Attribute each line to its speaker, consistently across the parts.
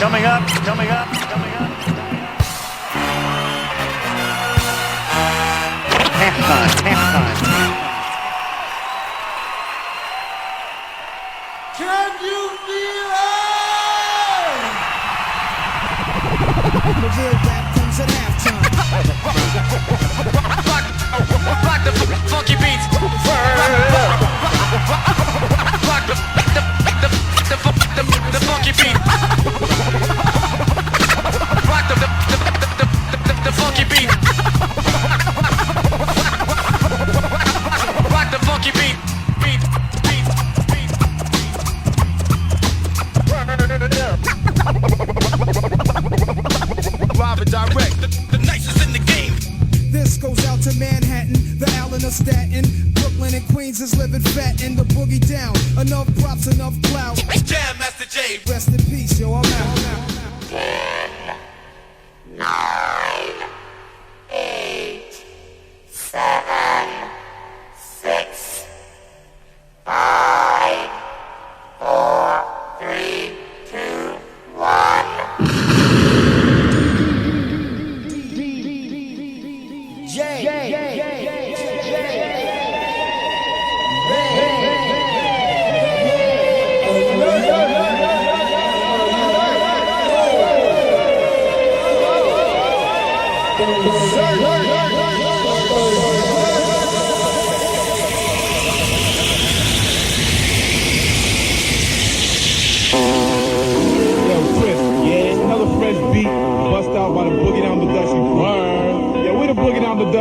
Speaker 1: Coming up. Halftime.
Speaker 2: Can you feel it?
Speaker 3: The real rap comes at halftime.
Speaker 4: Rock the funky beats. Rock the funky beat. Rock the funky beat. Rock the funky beat. Live and direct. The nicest in the game.
Speaker 3: This goes out to Manhattan, the Allen of Staten. Brooklyn and Queens is living fat in the boogie down. Enough props, enough clout.
Speaker 4: Jam Master J.
Speaker 3: Rest in peace, yo, I'm out.
Speaker 5: 10, 9, 8, 7, 6, 5, 4, 3, 2, 1.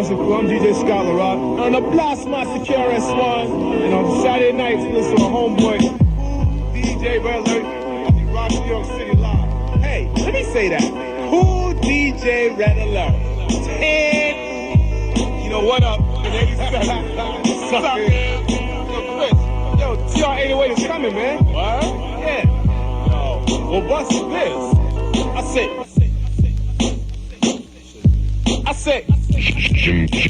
Speaker 6: I'm DJ Scholar Rock. On the Blast Master KRS-One. And on Saturday nights, listen to homeboy Kool, DJ Red Alert, as he rocks New York City live. Hey, let me say that. Kool, DJ Red Alert. 10. You know what up? And 87. What's up, man? Yo, Chris. Yo, TR-808 is coming, man. What? Yeah. Yo, well, what's this? I said. Jim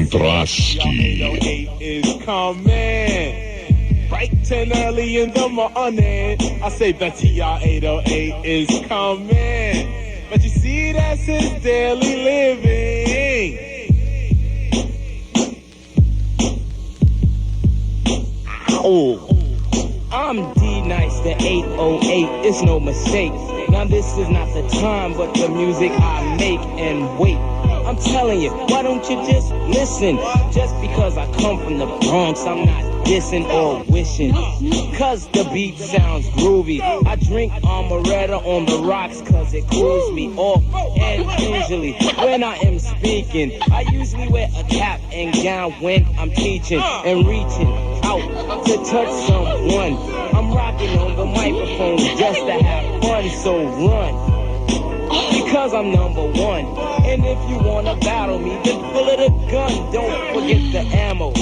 Speaker 6: Drosky is coming. Bright 10 early in the morning. I say the TR-808 is coming. But you see, that's his daily living.
Speaker 7: Oh, I'm D-Nice, the 808, it's no mistake. Now this is not the time, but the music I make and wait. I'm telling you, why don't you just listen? Just because I come from the Bronx, I'm not dissing or wishing. Cause the beat sounds groovy. I drink amaretto on the rocks cause it cools me off. And usually when I am speaking, I usually wear a cap and gown when I'm teaching and reaching out to touch someone. I'm rocking on the microphone just to have fun, so run. Because I'm number one. And if you wanna battle me, then pull it a gun. Don't forget the ammo.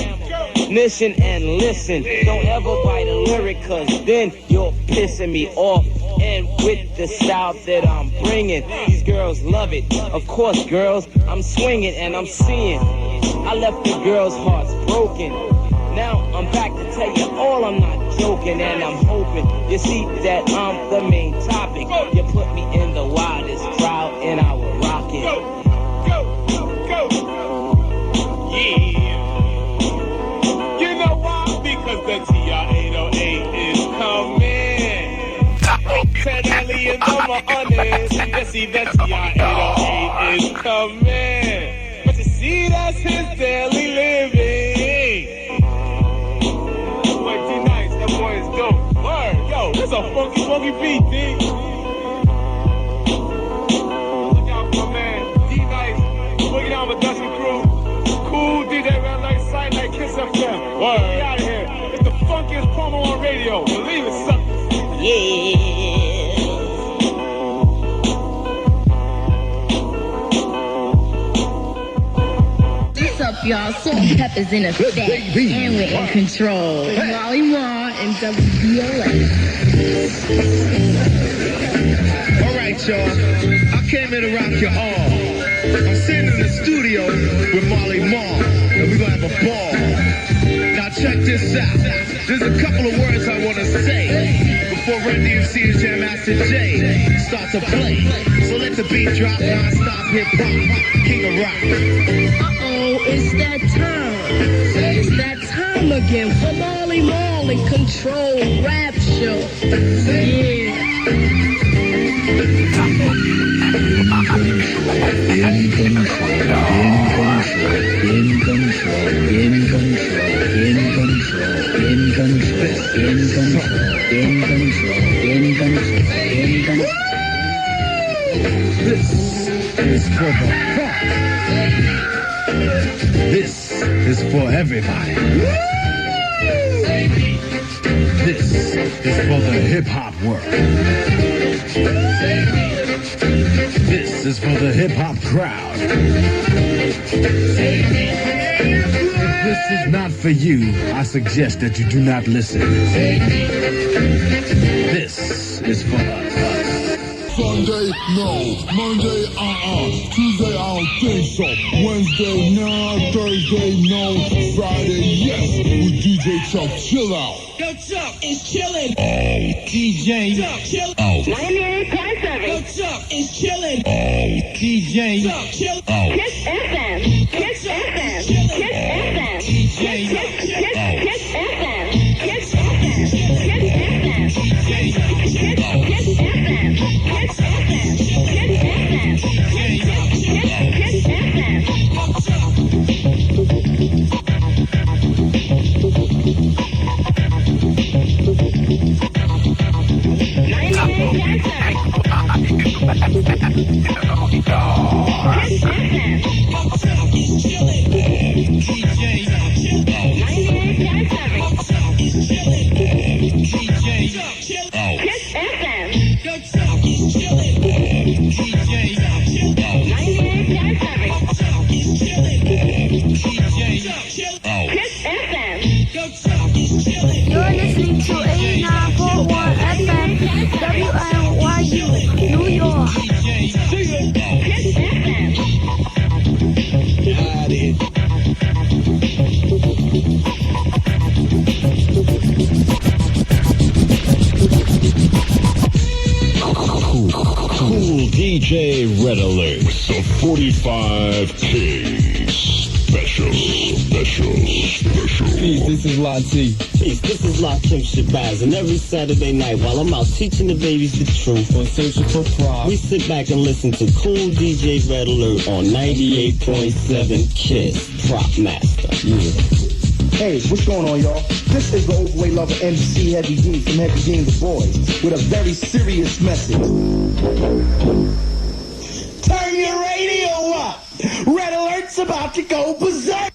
Speaker 7: Mission and listen. Don't ever bite a lyric, cause then you're pissing me off. And with the style that I'm bringing, these girls love it. Of course, girls, I'm swinging and I'm seeing. I left the girls' hearts broken. Now I'm back to tell you all, I'm not joking, and I'm hoping you see that I'm the main topic. You put me in the wildest crowd and I will rock it.
Speaker 6: Go! Yeah! You know why? Because the TR-808 is coming. 10 early in the morning. You see the TR-808 is coming. But you see, that's his daily living. That's a funky beat, D. Look out for my man, D-Nice, boogie down with Dusty Crew, Kool, DJ Red Light, Sight Night, Kiss FM. Get out of here. It's the funkiest promo on radio. Believe it, suckers.
Speaker 7: Yeah.
Speaker 8: What's up, y'all? Salt and Pepper's in effect, and we're in control. Molly Moore and WNYU.
Speaker 9: Alright, y'all. I came here to rock you all. I'm sitting in the studio with Molly Moore, and we're gonna have a ball. Now check this out. There's a couple of words I want to say before Run DMC and Jam Master J start to play. So let the beat drop, non-stop hip-hop, king of rock.
Speaker 8: Uh-oh, it's that time. It's that time again for Molly Mall and Control Rap Show. Yeah.
Speaker 9: This is for the funk. This is for everybody. This is for the hip-hop world. This is for the hip-hop crowd. If this is not for you, I suggest that you do not listen. This is for us.
Speaker 6: Sunday, no. Monday, Tuesday, I don't think so. Wednesday, nah. Thursday, no. Friday, yes. With DJ Chuck, chill out.
Speaker 8: Yo, Chuck is killing.
Speaker 6: DJ,
Speaker 8: Chuck, chill.
Speaker 5: 98.7.
Speaker 8: Yo, Chuck is killing.
Speaker 6: DJ,
Speaker 8: Chuck, chill.
Speaker 5: Kiss FM. Kiss FM. Kiss FM. Kiss FM. Kiss FM. Kiss FM. Kiss FM. You're listening to 89.1 FM, WNYU, New York.
Speaker 1: Kool DJ Red Alert. The 45K special.
Speaker 10: Peace, this is Lati.
Speaker 11: Peace, this is Lakim Shabazz, and every Saturday night while I'm out teaching the babies the truth
Speaker 10: On Social for Pride.
Speaker 11: we sit back and listen to Kool DJ Red Alert on 98.7 KISS Prop Master.
Speaker 12: Hey, what's going on, y'all? This is the overweight lover MC Heavy D from Heavy D and the Boys with a very serious message. Turn your radio up! Red Alert's about to go berserk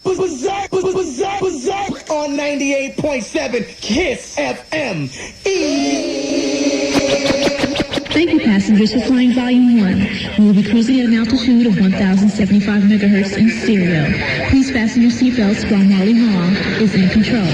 Speaker 12: on 98.7 KISS FM.
Speaker 8: Thank you, passengers, for flying Volume 1. We will be cruising at an altitude of 1,075 megahertz in stereo. Please fasten your seatbelts while Molly Mall is in control.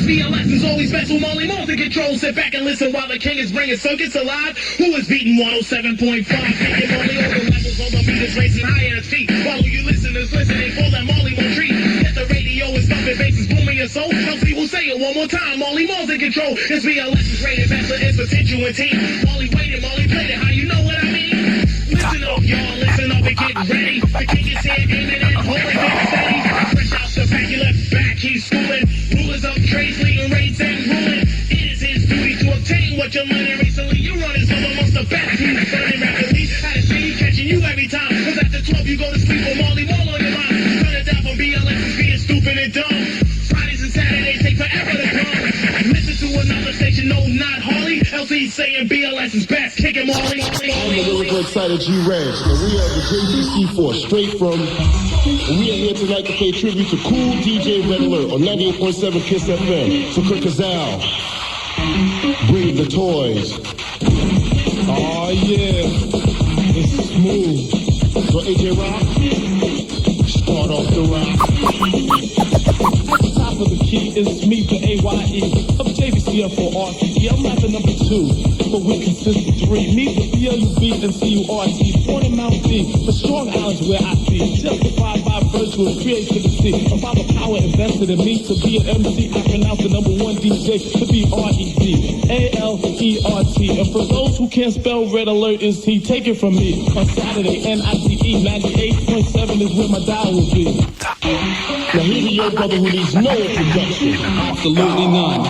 Speaker 9: VLS is always special. Molly Mo's in control. Sit back and listen while the king is bringing circuits alive. Who is beating 107.5? Taking Molly over levels, all the meters racing high at his feet. Follow you listeners listening for that Molly Mo treat. Hit the radio is bumping, bass is booming your soul. Else we will say it one more time. Molly Mo's in control. It's VLS's rated master, it's potential and team. Molly waited, Molly played it. How you know what I mean? Listen up, y'all. Listen up and get ready. The king is here, aiming and holding it steady. Fresh out the back, he left back, he's schooling. Rulers of trades, leading raids and ruling. It is his duty to obtain what you're learning recently. You run as well amongst the best teams, burning rapidly. Out of speed, catching you every time. Cause after 12 you go to sleep with Molly Mall on your mind. Turn it down from BLS is being stupid and dumb. Fridays and Saturdays take forever to come. Listen to another station, no, not Harley. LC's saying BLS is best. Kick him, Molly.
Speaker 6: I'm the lyrical excited G-Reg, and we are the JBC Force, straight from... And we are here tonight to pay tribute to Kool DJ Red Alert on 98.7 KISS FM. So Kurt Kazal, bring the toys. Oh yeah, it's smooth. So AJ Rock, start off the rock.
Speaker 10: At the top of the key is me, the AYE of JVCF for RCE. I'm not the number 2, but we consist of 3. Me, the BLUB and CURT, born in Mount D, the Strong Islands where I be. Justified by verse to his creativity. About the power invested in me to be an MC, I pronounce the #1 DJ to be R-E-D, A-L-E-R-T. And for those who can't spell Red Alert is T, take it from me. On Saturday, N-I-T-E, 98.7 is where my dial will be.
Speaker 1: Now here's a young brother who needs no introduction.
Speaker 7: Absolutely none.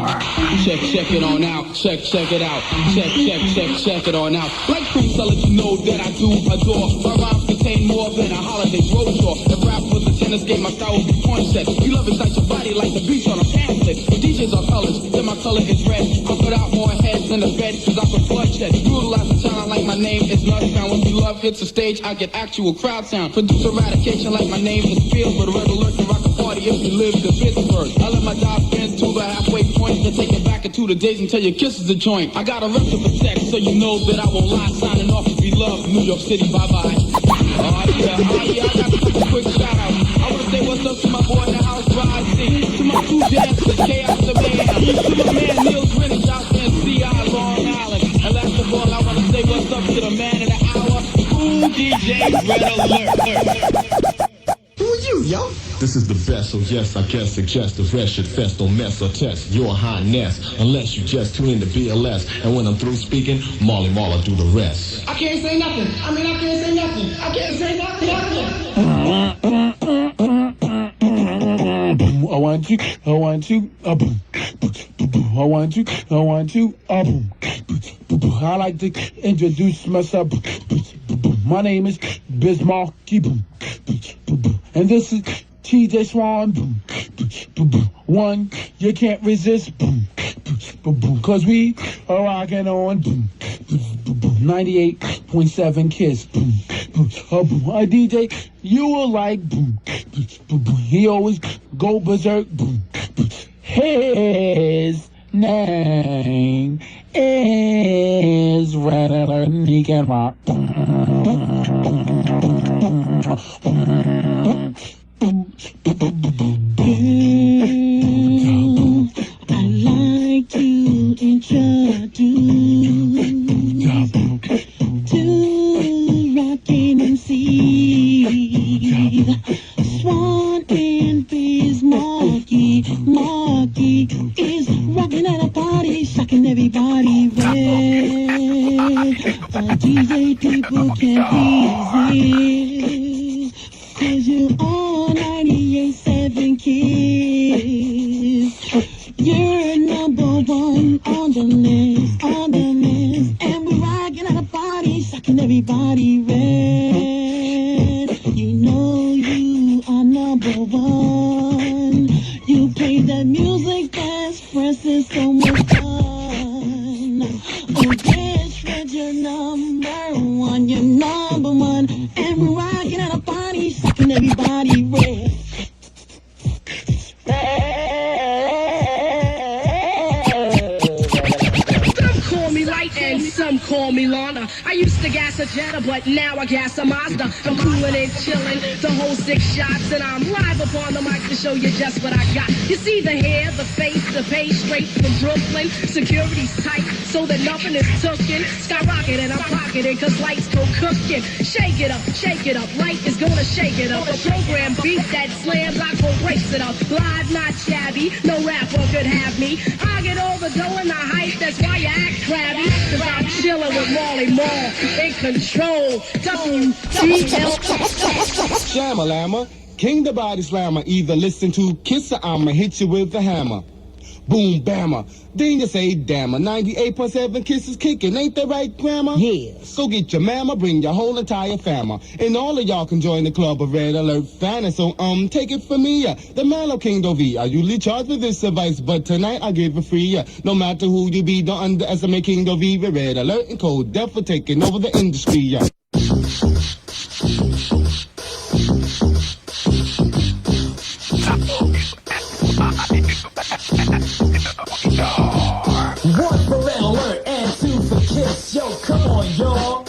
Speaker 7: Check it on out. Check it out. Check it on out. Like Prince, I let you know that I do adore. My rhymes contain more than a holiday roadshow. If rap was a tennis game, my style would be point set. You love inside your body like the beach on a pamphlet. If DJs are colors, then my color is red. I put out more heads in the bed, cause I put bloodshed. Brutalize the talent like my name is Bloodbound. When you love hits the stage, I get actual crowd sound. Produce eradication like my name is Field, but a Red Alert can rock a party if you live in Pittsburgh. I let my job spin to the halfway point, then take it back into the days until your kiss is a joint. I got a rep to protect, so you know that I won't lie. Signing off to be loved, New York City, bye-bye. Oh yeah, I got a couple quick shout-outs. I wanna say what's up to my boy in the house, Rod C. To my two dancers, Chaos the Man. To my man, Neil Greenwich out there in C.I. Long Island. And last of all, I wanna say what's up to the man of the hour, Kool DJ Red Alert.
Speaker 12: Who are you, yo?
Speaker 1: This is the best, so yes, I guess suggest the rest should fest, don't mess or test your highness, unless you just tune in to BLS. And when I'm through speaking, Marley Marl do the rest.
Speaker 12: I can't say nothing. I can't say nothing. I can't say nothing.
Speaker 6: I want you, I like to introduce myself. My name is Bismarck, and this is TJ Swan. One, you can't resist, cause we are rocking on 98.7 Kiss. A DJ you will like, he always go berserk. His name is Red Alert, and he can rock.
Speaker 8: I'd like to introduce to rockin' MC Swan and Bismarcky. Marky is rockin' at a party, shocking everybody red. DJ people can't resist, cause you all 98.7 Kiss. You're #1 on the list, and we're rockin' at a party, shocking everybody red. You know you are #1. You play that music that's fresh and so much fun. Oh yes, Fred, you're #1, you're #1, and we're rockin' at a party, shocking everybody red.
Speaker 13: Some call me Lana. I used to gas a Jetta, but now I gas a Mazda. I'm coolin' and chillin', the whole 6 shots, and I'm live upon the mic to show you just what I got. You see the hair, the face, the pay straight from Brooklyn. Security's tight, so that nothing is tookin'. Skyrocket and I'm pocketing, cause lights go cookin'. Shake it up, light is gonna shake it up. A program beat that slams, I go race it up. Live, not shabby, no rapper could have me. I get all the dough and the hype, that's why you act crabby. Cause I'm chillin' with Marley Marl, in control. W-E-L.
Speaker 14: Shamalama, king the body slammer. Either listen to Kiss or I'ma hit you with the hammer. Boom, bammer. Then you say, damn, 98.7 Kisses kicking, ain't that right, Grandma?
Speaker 15: Yes.
Speaker 14: So get your mama, bring your whole entire family. And all of y'all can join the club of Red Alert fans. So, take it from me, the Mellow King Dovi. I usually charge for this advice, but tonight I give it free. No matter who you be, don't underestimate King Dovi. Red Alert and Cold Death for taking over the industry,
Speaker 15: One for Red Alert and 2 for Kiss. Yo, come on, y'all.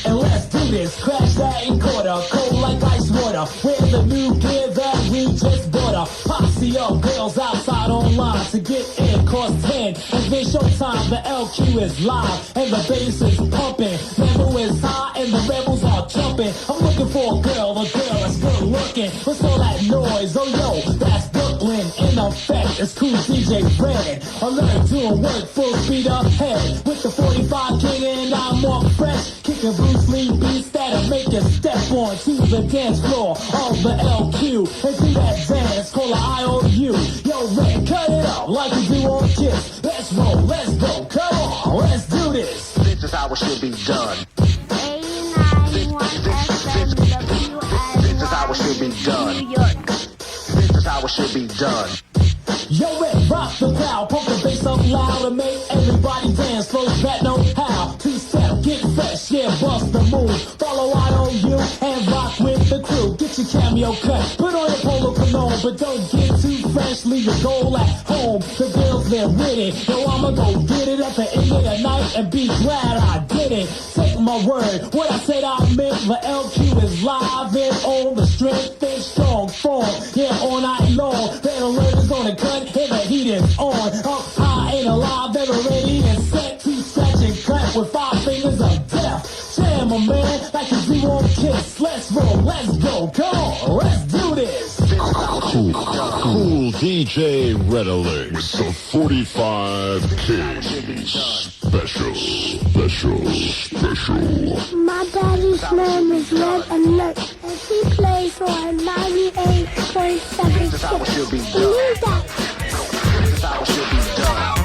Speaker 15: And let's do this. Crash that encoder. Cold like ice water. We're the new gear that we just bought. Posse See your girls outside online to get in, cost 10. And then showtime, the LQ is live and the bass is pumping. Level is high and the rebels are jumping. I'm looking for a girl that's good looking. What's all that noise? Oh yo, that's Brooklyn in effect. It's Kool DJ Red. Alert, doing work full speed ahead. With the 45 king and I'm more fresh. Kicking Bruce Lee beats that'll make you step on to the dance floor of the LQ. And do that dance, call an IOU. Yo, Red, cut it up like you do on Kiss. Let's roll, let's go, come on, let's do this.
Speaker 16: This is how it should be done. This is how it should be done. This is how it should be done.
Speaker 15: Yo, Red, rock the crowd, pump the bass up loud and make everybody dance. Flows that know how. Two-step, get fresh, yeah, bust the move. Follow IOU and rock with the crew. Get your cameo cut, put on your polo cologne, but don't get too fresh, leave your goal at home. The girls, they're with it. Yo, I'ma go get it at the end of the night and be glad I did it. Take my word, what I said I meant. The LQ is live and on the strength and strong form. Yeah, all night long. That alert is on the cut and the heat is on. Up high and alive, ever ready and set to scratch and cut with 5 fingers of death. Jam, my man, like you do on Kiss. Let's roll, let's go, come on, let's do this.
Speaker 17: Kool DJ Red Alert with the 45K special.
Speaker 5: My daddy's name is Red Alert, and he plays on 98.7.
Speaker 16: This is how it should be done. This is how it should be done.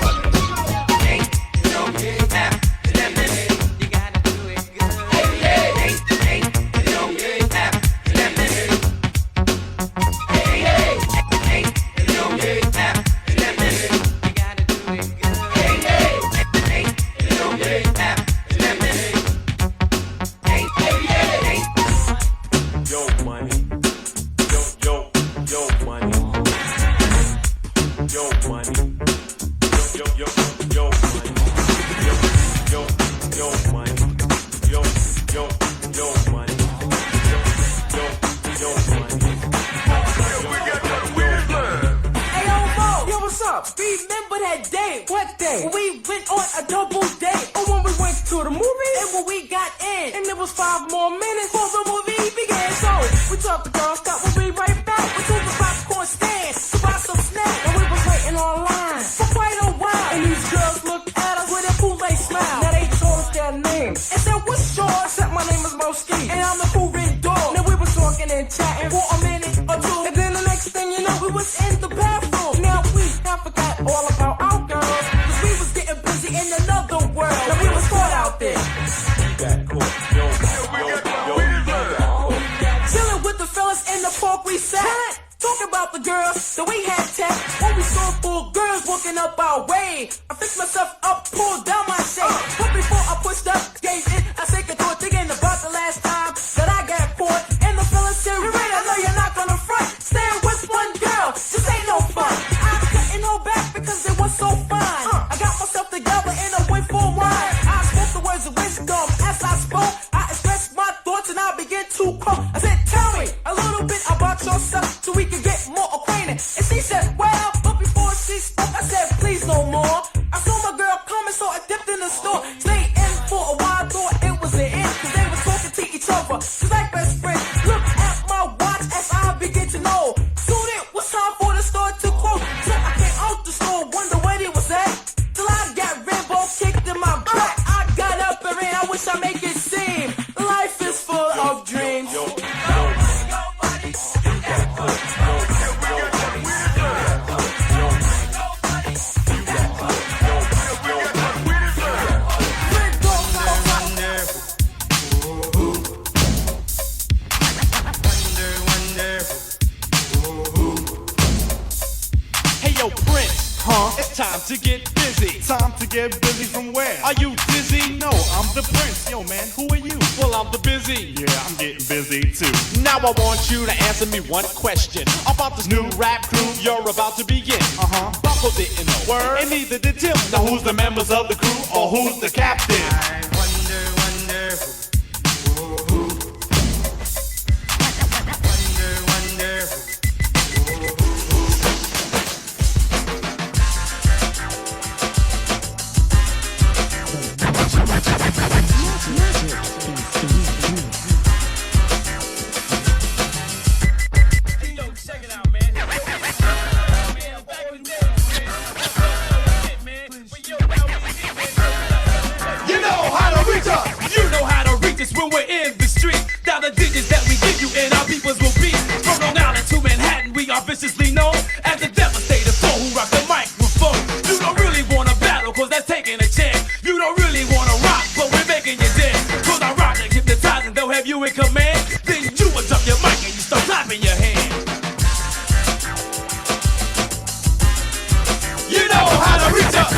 Speaker 18: Remember that day? What day? When we went on a double date. Or when we went to the movie. And when we got in. And it was 5 more minutes before the movie began. So we talked to girls, thought we'd be right back. We took the popcorn stand to buy some snacks. And we was waiting online for quite a while. And these girls looked at us with a Kool-Aid smile. Now they told us their names. And said, what's yours? I said, my name is Moski. And I'm the Kool-Aid dog. Now we was talking and chatting for a minute or two. And then the next thing you know, we was in the bathroom. Now I forgot all about our girls, cause we was getting busy in another world. Now we was caught out there. Chilling with the fellas in the park we sat. Talking about the girls that we had text. When we saw 4 girls walking up our way. I fixed myself up, pulled down my shade. But before I pushed up, gave it a second thought, thinking about the last time that I got caught. And the fellas said, you're right, I know you're not gonna front. Staying with one girl, just ain't no fun. No back because it was so fine. I got myself together and I went for a ride. I spoke the words of wisdom as I spoke. I expressed my thoughts and I began to quote. I said, tell me a little bit about yourself so we can get more acquainted. And she said, well, but before she spoke, I said, please no more. I saw my girl coming, so I dipped in the store. Stayed in for a while, thought it was the end. Cause they were talking to each other, just like best friends. Look at my watch as I begin to know. Soon it was time for the store to close. So I came out the store, wonder where it was at. Till I got Rambo kicked in my back. I got up and ran, I wish I make it seem. Life is full of dreams.
Speaker 19: It's time to get busy.
Speaker 6: Time to get busy from where?
Speaker 19: Are you dizzy?
Speaker 6: No, I'm the prince. Yo, man, who are you?
Speaker 19: Well, I'm the busy.
Speaker 6: Yeah, I'm getting busy too.
Speaker 19: Now I want you to answer me one question about this new rap crew you're about to begin. Buckle didn't know. Word. And neither did Tim. Now who's the members of the crew or who's the captain?
Speaker 16: I wonder who. Wonder
Speaker 18: viciously known as the devastator soul who rocks the microphone. You don't really wanna battle, cause that's taking a chance. You don't really wanna rock, but we're making you dance. Cause I rock and hypnotize and they'll have you in command. Then you will drop your mic and you start clapping your hands. You know how to reach up.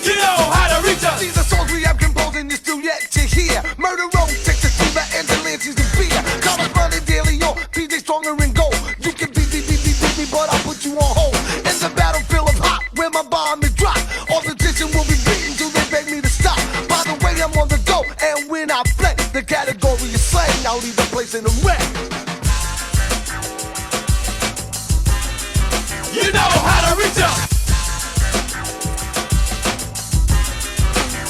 Speaker 18: You know how to reach up.
Speaker 2: These are songs we have composed and you still yet to hear. Murder Road, Texas Fever, and the Lances and Beer. Corresponding daily on PJ Stronger and Gold. You can beat me, but I'll put you on hold. In the battlefield of hot, where my bomb is dropped. All the tension will be beaten till they beg me to stop. By the way, I'm on the go, and when I flex, the category is slang. I'll leave the place in a wreck.
Speaker 18: You know how to reach up.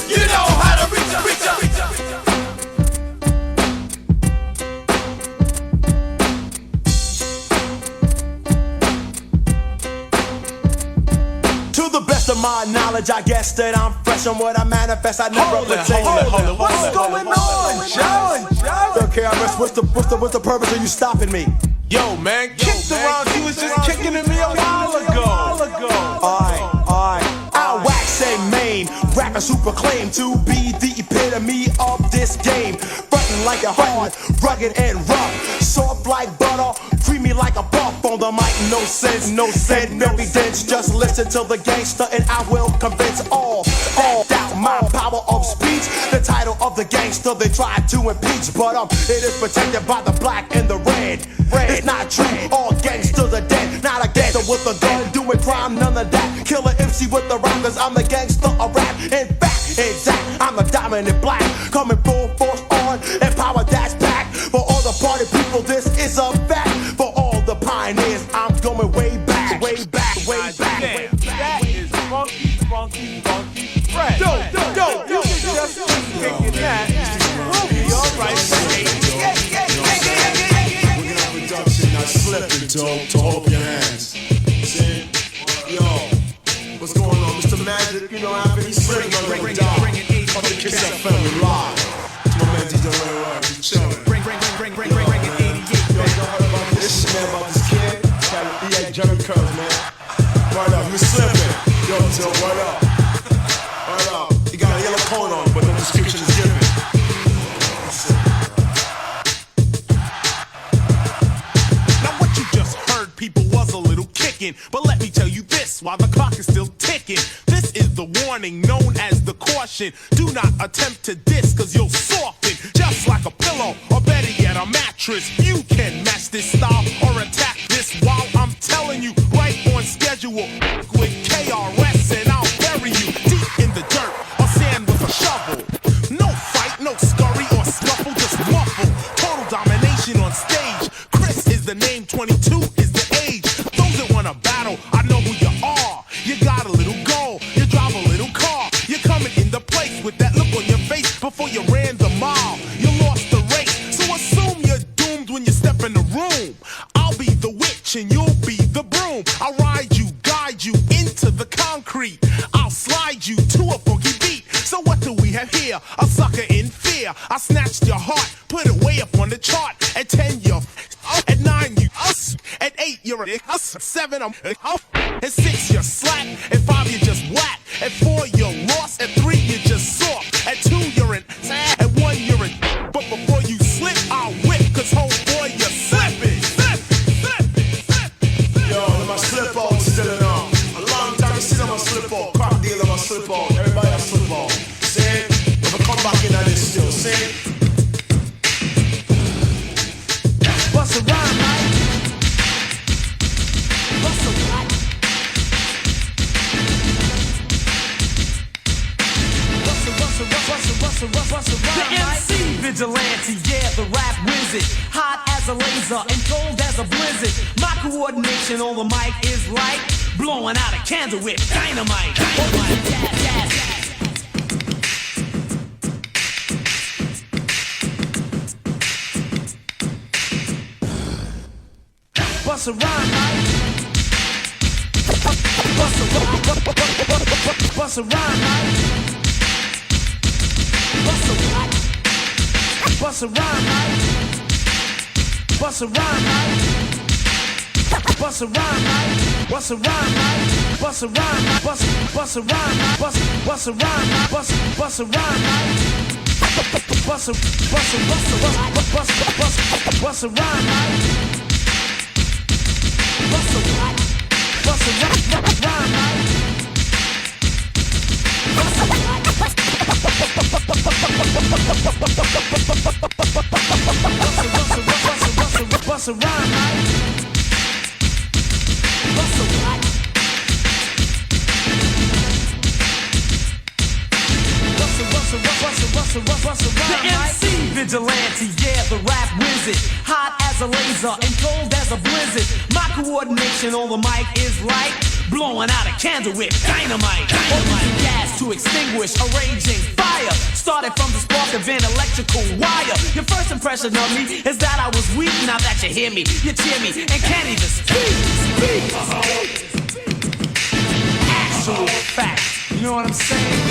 Speaker 18: You know how to reach up, reach up, reach up.
Speaker 19: To the best of my knowledge, I guess that I'm fresh on what I manifest. I never pretend.
Speaker 2: What's going on, Joe?
Speaker 19: Okay, what's the purpose of you stopping me?
Speaker 18: Yo, man, kick the round. You was just kicking at me a while ago.
Speaker 19: Alright. I'll wax a main. Rappers who proclaim to be the epitome of this game. Frontin' like a hard, rugged and rough. Soft like butter, creamy like a puff on the mic. No sense, and evidence. Just listen to the gangster and I will convince all doubt my power of speech. The title of the gangster they tried to impeach, but it is protected by the black and the red. It's not true, all gangsters are dead. Not a gangster with a gun doing crime, none of that. Killer MC with the rhyme, cause I'm the gangster of rap. In fact, exact, I'm a dominant black. Coming full force on, and power that's back. For all the party people, this is a fact. For all the pioneers, I'm going way back, way back, way back, way back.
Speaker 18: That is funky fresh. Yo, you can just keep kicking that. We'll be alright.
Speaker 17: Slipping, to hold your hands. See? Yo, what's going on, Mr. Magic? You know, I've been slipping on the dog. Up the Kiss FM live. My man DJ Rud, he's chillin'. Bring it 88. Yo, you heard about this shit, man, about this kid? He had Jerry Curls, man. Right up, Miss Slippin'. Yo, Till, what up? Right up. He got a yellow coat on, but no description is given.
Speaker 19: People was a little kicking, but let me tell you this while the clock is still ticking. This is the warning known as the caution. Do not attempt to diss, cause you'll soften just like a pillow, or better yet a mattress. You can match this style or attack this while I'm telling you right on schedule with KRS, and I'll bury you deep in the dirt or sand with a shovel. No fight, no scurry or scuffle, just muffle. Total domination on stage. Chris is the name, 22 is the age. Those that wanna battle, I know who you are. You got a little goal, you drive a little car. You're coming in the place with that look on your face before you ran the mile. You lost the race, so assume you're doomed when you step in the room. I'll be the witch and you'll be the broom. I'll ride you, guide you into the concrete. I'll slide you to a funky beat. So what do we have here? A sucker in fear. I snatched your heart, put it way up on the chart. At 10 you're at 9 you at 8 you're a 7 I'm at 6 you're slack. At 5 you're just whack. At 4 you're lost. At 3 you're just soft. At 2 you're an at 1 you're in. But before you slip I'll whip, cause homeboy you're slipping.
Speaker 17: Yo, my slip on still on. A long time you see my slip on. Crack deal on my slip on. Everybody has slip on. See? If I come back in on this still, see?
Speaker 18: Bust a rhyme, right? Bust a rhyme. The MC vigilante, yeah, the rap wizard. Hot as a laser and cold as a blizzard. My coordination on the mic is like blowing out a candle with dynamite. Bust a rhyme, right? Bust a rhyme, right? Bust a rhyme, bust a rhyme, right?
Speaker 15: Bust a rhyme, bust a rhyme, bust a rhyme, bust a rhyme, bust a rhyme, bust a rhyme, bust a rhyme, bust a rhyme, bust a rhyme. The MC vigilante, yeah, the rap wizard. Hot as a laser and cold as a blizzard. My coordination on the mic is like blowing out a candle with dynamite. Using gas to extinguish a raging fire. Started from the spark of an electrical wire. Your first impression of me is that I was weak. Now that you hear me, you cheer me and can't even speak. Actual fact, you know what I'm saying?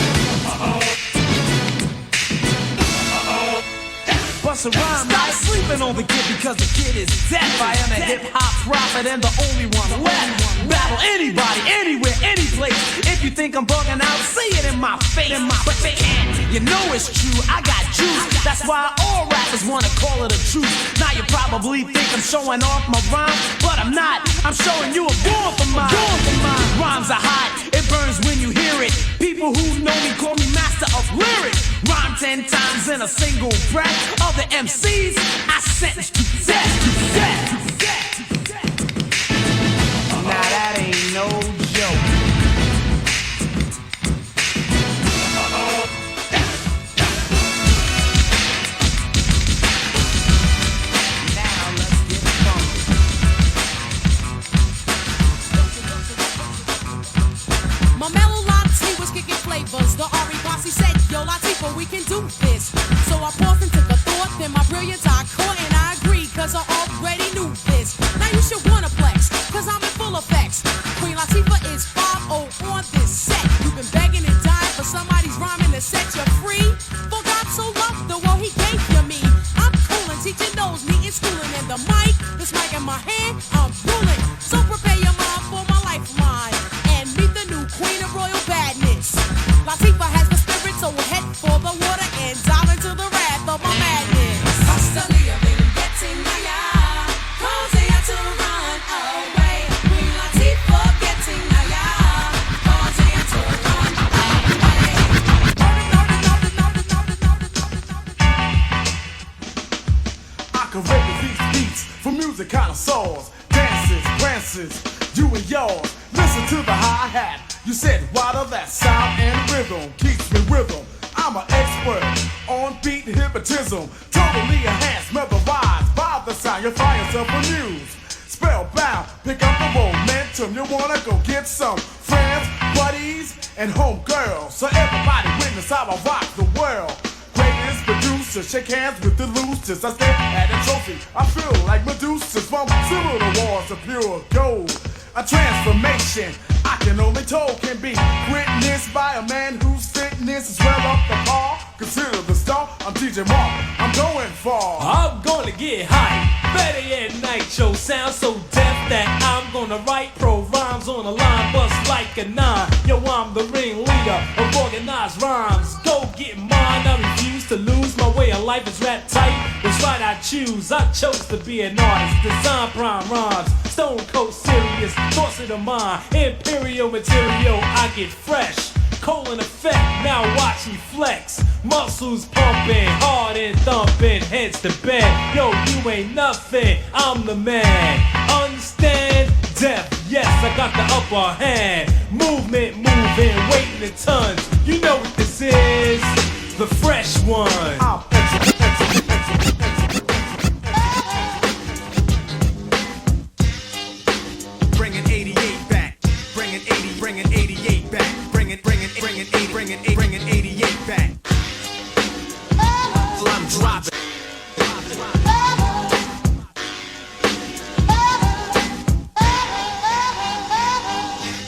Speaker 15: Bust a rhyme, stop sleeping on the kid because the kid is deaf. I am a hip-hop prophet and the only one left. Battle anybody, anywhere, any place. If you think I'm bugging out, say it in my face. But they can't. You know it's true, I got juice. That's why all rappers wanna call it a truth. Now you probably think I'm showing off my rhyme, but I'm not. I'm showing you a born for mine. Rhymes are hot, it burns when you hear it. People who know me call me master of lyrics. Rhyme 10 times in a single breath. Other MCs, I sentence to death. Now that ain't no joke. Now let's get funky.
Speaker 20: My mellow Latifah was kicking flavors. The Ari Posse said, yo Latifah, we can do this. So I paused and took a thought, then my brilliance I caught and I agreed, cause I already knew this. Now you should wanna flex, cause I'm in full effects. Queen Latifah is 5-0 on this set. You've been begging and dying for somebody's rhyming to set you free. For God so loved the world he gave you me. I'm coolin', teaching those needing schooling, and the mic, this mic in my hand, I'm ruling. So prepare your mind for my lifeline and meet the new queen of royal badness. Latifah has the spirit, so we'll head for the water and dive into the wrath of my madness. Constantly I've been getting higher, causing her to run away. Queen Latifah getting higher, causing her to run away.
Speaker 17: I can rate these beats for music connoisseurs, dances, glances, you and yours. Listen to the hi-hat. You said, why does that sound and rhythm keeps me rhythm? I'm an expert on beat hypnotism, totally enhanced, memorized by the sound. You find yourself amused, spellbound, pick up the momentum. You wanna go get some friends, buddies, and homegirls, so everybody witness how I rock the world. Greatest producer, shake hands with the loosest. I stare at a trophy, I feel like Medusa's from silver wars of pure gold. A transformation I can only told can be witnessed by a man whose fitness is well up the par. Consider the star, I'm DJ Mark, I'm going far.
Speaker 21: I'm gonna get hype, better yet nitro. Sound so deaf that I'm gonna write pro rhymes on a line, bust like a 9. Yo, I'm the ringleader of organized rhymes. Go get mine, I refuse to lose. My way of life is rap tight, which right I choose. I chose to be an artist, design prime rhymes. Stone cold serious, thoughts of the mind. Imperial material, I get fresh. Colon effect, now watch me flex. Muscles pumping, hard and thumping, heads to bed. Yo, you ain't nothing, I'm the man. Understand? Deaf, yes, I got the upper hand. Movement, moving, weighing in tons. You know what this is, the fresh one.
Speaker 17: Bringing 88 back, bringing 88 back, bringing 88 back. I'm dropping.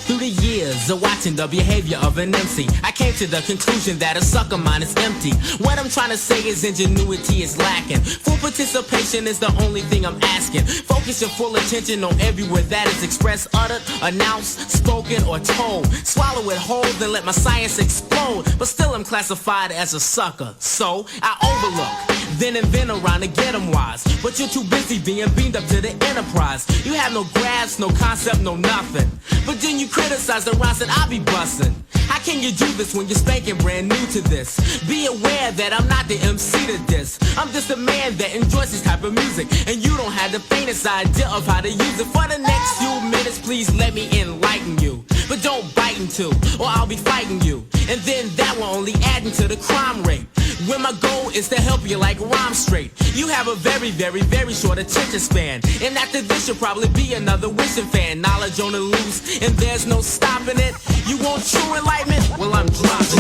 Speaker 22: Through the years
Speaker 4: After watching the behavior of an MC, I came to the conclusion that a sucker mind is empty. What I'm trying to say is ingenuity is lacking. Full participation is the only thing I'm asking. Focus your full attention on every word that is expressed, uttered, announced, spoken, or told. Swallow it whole, then let my science explode. But still I'm classified as a sucker. So I overlook, then invent around to get them wise. But you're too busy being beamed up to the enterprise. You have no grasp, no concept, no nothing. But then you criticize the rhymes that I be busting. How can you do this when you're spanking brand new to this? Be aware that I'm not the MC to this. I'm just a man that enjoys this type of music, and you don't have the faintest idea of how to use it. For the next few minutes, please let me enlighten you. But don't bite into, or I'll be fighting you. And then that will only add into the crime rate. When my goal is to help you like rhyme straight. You have a very, very, very short attention span. And after this you'll probably be another wishing fan. Knowledge on the loose, and there's no stopping it. You want true enlightenment? Well, I'm dropping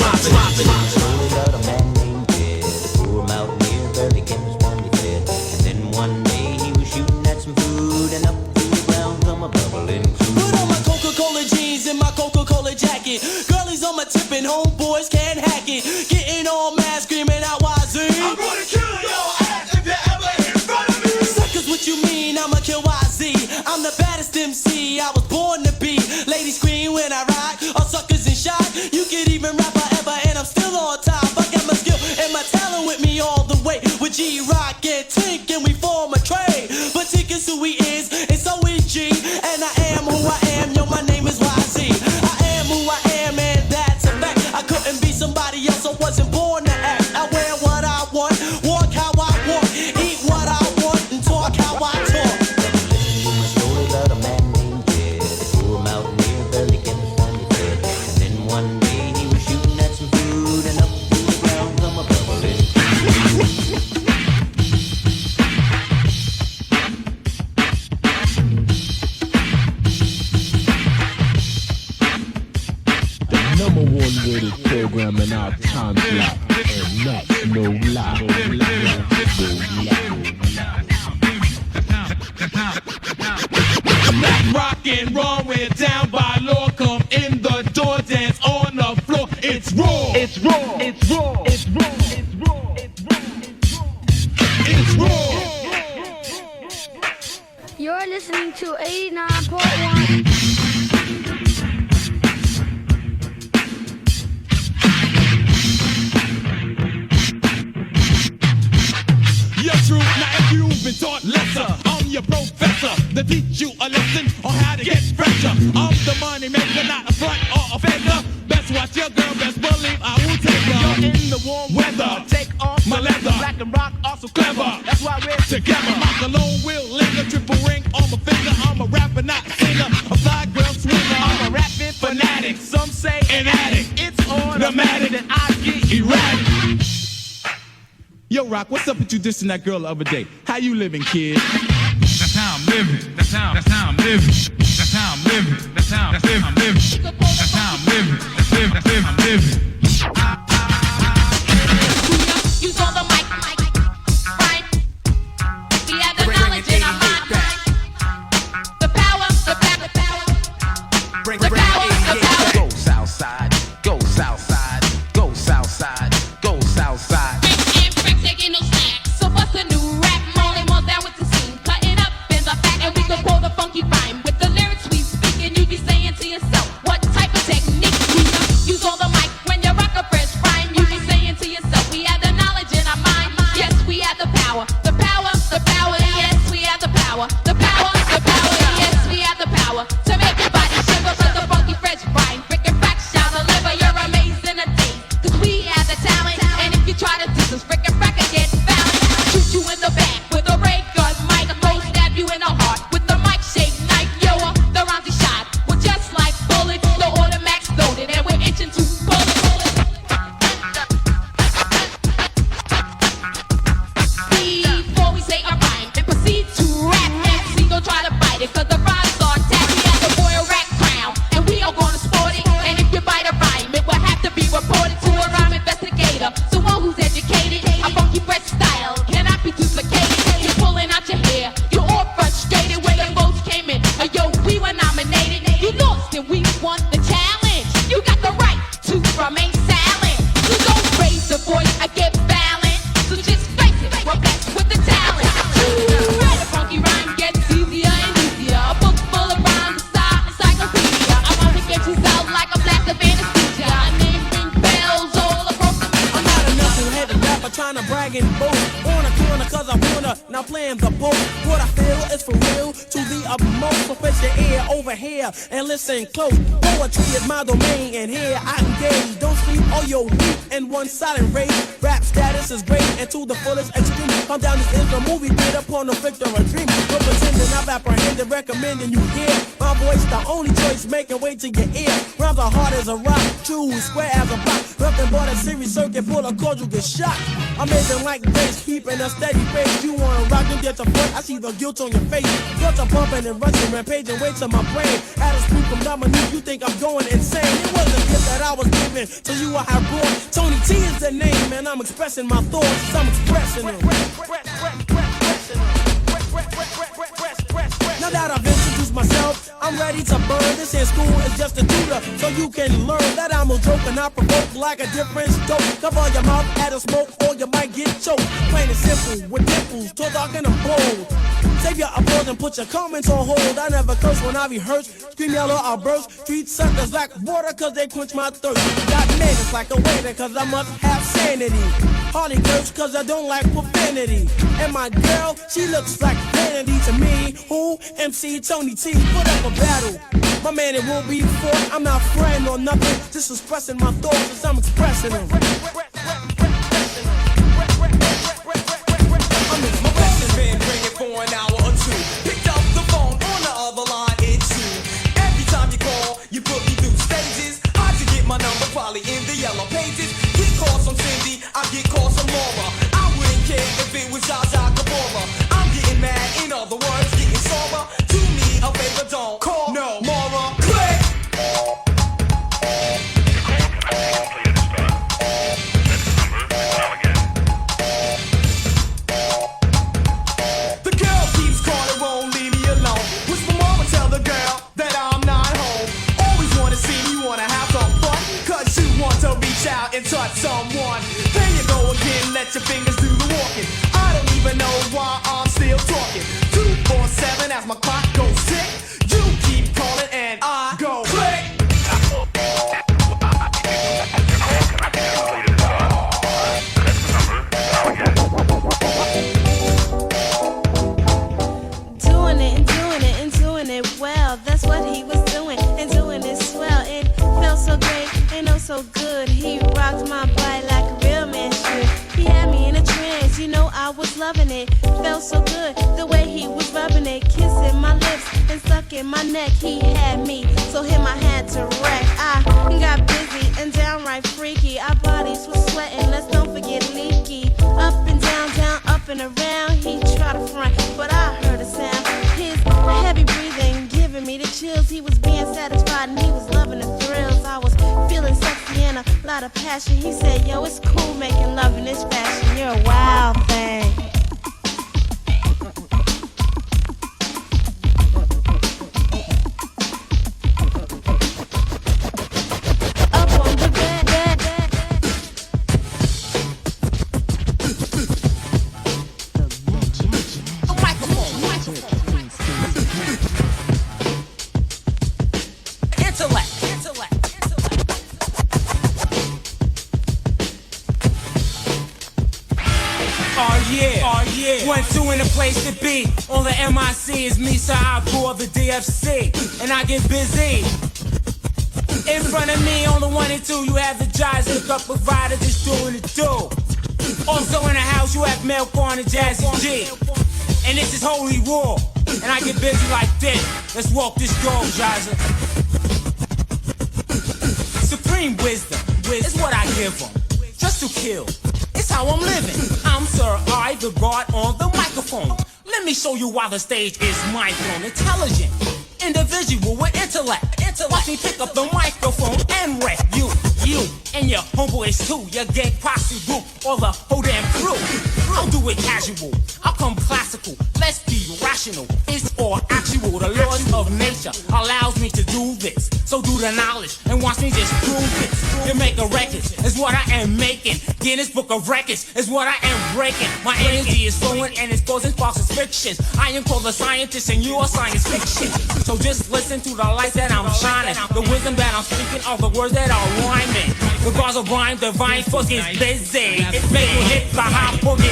Speaker 22: And then one day he was shooting at some food, and up through the ground come a bubbling crude. Put on my Coca-Cola jeans and my Coca-Cola jacket. Girlies on my tip and homeboys can't hack it. Getting all mad, screaming out YZ. I'm gonna kill your ass if you ever in front of me. Suckers, what you mean? I'ma kill YZ. I'm the baddest MC I was born to be. Ladies scream when I rock, all suckers in shock. You could even rap forever and I'm still on top. I got my skill and my talent with me all the way. With G-Rock and Tink and we form a trade. But Tink is who he is and so is G. And I am who I am, yo, my name is YZ. I am who I am and that's a fact. I couldn't be somebody else, I wasn't born to act. I wear what I want, walk how I walk, eat what I want and talk how I talk. Listen to my story about a man named Jed. They threw him out near the lake in the sunny bed. And then one day he was shooting at some food, and up through the ground come a bubbling.
Speaker 10: Number one rated program in our time slot, and that's no lie.
Speaker 21: Let's rock and roll, we're down by law. Come in the door, dance on the floor. It's raw. It's raw. It's raw. It's raw. It's raw. It's raw. It's raw.
Speaker 23: You're listening to 89.1.
Speaker 21: Your truth, now if you've been taught lesser, I'm your professor to teach you a lesson on how to get fresher. I'm the money maker, not a front or a fender. Best watch your girl, best believe I will take her. You're in the warm weather, take off my leather. Black and rock, also clever, that's why we're together. My cologne will linger, triple ring on my finger. I'm a rapper, not a singer, a fly girl swinger. I'm a rapping fanatic, some say an addict. It's automatic that I get erratic. Yo, Rock, what's up with you dissing that girl the other day? How you living, kid? That's how I'm living. That's how I'm living. That's how I'm living. That's how I'm living. That's how I'm living. That's I'm living.
Speaker 5: You saw the mic, right? We have the knowledge in our mind, right? The power.
Speaker 16: Bring the power. Go south side. Go south side. Go south side. Go south side.
Speaker 5: Taking no snack. So bust a new rap, more down with the scene. Cutting up in the back, and we can pull the funky rhyme with the
Speaker 3: is for real to the utmost. So put your ear over here and listen close. Poetry is my domain, and here I engage. Don't sleep on your weak and one-sided rage. Rap status is great and to the fullest extreme. Come down, this is a movie theater upon the victor a dream. No pretending, I've apprehended, recommending you hear my voice, the only choice, making way to your ear. Rhymes are hard as a rock, true, square as a block. Nothing but a series circuit, pull a cord, you get shot. Amazing like bass, keeping a steady pace. You wanna rock and get the foot, I see the guilt on your face. Guts are pumping and rushing, rampaging, weight to my brain. Had a spook from Dominique, you think I'm going insane. It wasn't a gift that I was given, so you are high born. Tony T is the name, and I'm expressing my thoughts, I'm expressing them. Now that I've introduced myself, I'm ready to burn. This here school is just a tutor, so you can learn that I'm a joke and I provoke like a different dope. Cover your mouth, add a smoke, or you might get choked. Plain and simple, with dimples, tall, dark, and bold. Save your applause and put your comments on hold. I never curse when I rehearse. Scream, yell, or I'll burst. Treat suckers like water, cause they quench my thirst. Got manners like a waiter, cause I must have sanity. Hardly curse, cause I don't like profanity. And my girl, she looks like vanity to me. Who? MC Tony T, put up a battle. My man, it won't be fought. I'm not friend or nothing, just expressing my thoughts as I'm expressing them.
Speaker 9: Been ringing for an hour or two. Picked up the phone on the other line, it's you. Every time you call, you put me through stages. How'd you get my number? Probably in the yellow pages. Get calls from Cindy, I get calls from Laura. I wouldn't care if it was Jaja Gabora. I'm getting mad, in other words, getting sober. Do me a favor, don't call no more. Click. Out and touch someone. There you go again, let your fingers do the walking. I don't even know why I'm still talking. 247 as my clock goes tick. You keep calling and I go click.
Speaker 11: Doing it and doing it and doing it well. That's what he was doing and doing it swell. It felt so great and oh so good. He rocked my body like a real man should. He had me in a trance, you know I was loving it. Felt so good the way he was rubbing it, kissing my lips and sucking my neck. He had me, so him I had to wreck. I got busy and downright freaky. Our bodies were sweating, let's don't forget leaky. Up and down, down, up and around. He tried to front, but I heard a sound. His heavy breathing giving me the chills. He was being satisfied and he was loving the thrills. I was feeling sexy and a lot of passion. He said, yo, it's cool making love in this fashion. You're a wild thing. Up on the bed.
Speaker 21: Went to in a place to be. On the MIC is me, so I bore the DFC. And I get busy. In front of me on the 1 and 2, you have the Jazz hook up provider just doing the do. Also in the house, you have Milk on and Jazzy G. And this is Holy War. And I get busy like this. Let's walk this dog, Jazza. Supreme wisdom is what I give them. Just to kill. It's how I'm living. I'm Sir I, the God on the microphone. Let me show you why the stage is my throne. Intelligent, individual with intellect. Watch me pick up the microphone and wreck you and your homeboys too. Your gang posse group or the whole damn crew. I'll do it casual. I'll come classical. Let's be rational. It's all actual. The laws of nature allows me to do this. So do the knowledge and watch me just prove it. Jamaica Records is what I am making. Guinness Book of Records is what I am breaking. My energy is flowing and it's causing false fictions. I am called a scientist and you are science fiction. So just listen to the lights that I'm shining. The wisdom that I'm speaking are the words that are rhyming. The bars of rhyme, divine fucking busy. It make you hit the hot boogie.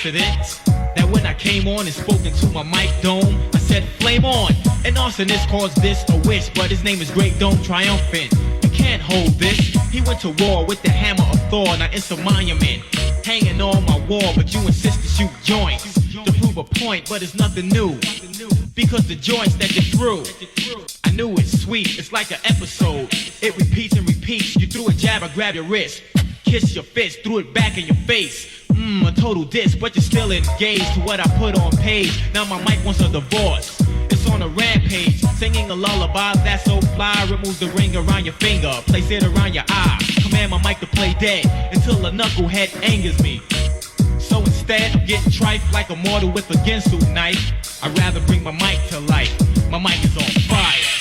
Speaker 1: coincidence that when I came on and spoke into my mic dome, I said flame on. An arsonist calls this a wish, but his name is Great Dome Triumphant. You can't hold this. He went to war with the hammer of Thor. Now it's a monument hanging on my wall, but you insist to shoot joints to prove a point, but it's nothing new. Because the joints that you threw, I knew it's sweet. It's like an episode. It repeats and repeats. You threw a jab, I grabbed your wrist. Kiss your fist, threw it back in your face. A total diss, but you're still engaged to what I put on page. Now my mic wants a divorce. It's on a rampage, singing a lullaby that's so fly. Removes the ring around your finger, place it around your eye. Command my mic to play dead until a knucklehead angers me. So instead of getting trife like a mortal with a Ginsu knife, I'd rather bring my mic to life. My mic is on fire.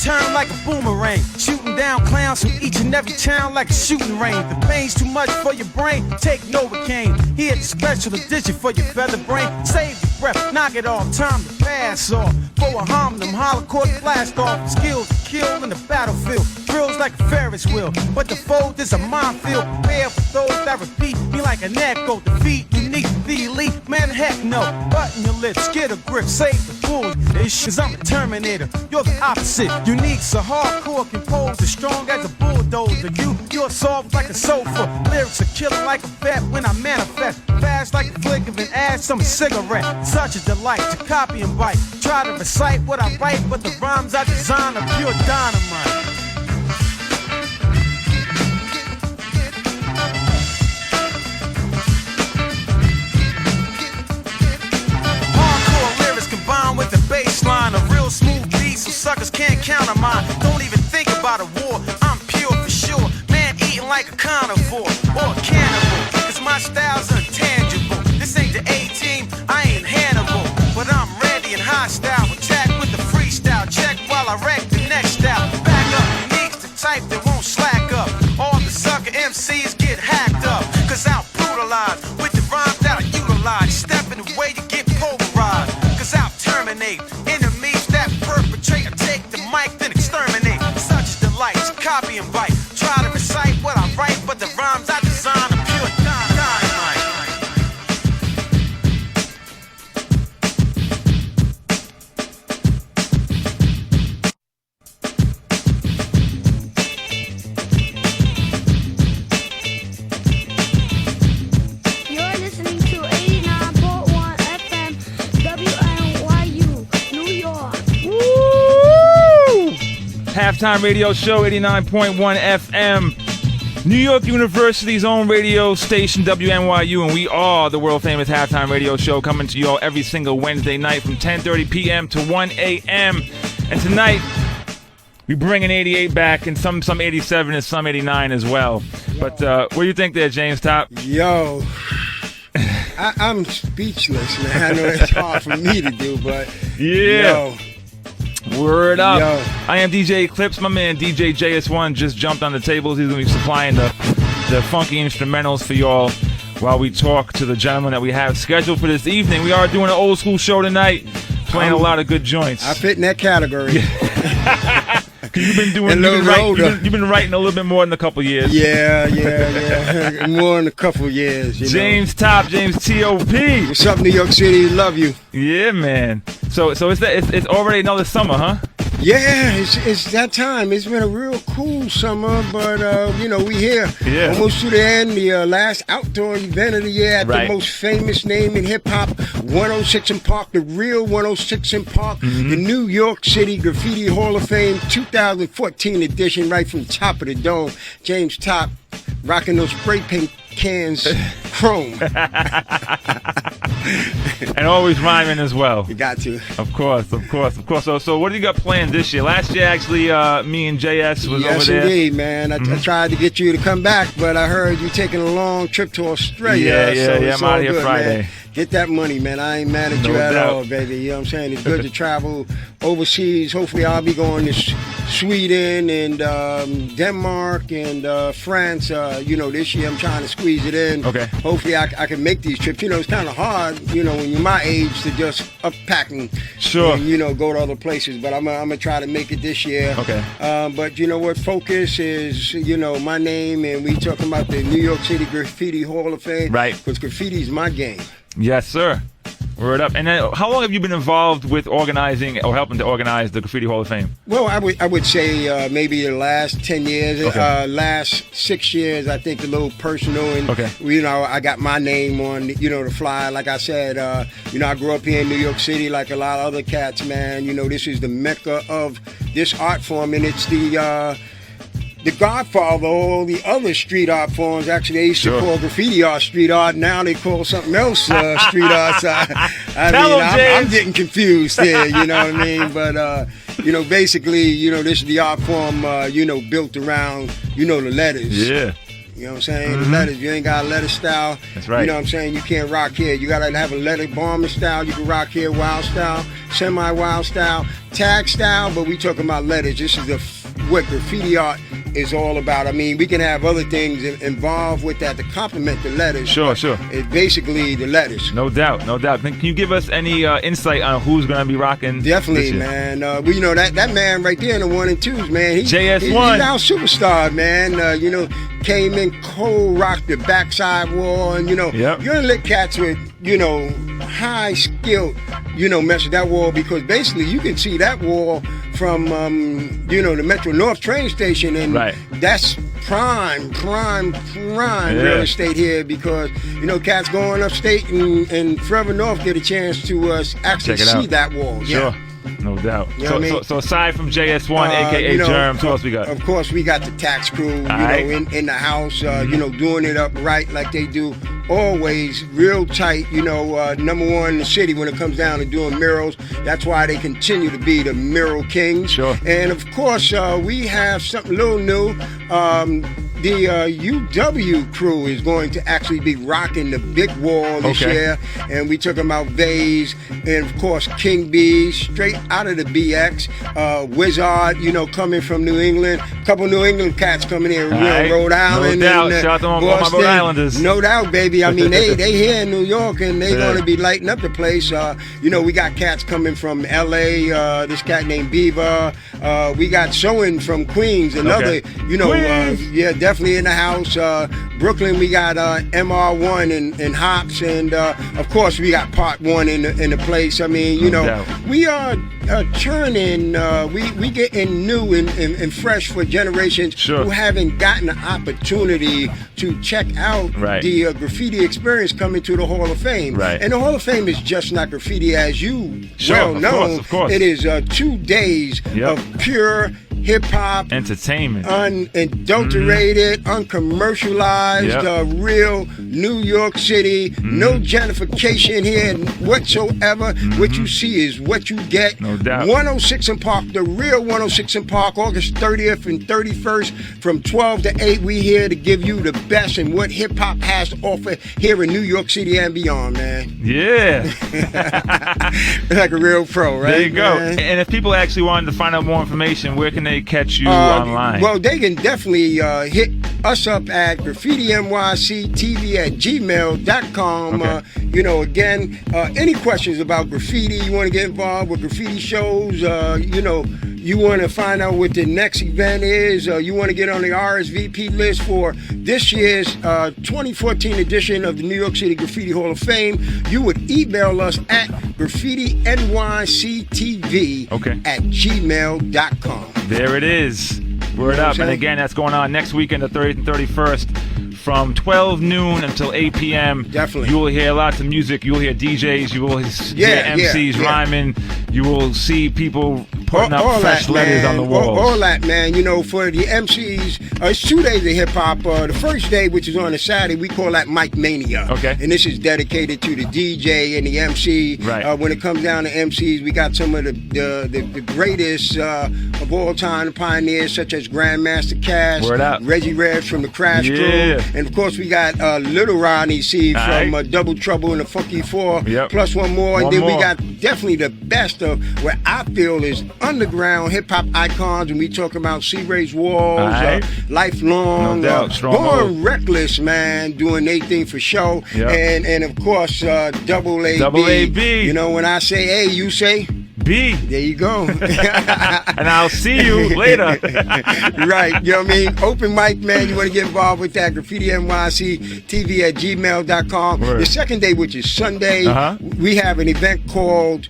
Speaker 7: Turn like a boomerang, shooting down clowns from each and every town like a shooting range. The pain's too much for your brain, take Novocaine. Here's a special edition for your feather brain. Save your breath, knock it off, time to pass off. For a hominem, holocaust blast off. Skills to kill in the battlefield. Thrills like a Ferris wheel, but the fold is a minefield. Prepare for those that repeat me like an echo. Defeat unique, the elite, man heck no. Button your lips, get a grip, save the bully. Cause I'm a Terminator, you're the opposite. Unique, so hardcore, composed, as strong as a bulldozer. You're soft like a sofa. Lyrics are killing like a vet when I manifest. Fast like a flick of an ass on a cigarette. Such a delight to copy and bite. Try to recite what I write, but the rhymes I design are pure dynamite. With the bass line, a real smooth beat, so suckers can't count on mine. Don't even think about a war, I'm pure for sure. Man eating like a carnivore or a cannibal, cause my style's intangible. This ain't the A-team, I ain't Hannibal, but I'm ready and hostile. Attack with the freestyle, check while I wreck the next style. Back up, unique's the type that won't slack up. All the sucker MCs get hacked up, cause I'll brutalize with the rhymes that I utilize. Step in the way you get polarized, cause I'll terminate enemies that perpetrate. I take the mic, then exterminate. Such a delight to copy and bite. Try to recite what I write, but the rhymes I design are pure dynamite.
Speaker 23: You're listening to 89.1 FM, WNYU, New York.
Speaker 12: Halftime radio show, 89.1 FM. New York University's own radio station, WNYU, and we are the world-famous halftime radio show coming to you all every single Wednesday night from 10:30 p.m. to 1 a.m. And tonight, we bring an 88 back and some 87 and some 89 as well. But what do you think there, James Top?
Speaker 24: Yo, I'm speechless, man. I know it's hard for me to do, but
Speaker 12: yeah.
Speaker 24: Yo.
Speaker 12: Word up.
Speaker 24: Yo.
Speaker 12: I am DJ Eclipse. My man DJ JS1 just jumped on the tables. He's going to be supplying the funky instrumentals for y'all while we talk to the gentleman that we have scheduled for this evening. We are doing an old school show tonight, playing a lot of good joints.
Speaker 24: I fit in that category.
Speaker 12: You've been writing a little bit more than a couple years.
Speaker 24: Yeah. More than a couple years.
Speaker 12: James Top, James T.O.P.
Speaker 24: What's up, New York City? Love you.
Speaker 12: Yeah, man. So it's already another summer, huh?
Speaker 24: Yeah, it's that time. It's been a real cool summer, but we here almost to the end. The last outdoor event of the year at the most famous name in hip hop, 106 in Park, the real 106 in Park, the New York City Graffiti Hall of Fame 2014 edition, right from top of the dome. James Top rocking those spray paint cans, chrome.
Speaker 12: And always rhyming as well.
Speaker 24: You got to.
Speaker 12: Of course. So what do you got planned this year? Last year, actually, me and JS was over there.
Speaker 24: Yes, indeed, man. I tried to get you to come back, but I heard you taking a long trip to Australia.
Speaker 12: Yeah. I'm out here
Speaker 24: good,
Speaker 12: Friday.
Speaker 24: Man. Get that money, man. I ain't mad at you at all, baby. You know what I'm saying? It's good to travel overseas. Hopefully, I'll be going to Sweden and Denmark and France. This year I'm trying to squeeze it in.
Speaker 12: Okay.
Speaker 24: Hopefully, I can make these trips. It's kind of hard, when you're my age to just unpacking.
Speaker 12: Sure.
Speaker 24: And, go to other places. But I'm gonna try to make it this year.
Speaker 12: Okay.
Speaker 24: But you know what? Focus is, my name, and we talking about the New York City Graffiti Hall of Fame.
Speaker 12: Right.
Speaker 24: Because graffiti is my game.
Speaker 12: Yes, sir. Word up. And then, how long have you been involved with organizing or helping to organize the Graffiti Hall of Fame?
Speaker 24: Well, I would say maybe the last 10 years.
Speaker 12: Okay.
Speaker 24: Last 6 years, I think a little personal. And,
Speaker 12: okay.
Speaker 24: I got my name on, the fly. Like I said, I grew up here in New York City like a lot of other cats, man. This is the mecca of this art form, and it's the godfather of all the other street art forms. Actually, they used to call graffiti art street art. Now they call something else street art. So, I'm getting confused here, you know what I mean? But, basically, this is the art form, built around, the letters.
Speaker 12: Yeah.
Speaker 24: You know what I'm saying? The letters. You ain't got a letter style.
Speaker 12: That's right.
Speaker 24: You know what I'm saying? You can't rock here. You got to have a letter bomber style. You can rock here wild style, semi-wild style, tag style, but we talking about letters. This is what graffiti art is all about. I mean, we can have other things involved with that to complement the letters.
Speaker 12: Sure.
Speaker 24: It's basically the letters.
Speaker 12: No doubt. Can you give us any insight on who's going to be rocking?
Speaker 24: Definitely, man. That man right there in the 1 and 2s, man.
Speaker 12: JS1.
Speaker 24: He's now superstar, man. Came in cold, rocked the backside wall, and you're gonna let cats with high skilled mess with that wall, because basically you can see that wall from the Metro North train station, and that's prime real estate here, because cats going upstate and further north get a chance to actually see that wall.
Speaker 12: Sure. No doubt.
Speaker 24: You know what I mean?
Speaker 12: So aside from JS1, aka Germs, who else we got?
Speaker 24: Of course, we got the tax crew, in the house, doing it up right like they do always, real tight, number one in the city when it comes down to doing murals. That's why they continue to be the mural kings.
Speaker 12: Sure.
Speaker 24: And of course, we have something a little new. The UW crew is going to actually be rocking the big wall this year, and we talking about Vase, and of course King B, straight out of the BX, Wizard, coming from New England, a couple New England cats coming in, Rhode Island,
Speaker 12: no doubt.
Speaker 24: and
Speaker 12: Shout out to all my Rhode Islanders.
Speaker 24: No doubt, baby. I mean, they here in New York, and they going to be lighting up the place. We got cats coming from LA. This cat named Beaver. We got Showing from Queens, another, definitely in the house. Brooklyn, we got MR1 and Hops, and of course we got Part 1 in the place. I mean, we are churning. We getting new and fresh for generations who haven't gotten the opportunity to check out the graffiti experience coming to the Hall of Fame.
Speaker 12: Right.
Speaker 24: And the Hall of Fame is just not graffiti, as you well know.
Speaker 12: Of course.
Speaker 24: It is 2 days of pure hip-hop
Speaker 12: entertainment,
Speaker 24: unadulterated, uncommercialized, real New York City, no gentrification here whatsoever. What you see is what you get.
Speaker 12: No doubt.
Speaker 24: 106 in Park, the real 106 in Park, August 30th and 31st from 12 to 8. We here to give you the best and what hip-hop has to offer here in New York City and beyond, man.
Speaker 12: Yeah.
Speaker 24: Like a real pro, right?
Speaker 12: There you go.
Speaker 24: Man?
Speaker 12: And if people actually wanted to find out more information, where can they catch you online?
Speaker 24: Well, they can definitely hit us up at graffitinyctv@gmail.com. Again, any questions about graffiti, you want to get involved with graffiti shows, you want to find out what the next event is, you want to get on the RSVP list for this year's 2014 edition of the New York City Graffiti Hall of Fame, you would email us at graffitinyctv@gmail.com.
Speaker 12: There it is. Word up. And again, that's going on next weekend, the 30th and 31st, from 12 noon until 8 p.m.
Speaker 24: Definitely.
Speaker 12: You will hear lots of music. You will hear DJs. You will hear MCs rhyming. You will see people putting up fresh letters on the walls.
Speaker 24: All that, man. You know, for the MCs, it's 2 days of hip-hop. The first day, which is on a Saturday, we call that Mike Mania.
Speaker 12: Okay.
Speaker 24: And this is dedicated to the DJ and the MC.
Speaker 12: Right.
Speaker 24: When it comes down to MCs, we got some of the greatest of all time, the pioneers, such as Grandmaster Cash,
Speaker 12: Word up.
Speaker 24: Reggie Reds from the Crash Crew, and of course we got Little Ronnie C from Double Trouble and the Funky Four, plus one more, and then we got definitely the best of what I feel is underground hip-hop icons, and we talk about C-Ray's Walls, Lifelong,
Speaker 12: no doubt.
Speaker 24: Born Reckless, man, doing their thing for show, and of course Double A-B. You know, when I say A, you say
Speaker 12: B.
Speaker 24: There you go.
Speaker 12: And I'll see you later.
Speaker 24: Right. You know what I mean? Open mic, man. You want to get involved with that? GraffitiNYCTV@gmail.com. The second day, which is Sunday, we have an event called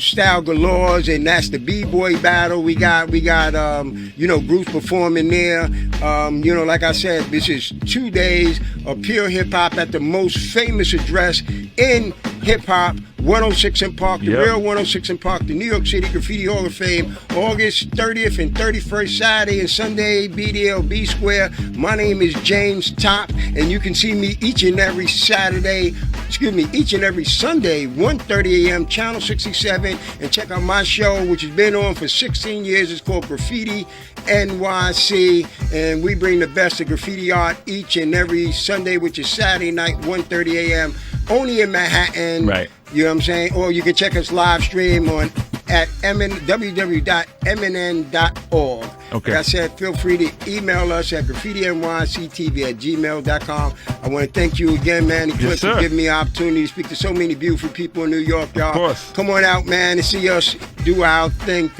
Speaker 24: Style Galores, and that's the B-Boy Battle. We got you know, groups performing there. You know, like I said, this is 2 days of pure hip-hop at the most famous address in hip-hop, 106 and Park, the real 106 and Park, the New York City Graffiti Hall of Fame, August 30th and 31st, Saturday and Sunday, BDLB Square. My name is James Top, and you can see me each and every Sunday, 1:30 a.m., Channel 67, and check out my show, which has been on for 16 years. It's called Graffiti NYC, and we bring the best of graffiti art each and every Sunday, which is Saturday night, 1:30 a.m., only in Manhattan.
Speaker 12: Right.
Speaker 24: You know what I'm saying? Or you can check us live stream on at www.mnn.org.
Speaker 12: Okay.
Speaker 24: Like I said, feel free to email us at graffitinyctv@gmail.com. I want to thank you again, man, Eclipse, for giving me an opportunity to speak to so many beautiful people in New York, y'all.
Speaker 12: Of course.
Speaker 24: Come on out, man, and see us do our thing.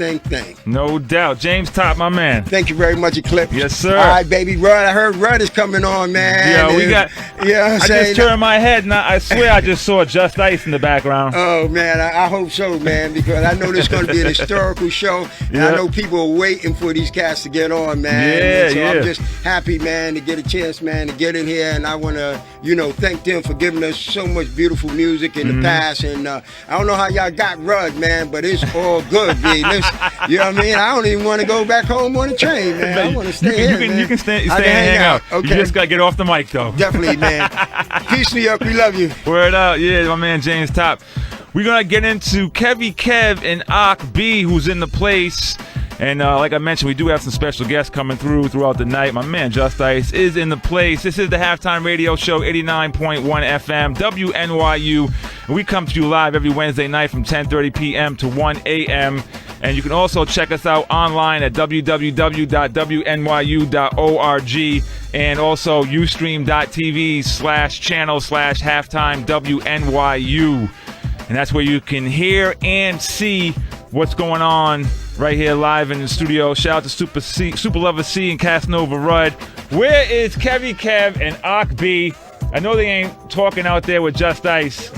Speaker 12: No doubt. James Top, my man.
Speaker 24: Thank you very much, Eclipse.
Speaker 12: Yes, sir.
Speaker 24: All right, baby. Rud, I heard Rud is coming on, man.
Speaker 12: Yeah, we got.
Speaker 24: Yeah,
Speaker 12: I just turned my head, and I swear I just saw Just Ice in the background.
Speaker 24: Oh, man, I hope so, man, because I know this is going to be an historical show, and I know people are waiting for these cats to get on, man.
Speaker 12: Yeah,
Speaker 24: so I'm just happy, man, to get a chance, man, to get in here, and I want to, you know, thank them for giving us so much beautiful music in the past, and I don't know how y'all got Rud, man, but it's all good, B. You know what I mean? I don't even want to go back home on the train, man. I want to stay here, man.
Speaker 12: You can stay and hang out.
Speaker 24: Okay.
Speaker 12: You just got to get off the mic, though.
Speaker 24: Definitely, man. Peace, New York. We love you.
Speaker 12: Word out. Yeah, my man James Top. We're going to get into Kev-E-Kev and Ak-B, who's in the place. And like I mentioned, we do have some special guests coming throughout the night. My man Just Ice is in the place. This is the Halftime Radio Show, 89.1 FM, WNYU. And we come to you live every Wednesday night from 10:30 p.m. to 1 a.m. And you can also check us out online at www.wnyu.org and also ustream.tv/channel/halftime WNYU. And that's where you can hear and see what's going on right here live in the studio. Shout out to Superlover Cee and Casanova Rud. Where is Kev-E-Kev and Ak-B? I know they ain't talking out there with Just Ice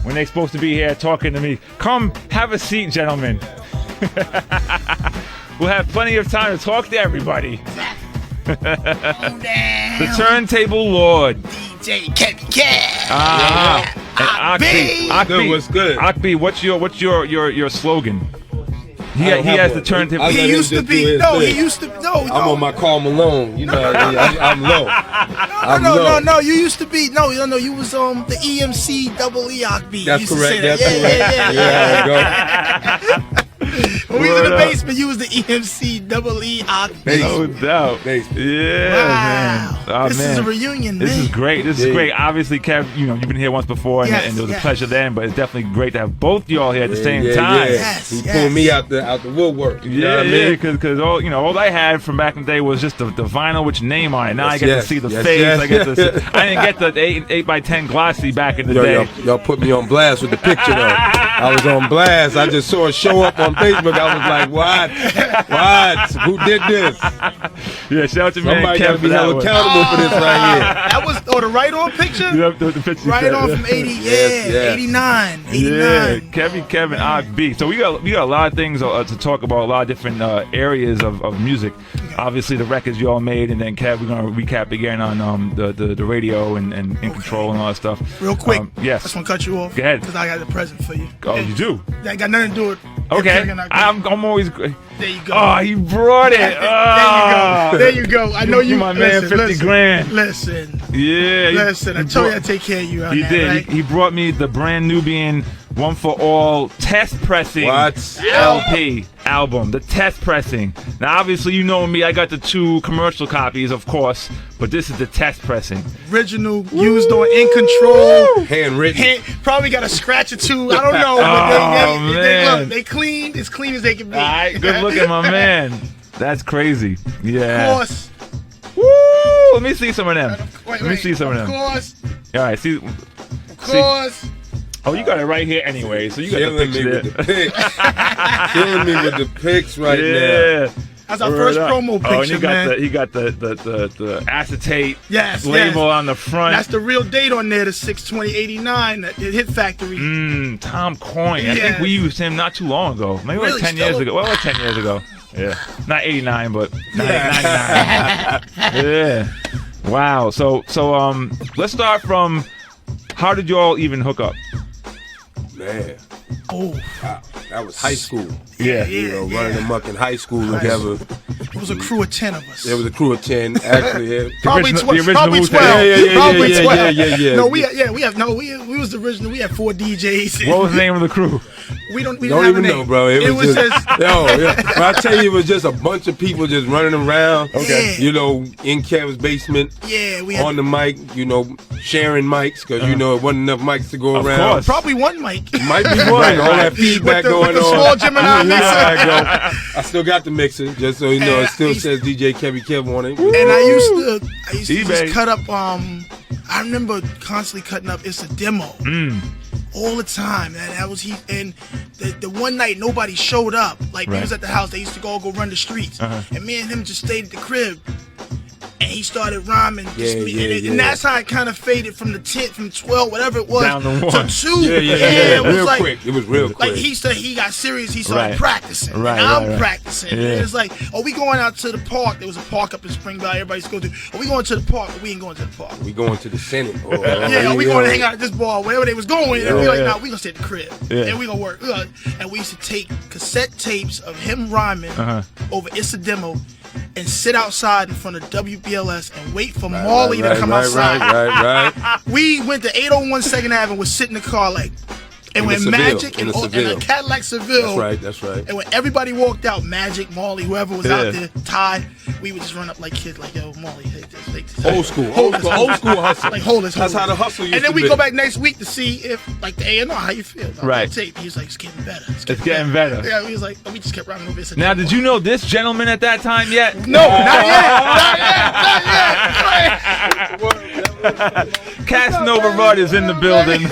Speaker 12: when they're supposed to be here talking to me. Come have a seat, gentlemen. We'll have plenty of time to talk to everybody. The Turntable Lord.
Speaker 6: DJ Kev-E-Kev.
Speaker 12: And Ak-B,
Speaker 6: what's good?
Speaker 12: Ak-B, what's your slogan? He has the turntable.
Speaker 6: He used to be.
Speaker 8: I'm on my Karl Malone. You know, I'm low.
Speaker 6: No. You used to be. No. You was the EMC double E Ak-B.
Speaker 8: That's correct. That's correct.
Speaker 6: Yeah. When we was in the basement, you was the EMC double E Ak-B.
Speaker 12: No doubt. Yeah,
Speaker 6: wow.
Speaker 12: man. Oh,
Speaker 6: this is a reunion, man.
Speaker 12: This is great. This is great. Obviously, Kev, you've been here once before, and it was a pleasure then, but it's definitely great to have both y'all here at the same time.
Speaker 8: Yes, he pulled me out the woodwork. You know what I mean?
Speaker 12: Because all I had from back in the day was just the vinyl with your name on it. Now I get to see the face. I didn't get the 8x10 glossy back in the day.
Speaker 8: Y'all put me on blast with the picture though. I was on blast. I just saw it show up on Facebook. I was like, what? What? Who did this?
Speaker 12: Yeah, shout out to me.
Speaker 8: Somebody got to be held accountable for this right here.
Speaker 6: That was the right-on picture?
Speaker 12: Yep, the picture.
Speaker 6: Right on from 80,
Speaker 8: Yes.
Speaker 6: 89.
Speaker 12: Yeah, Kev-E-Kev and Odd B. So we got a lot of things to talk about, a lot of different areas of music. Obviously, the records you all made, and then Kev, we're gonna recap again on the radio and In Control and all that stuff.
Speaker 6: Real quick.
Speaker 12: Yes.
Speaker 6: I just want to cut you off.
Speaker 12: Go ahead.
Speaker 6: Because I got a present for you.
Speaker 12: Oh, you do?
Speaker 6: That got nothing to do with.
Speaker 12: Okay. I'm always.
Speaker 6: There you go.
Speaker 12: Oh, he brought it.
Speaker 6: There you go. I know you.
Speaker 12: My man, 50 grand.
Speaker 6: Listen.
Speaker 12: Yeah.
Speaker 6: Listen, I told you I'd take care of you.
Speaker 12: He did.
Speaker 6: Right?
Speaker 12: He brought me the brand Nubian One for All test pressing LP album. The test pressing. Now, obviously, you know me. I got the 2 commercial copies, of course, but this is the test pressing.
Speaker 6: Original, used on In Control.
Speaker 8: Handwritten.
Speaker 6: Probably got a scratch or 2. I don't know. But they clean. As clean as they can be.
Speaker 12: All right, good looking, my man. That's crazy. Yeah.
Speaker 6: Of course.
Speaker 12: Woo! Let me see some of them.
Speaker 6: Let
Speaker 12: me see some of them.
Speaker 6: Of course.
Speaker 12: All right, see.
Speaker 6: Of course.
Speaker 12: Oh, you got it right here anyway, so you got
Speaker 8: Killing
Speaker 12: the
Speaker 8: me with the pics. Killing me with the pics right now.
Speaker 6: That's our first promo picture,
Speaker 12: and he got
Speaker 6: man.
Speaker 12: he got the acetate
Speaker 6: Yes,
Speaker 12: label on the front.
Speaker 6: That's the real date on there, the 6/20/89, at Hit Factory.
Speaker 12: Tom Coyne. I think we used him not too long ago. Maybe like 10 years ago. Well, like 10 years ago. Yeah. Not 89, but 99. Yeah. Wow. So let's start from, how did you all even hook up?
Speaker 8: Man.
Speaker 6: Oh.
Speaker 8: That was high school.
Speaker 12: Yeah.
Speaker 8: You know, running amok in high school together.
Speaker 6: It was a crew of 10 of us.
Speaker 8: There was a crew of 10, actually. Yeah.
Speaker 6: Probably 12.
Speaker 8: Probably 12. Yeah.
Speaker 6: No, we was the original. We had 4 DJs.
Speaker 12: What was the name of the crew?
Speaker 6: We don't
Speaker 8: even know, bro. It was just But I tell you, it was just a bunch of people just running around.
Speaker 6: Okay.
Speaker 8: You know, in Kev's basement.
Speaker 6: Yeah, we had
Speaker 8: on the mic, you know, sharing mics, because you know it wasn't enough mics to go
Speaker 12: Of
Speaker 8: around.
Speaker 12: course.
Speaker 6: Probably one mic.
Speaker 8: Might be one. All that feedback going
Speaker 6: with the
Speaker 8: on.
Speaker 6: small Gemini mixer.
Speaker 8: I still got the mixer, just so you know. It still says DJ Kev-E-Kev on it.
Speaker 6: And I used to just cut up. I remember constantly cutting up. It's a demo. All the time, and that was And the one night nobody showed up. Like we was at the house. They used to go run the streets, and me and him just stayed at the crib. And he started rhyming, and that's how it kind of faded from the 10, from 12, whatever it was,
Speaker 12: down to 1.
Speaker 6: to 2.
Speaker 8: Yeah.
Speaker 6: It was
Speaker 8: real
Speaker 6: like,
Speaker 8: quick. It was real quick.
Speaker 6: Like he said, he got serious. He started
Speaker 12: Right.
Speaker 6: practicing.
Speaker 12: Right,
Speaker 6: and I'm
Speaker 12: right.
Speaker 6: practicing.
Speaker 12: Yeah.
Speaker 6: And it's like, are we going out to the park? There was a park up in Spring Valley. Everybody used to go to. Are we going to the park? Or we ain't going to the park.
Speaker 8: We going to the Senate.
Speaker 6: Yeah, are we going to hang out at this bar? Wherever they was going, and we like, nah, we gonna stay at the crib,
Speaker 12: Yeah.
Speaker 6: and we gonna work. And we used to take cassette tapes of him rhyming over It's a Demo, and sit outside in front of WBLS and wait for Marley to come outside.
Speaker 8: Right.
Speaker 6: We went to 801 2nd Ave and would sit in the car like, and when
Speaker 8: Seville,
Speaker 6: Magic
Speaker 8: in
Speaker 6: and
Speaker 8: a Seville.
Speaker 6: a Cadillac Seville.
Speaker 8: That's right.
Speaker 6: And when everybody walked out, Magic, Marley, whoever was out there, Ty, we would just run up like kids, like, yo, Marley, take this.
Speaker 8: Old school hustle.
Speaker 6: Like, hold this.
Speaker 8: That's how the hustle used
Speaker 6: And then
Speaker 8: to
Speaker 6: we
Speaker 8: be.
Speaker 6: go back next week to see if, like, the A&R, how you feel about
Speaker 12: Right.
Speaker 6: that tape. He was like, it's getting better.
Speaker 12: It's getting better.
Speaker 6: Yeah, he was like, we just kept rhyming over this.
Speaker 12: Now, did you know this gentleman at that time yet?
Speaker 6: No, not yet.
Speaker 12: Casanova Rud is in the building.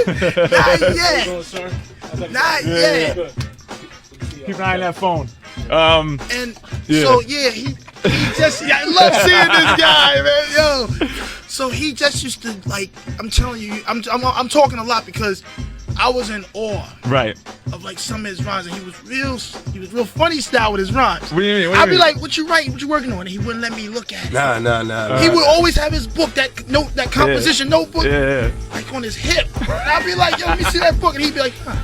Speaker 6: Not yet.
Speaker 12: Keep an eye on that phone.
Speaker 6: So he just, I love seeing this guy, man. Yo, so he just used to, like, I'm telling you, I'm talking a lot because I was in awe,
Speaker 12: right,
Speaker 6: of like some of his rhymes, and he was real funny style with his rhymes.
Speaker 12: What do you mean?
Speaker 6: I'd be like, "What you writing? What you working on?" And he wouldn't let me look at it.
Speaker 8: Nah.
Speaker 6: He would always have his book, that composition notebook,
Speaker 12: Yeah.
Speaker 6: like on his hip. And I'd be like, "Yo, let me see that book," and he'd be like, "Huh."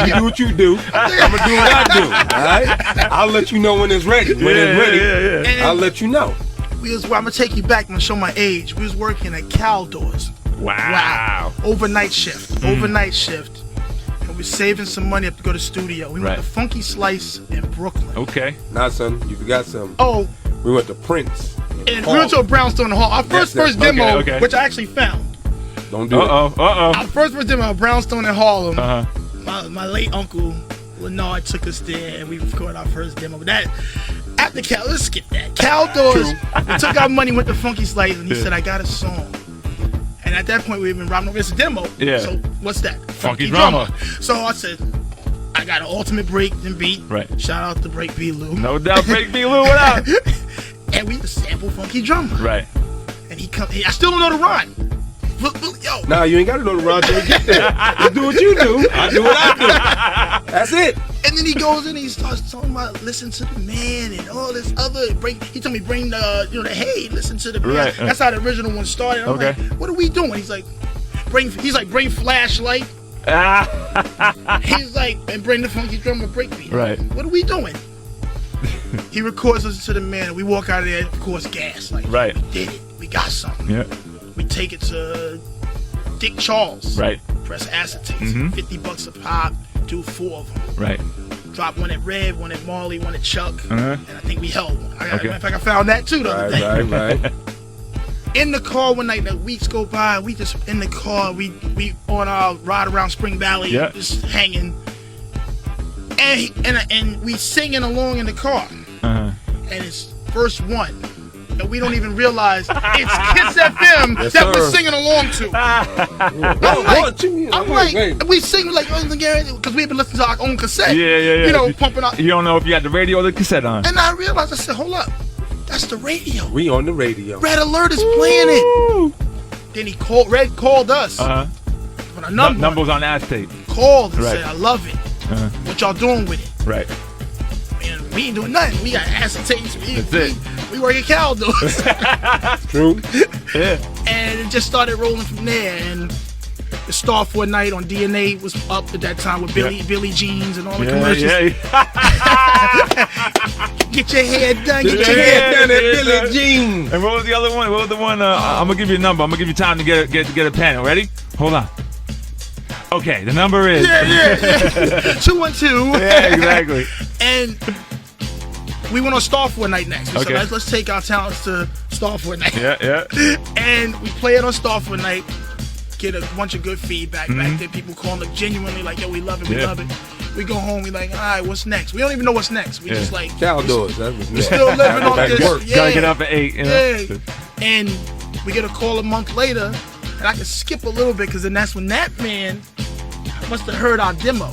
Speaker 8: You do what you do. I'm gonna do what I do. All right. I'll let you know when it's ready. When it's ready, I'll let you know.
Speaker 6: I'm gonna take you back and show my age. We was working at Caldors.
Speaker 12: Wow.
Speaker 6: Overnight shift. And we were saving some money up to go to the studio. We went to Funky Slice in Brooklyn.
Speaker 12: Okay.
Speaker 8: Nah, son, you forgot something.
Speaker 6: Oh.
Speaker 8: We went to Prince.
Speaker 6: And we went to a Brownstone Hall. Our first demo, which I actually found.
Speaker 8: Don't do it.
Speaker 6: Our first demo at Brownstone in Harlem. My late uncle Leonard took us there, and we recorded our first demo. But that after let's skip that. Caldors. We took our money, went to Funky Slice, and he said, "I got a song." And at that point, we had been robbing over. It's a demo.
Speaker 12: Yeah.
Speaker 6: So what's that?
Speaker 12: Funky drummer.
Speaker 6: So I said, I got an ultimate break and beat.
Speaker 12: Right.
Speaker 6: Shout out to Break B Lou.
Speaker 12: No doubt, Break B Lou. What up?
Speaker 6: And we sample Funky Drummer.
Speaker 12: Right.
Speaker 6: And he come. I still don't know the rhyme. Yo.
Speaker 8: Nah, you ain't got to know the rhyme till we get there. You do what you do. I do what I do. That's it.
Speaker 6: And then he goes in and he starts talking about listen to the man and all this other break. He told me bring the the hey, listen to the man.
Speaker 12: Right.
Speaker 6: That's how the original one started. I'm like, what are we doing? He's like, bring flashlight. He's like, and bring the Funky Drummer breakbeat.
Speaker 12: Right.
Speaker 6: What are we doing? He records listen to the man. We walk out of there, of course, gas. Like,
Speaker 12: right.
Speaker 6: We did it. We got something.
Speaker 12: Yeah.
Speaker 6: We take it to Dick Charles.
Speaker 12: Right.
Speaker 6: Press acetates. $50 a pop. Do 4 of them.
Speaker 12: Right.
Speaker 6: Drop one at Red, one at Marley, one at Chuck. And I think we held one. In fact, I found that too the other day.
Speaker 8: Right.
Speaker 6: In the car one night, the weeks go by, we just in the car, we on our ride around Spring Valley, just hanging. And we singing along in the car. And it's verse 1. And we don't even realize it's Kiss FM that we're singing along to. I'm like, we sing like, because we've been listening to our own cassette.
Speaker 12: Yeah.
Speaker 6: Pumping out.
Speaker 12: You don't know if you had the radio or the cassette on.
Speaker 6: And I realized, I said, hold up. That's the radio.
Speaker 8: We on the radio.
Speaker 6: Red Alert is playing it. Then Red called us. For a number.
Speaker 12: Numbers on acetate.
Speaker 6: Called and said, I love it. What y'all doing with it?
Speaker 12: Right.
Speaker 6: Man, we ain't doing nothing. We got acetates.
Speaker 12: That's it.
Speaker 6: We work at Caldo's.
Speaker 8: True.
Speaker 6: Yeah. And it just started rolling from there. And the Star for a Night on DNA was up at that time with Billy Jeans and all the commercials. Get your hair done. Get your hair done at Billy Jeans.
Speaker 12: And what was the other one? What was the one? I'm gonna give you a number. I'm gonna give you time to get a pen. Ready? Hold on. Okay, the number is
Speaker 6: 212.
Speaker 12: Yeah, exactly.
Speaker 6: And we went on Star for a Night next. We said, let's take our talents to Star for a Night.
Speaker 12: Yeah.
Speaker 6: And we play it on Star for a Night. Get a bunch of good feedback back there. People calling up genuinely like, yo, we love it, we love it. We go home, we like, all right, what's next? We don't even know what's next. We just like,
Speaker 8: Caldo's.
Speaker 6: We're still living on this.
Speaker 12: Gotta get up at 8.
Speaker 6: And we get a call a month later, and I can skip a little bit because then that's when that man must have heard our demo.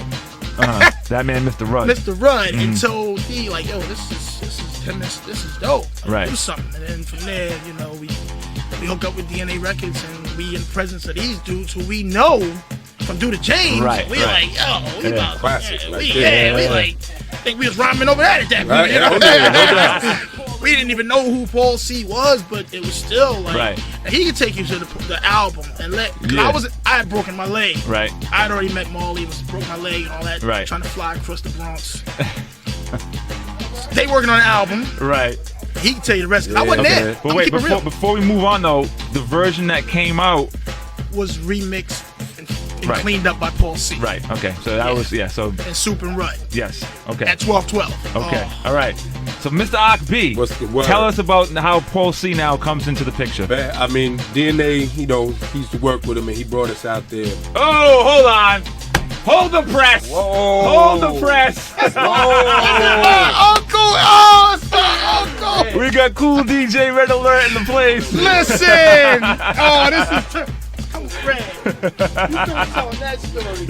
Speaker 12: That man, Mr. Rud.
Speaker 6: Mr. Rud, and told me like, yo, this is dope.
Speaker 12: Right.
Speaker 6: Do something, and then from there, we hook up with DNA Records, and we in the presence of these dudes who we know from Do the James.
Speaker 12: Right.
Speaker 6: We like, yo, we about
Speaker 8: classics.
Speaker 6: we like think we was rhyming over that at that point. We didn't even know who Paul C was, but it was still like, and he could take you to the album and I had broken my leg.
Speaker 12: Right.
Speaker 6: I had already met Marley, broke my leg and all that.
Speaker 12: Right.
Speaker 6: Trying to fly across the Bronx. They working on an album.
Speaker 12: Right.
Speaker 6: He can tell you the rest. I wasn't there.
Speaker 12: But wait, before we move on though, the version that came out
Speaker 6: was remixed and cleaned up by Paul C.
Speaker 12: Right. Okay. So that was so.
Speaker 6: And Soup and Rud.
Speaker 12: Yes. Okay.
Speaker 6: At 12:12.
Speaker 12: Okay. All right. So Mr. Ak B, tell us about how Paul C now comes into the picture.
Speaker 8: I mean, DNA. He used to work with him, and he brought us out there.
Speaker 12: Oh, hold on. Hold the press.
Speaker 8: Whoa.
Speaker 12: Hold the press.
Speaker 6: Uncle.
Speaker 12: We got Kool DJ Red Alert in the place.
Speaker 6: Listen. This is. I'm Fred. You couldn't tell that story.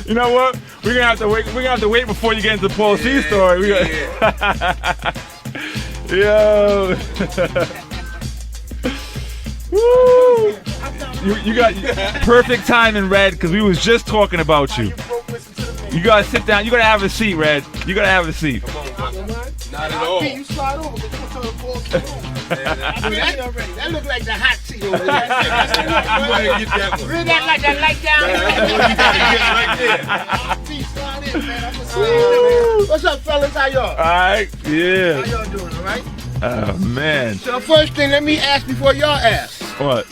Speaker 12: You know what? We're gonna have to wait. We're gonna have to wait before you get into the Paul C story. Yo. Woo. You got perfect timing, Red, because we was just talking about you. You gotta sit down. You gotta have a seat, Red. You gotta have a seat.
Speaker 8: Not at all.
Speaker 6: You slide over. That look like the hot seat over there. Read that like that light down. Slide in, man. What's up, fellas? How y'all?
Speaker 12: All right. Yeah.
Speaker 6: How y'all doing? All right.
Speaker 12: Oh man.
Speaker 6: So the first thing, let me ask before y'all ask.
Speaker 12: What?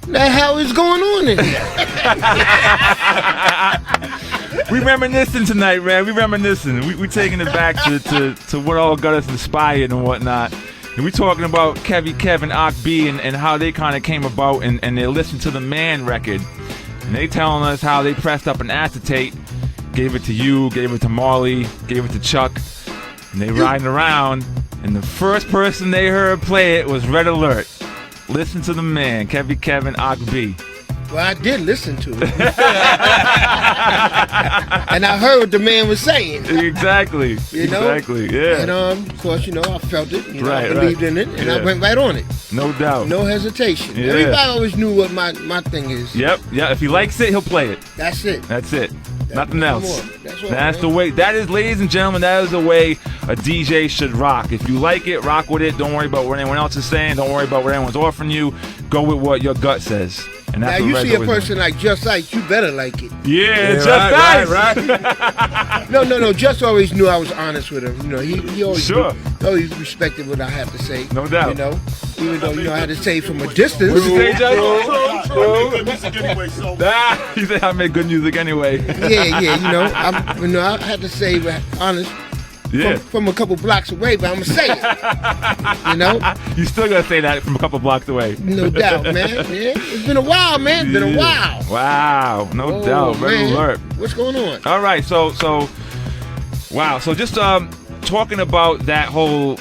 Speaker 6: The hell is going on in here?
Speaker 12: We reminiscing tonight, man. We reminiscing. We taking it back to what all got us inspired and whatnot. And we talking about Kev-E-Kev and Ak B and how they kind of came about and they listened to the Man record. And they telling us how they pressed up an acetate, gave it to you, gave it to Marley, gave it to Chuck. And they riding around. And the first person they heard play it was Red Alert. listen to the man, Kev-E-Kev and Ak-B.
Speaker 2: Well, I did listen to it. And I heard what the man was saying.
Speaker 12: Exactly.
Speaker 2: You know?
Speaker 12: Exactly, yeah.
Speaker 2: And of course, I felt it.
Speaker 12: Right,
Speaker 2: I believed in it, and I went right on it.
Speaker 12: No doubt.
Speaker 2: No hesitation.
Speaker 12: Yeah.
Speaker 2: Everybody always knew what my thing is.
Speaker 12: Yep. Yeah. If he likes it, he'll play it.
Speaker 2: That's it.
Speaker 12: That's it. Nothing else.
Speaker 2: That's all,
Speaker 12: That's
Speaker 2: man.
Speaker 12: the way. That is, ladies and gentlemen, that is the way a DJ should rock. If you like it, rock with it. Don't worry about what anyone else is saying. Don't worry about what anyone's offering you. Go with what your gut says. And that's
Speaker 2: now
Speaker 12: what
Speaker 2: you
Speaker 12: Red's
Speaker 2: see a
Speaker 12: always
Speaker 2: person like Just Ice, you better like it.
Speaker 12: Yeah, Just Ice.
Speaker 2: Right. No. Just always knew I was honest with him. He always always respected what I had to say.
Speaker 12: No doubt.
Speaker 2: Even though I had to say from a distance.
Speaker 12: What you say, Judge? He said I make good music anyway.
Speaker 2: I had to say honest.
Speaker 12: Yeah.
Speaker 2: From a couple blocks away, but I'm gonna say it.
Speaker 12: You still gotta say that from a couple blocks away.
Speaker 2: No doubt, man. Yeah. It's been a while, man. It's been a while.
Speaker 12: Wow. No doubt. Red alert.
Speaker 2: What's going on?
Speaker 12: All right. So wow. So just talking about that whole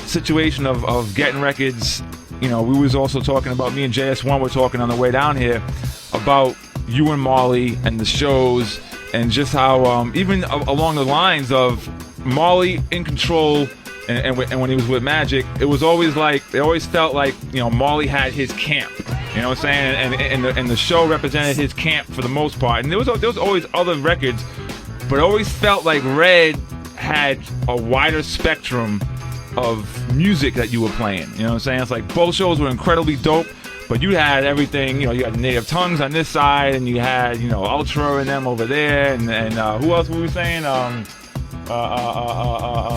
Speaker 12: situation of getting records. We was also talking about, me and JS1 were talking on the way down here about you and Marley and the shows, and just how even along the lines of Marley in control and when he was with Magic, it was always like, it always felt like Marley had his camp. You know what I'm saying? And the show represented his camp for the most part. And there was always other records, but it always felt like Red had a wider spectrum of music that you were playing. You know what I'm saying? It's like both shows were incredibly dope, but you had everything. You had Native Tongues on this side, and you had Ultra and them over there, and who else were we saying?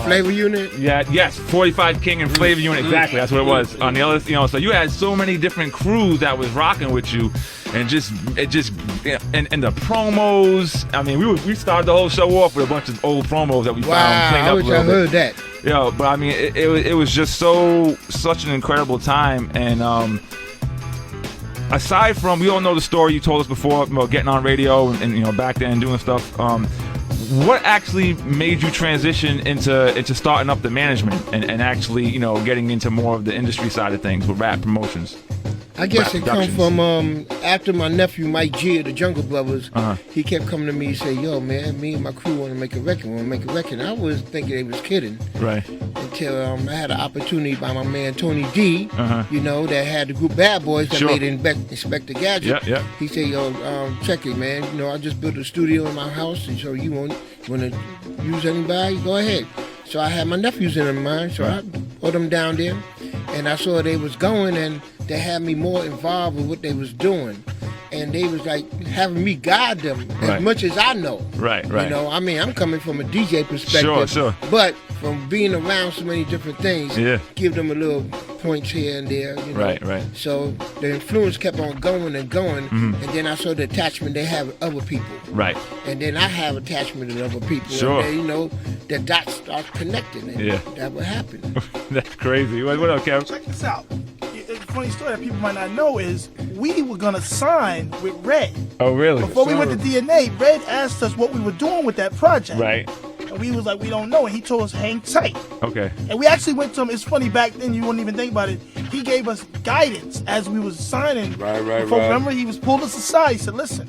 Speaker 2: Flavor Unit.
Speaker 12: Yeah, yes, 45 King and Flavor Unit. Exactly, that's what it was. On the other, so you had so many different crews that was rocking with you, and and the promos. I mean, we started the whole show off with a bunch of old promos that we found cleaned up a little bit.
Speaker 2: I heard that.
Speaker 12: But I mean, it was just such an incredible time, and aside from, we all know the story you told us before about getting on radio and back then doing stuff. What actually made you transition into starting up the management and actually getting into more of the industry side of things with rap promotions?
Speaker 2: I guess it come from after my nephew Mike G of the Jungle Brothers. He kept coming to me and say, "Yo, man, me and my crew want to make a record. And I was thinking they was kidding.
Speaker 12: Right.
Speaker 2: Until I had an opportunity by my man Tony D. That had the group Bad Boys that made Inspector Gadget.
Speaker 12: Yeah.
Speaker 2: He said, "Yo, check it, man. I just built a studio in my house, and so you want to use anybody? Go ahead." So I had my nephews in mind, so I put them down there, and I saw they was going, and they had me more involved with what they was doing, and they was like having me guide them as much as I know.
Speaker 12: Right.
Speaker 2: I mean, I'm coming from a DJ perspective,
Speaker 12: Sure.
Speaker 2: but from being around so many different things, give them a little points here and there.
Speaker 12: Right.
Speaker 2: So the influence kept on going and going, and then I saw the attachment they have with other people.
Speaker 12: Right.
Speaker 2: And then I have attachment with other people.
Speaker 12: Sure.
Speaker 2: And then, the dots start connecting, and that would happen.
Speaker 12: That's crazy. What up, Kev?
Speaker 6: Check this out. A funny story that people might not know is we were gonna sign with Red.
Speaker 12: Oh, really?
Speaker 6: Before we went to DNA, Red asked us what we were doing with that project.
Speaker 12: Right.
Speaker 6: And we was like, we don't know. And he told us, hang tight.
Speaker 12: Okay.
Speaker 6: And we actually went to him. It's funny, back then you wouldn't even think about it. He gave us guidance as we was signing.
Speaker 8: Right.
Speaker 6: Remember, he was pulled us aside. He said, listen.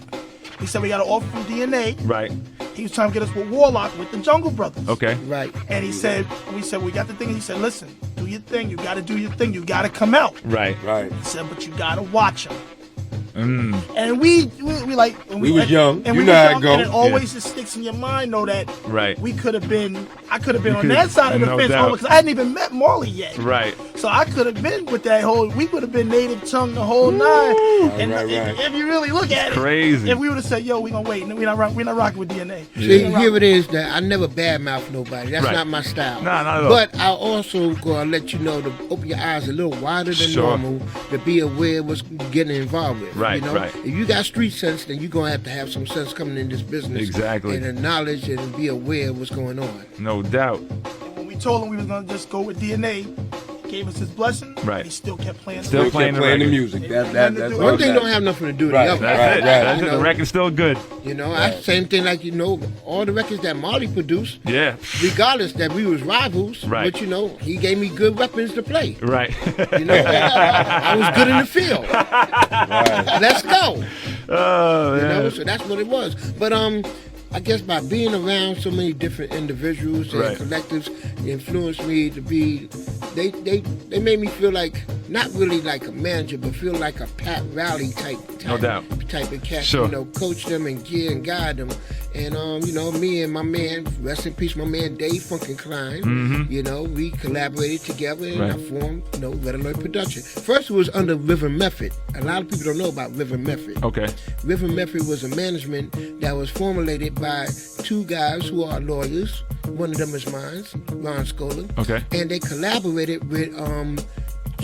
Speaker 6: He said, we got an offer from DNA.
Speaker 12: Right.
Speaker 6: He was trying to get us with Warlock with the Jungle Brothers.
Speaker 12: Okay.
Speaker 2: Right.
Speaker 6: And we said, we got the thing. He said, listen, do your thing. You got to do your thing. You got to come out.
Speaker 12: Right.
Speaker 6: He said, but you got to watch him.
Speaker 12: Mm.
Speaker 6: And we like, and
Speaker 8: we was young.
Speaker 6: And
Speaker 8: you
Speaker 6: we
Speaker 8: know
Speaker 6: was
Speaker 8: how
Speaker 6: young,
Speaker 8: it go.
Speaker 6: and it always just sticks in your mind, though, that we could have been. I could have been on that side of the fence because I hadn't even met Marley yet.
Speaker 12: Right.
Speaker 6: So I could have been with that whole. We would have been Native Tongue the whole nine. And if you really look at it,
Speaker 12: crazy.
Speaker 6: If we would have said, "Yo, we gonna wait. We're not rocking with DNA."
Speaker 2: See, here it is that I never badmouth nobody. That's not my style.
Speaker 12: Nah, not at all.
Speaker 2: But I also gonna let you know to open your eyes a little wider than normal to be aware of what's getting involved with.
Speaker 12: Right.
Speaker 2: Right. If you got street sense, then you're gonna have some sense coming in this business.
Speaker 12: Exactly.
Speaker 2: And the knowledge and be aware of what's going on.
Speaker 12: No doubt.
Speaker 6: And when we told him we was gonna just go with DNA, gave us his blessing.
Speaker 12: Right.
Speaker 6: He still kept playing.
Speaker 12: Still playing the
Speaker 8: music. That's
Speaker 2: one thing don't have nothing to do with the other.
Speaker 12: That's it. The record's still good.
Speaker 2: You know, same thing like, you know, all the records that Marley produced.
Speaker 12: Yeah.
Speaker 2: Regardless that we was rivals.
Speaker 12: Right.
Speaker 2: But, you know, he gave me good weapons to play.
Speaker 12: Right.
Speaker 2: You know, I was good in the field.
Speaker 8: Right.
Speaker 2: Let's go.
Speaker 12: Oh,
Speaker 2: you
Speaker 12: yeah.
Speaker 2: know, so that's what it was. But I guess by being around so many different individuals and collectives influenced me to be. They made me feel like not really like a manager, but feel like a Pat Riley type
Speaker 12: No doubt.
Speaker 2: type of cat.
Speaker 12: Sure.
Speaker 2: You know, coach them and gear and guide them. And you know, me and my man, rest in peace, my man Dave Funkin' Klein.
Speaker 12: Mhm.
Speaker 2: You know, we collaborated together and
Speaker 12: Right.
Speaker 2: I formed, you know, Red Alert Production. First, it was under River Method. A lot of people don't know about River Method.
Speaker 12: Okay.
Speaker 2: River Method was a management that was formulated by two guys who are lawyers. One of them is mine, Ron Scholar.
Speaker 12: Okay.
Speaker 2: And they collaborated with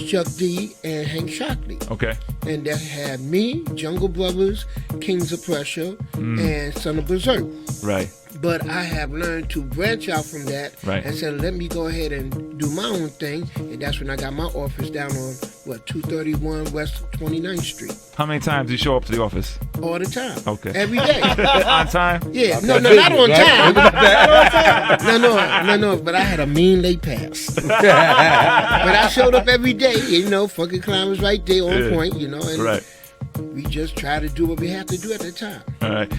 Speaker 2: Chuck D and Hank Shockley.
Speaker 12: Okay.
Speaker 2: And they had me, Jungle Brothers, Kings of Pressure, and Son of Berserk.
Speaker 12: Right.
Speaker 2: But I have learned to branch out from that and said, let me go ahead and do my own thing. And that's when I got my office down on, 231 West 29th Street.
Speaker 12: How many times do you show up to the office?
Speaker 2: All the time.
Speaker 12: Okay.
Speaker 2: Every day.
Speaker 12: On time?
Speaker 2: Yeah. No, not on time. Not on time. No. But I had a mean late pass. But I showed up every day. You know, Funkin' Klein was right there on point, you know. And
Speaker 12: right.
Speaker 2: We just try to do what we have to do at the time.
Speaker 12: All right.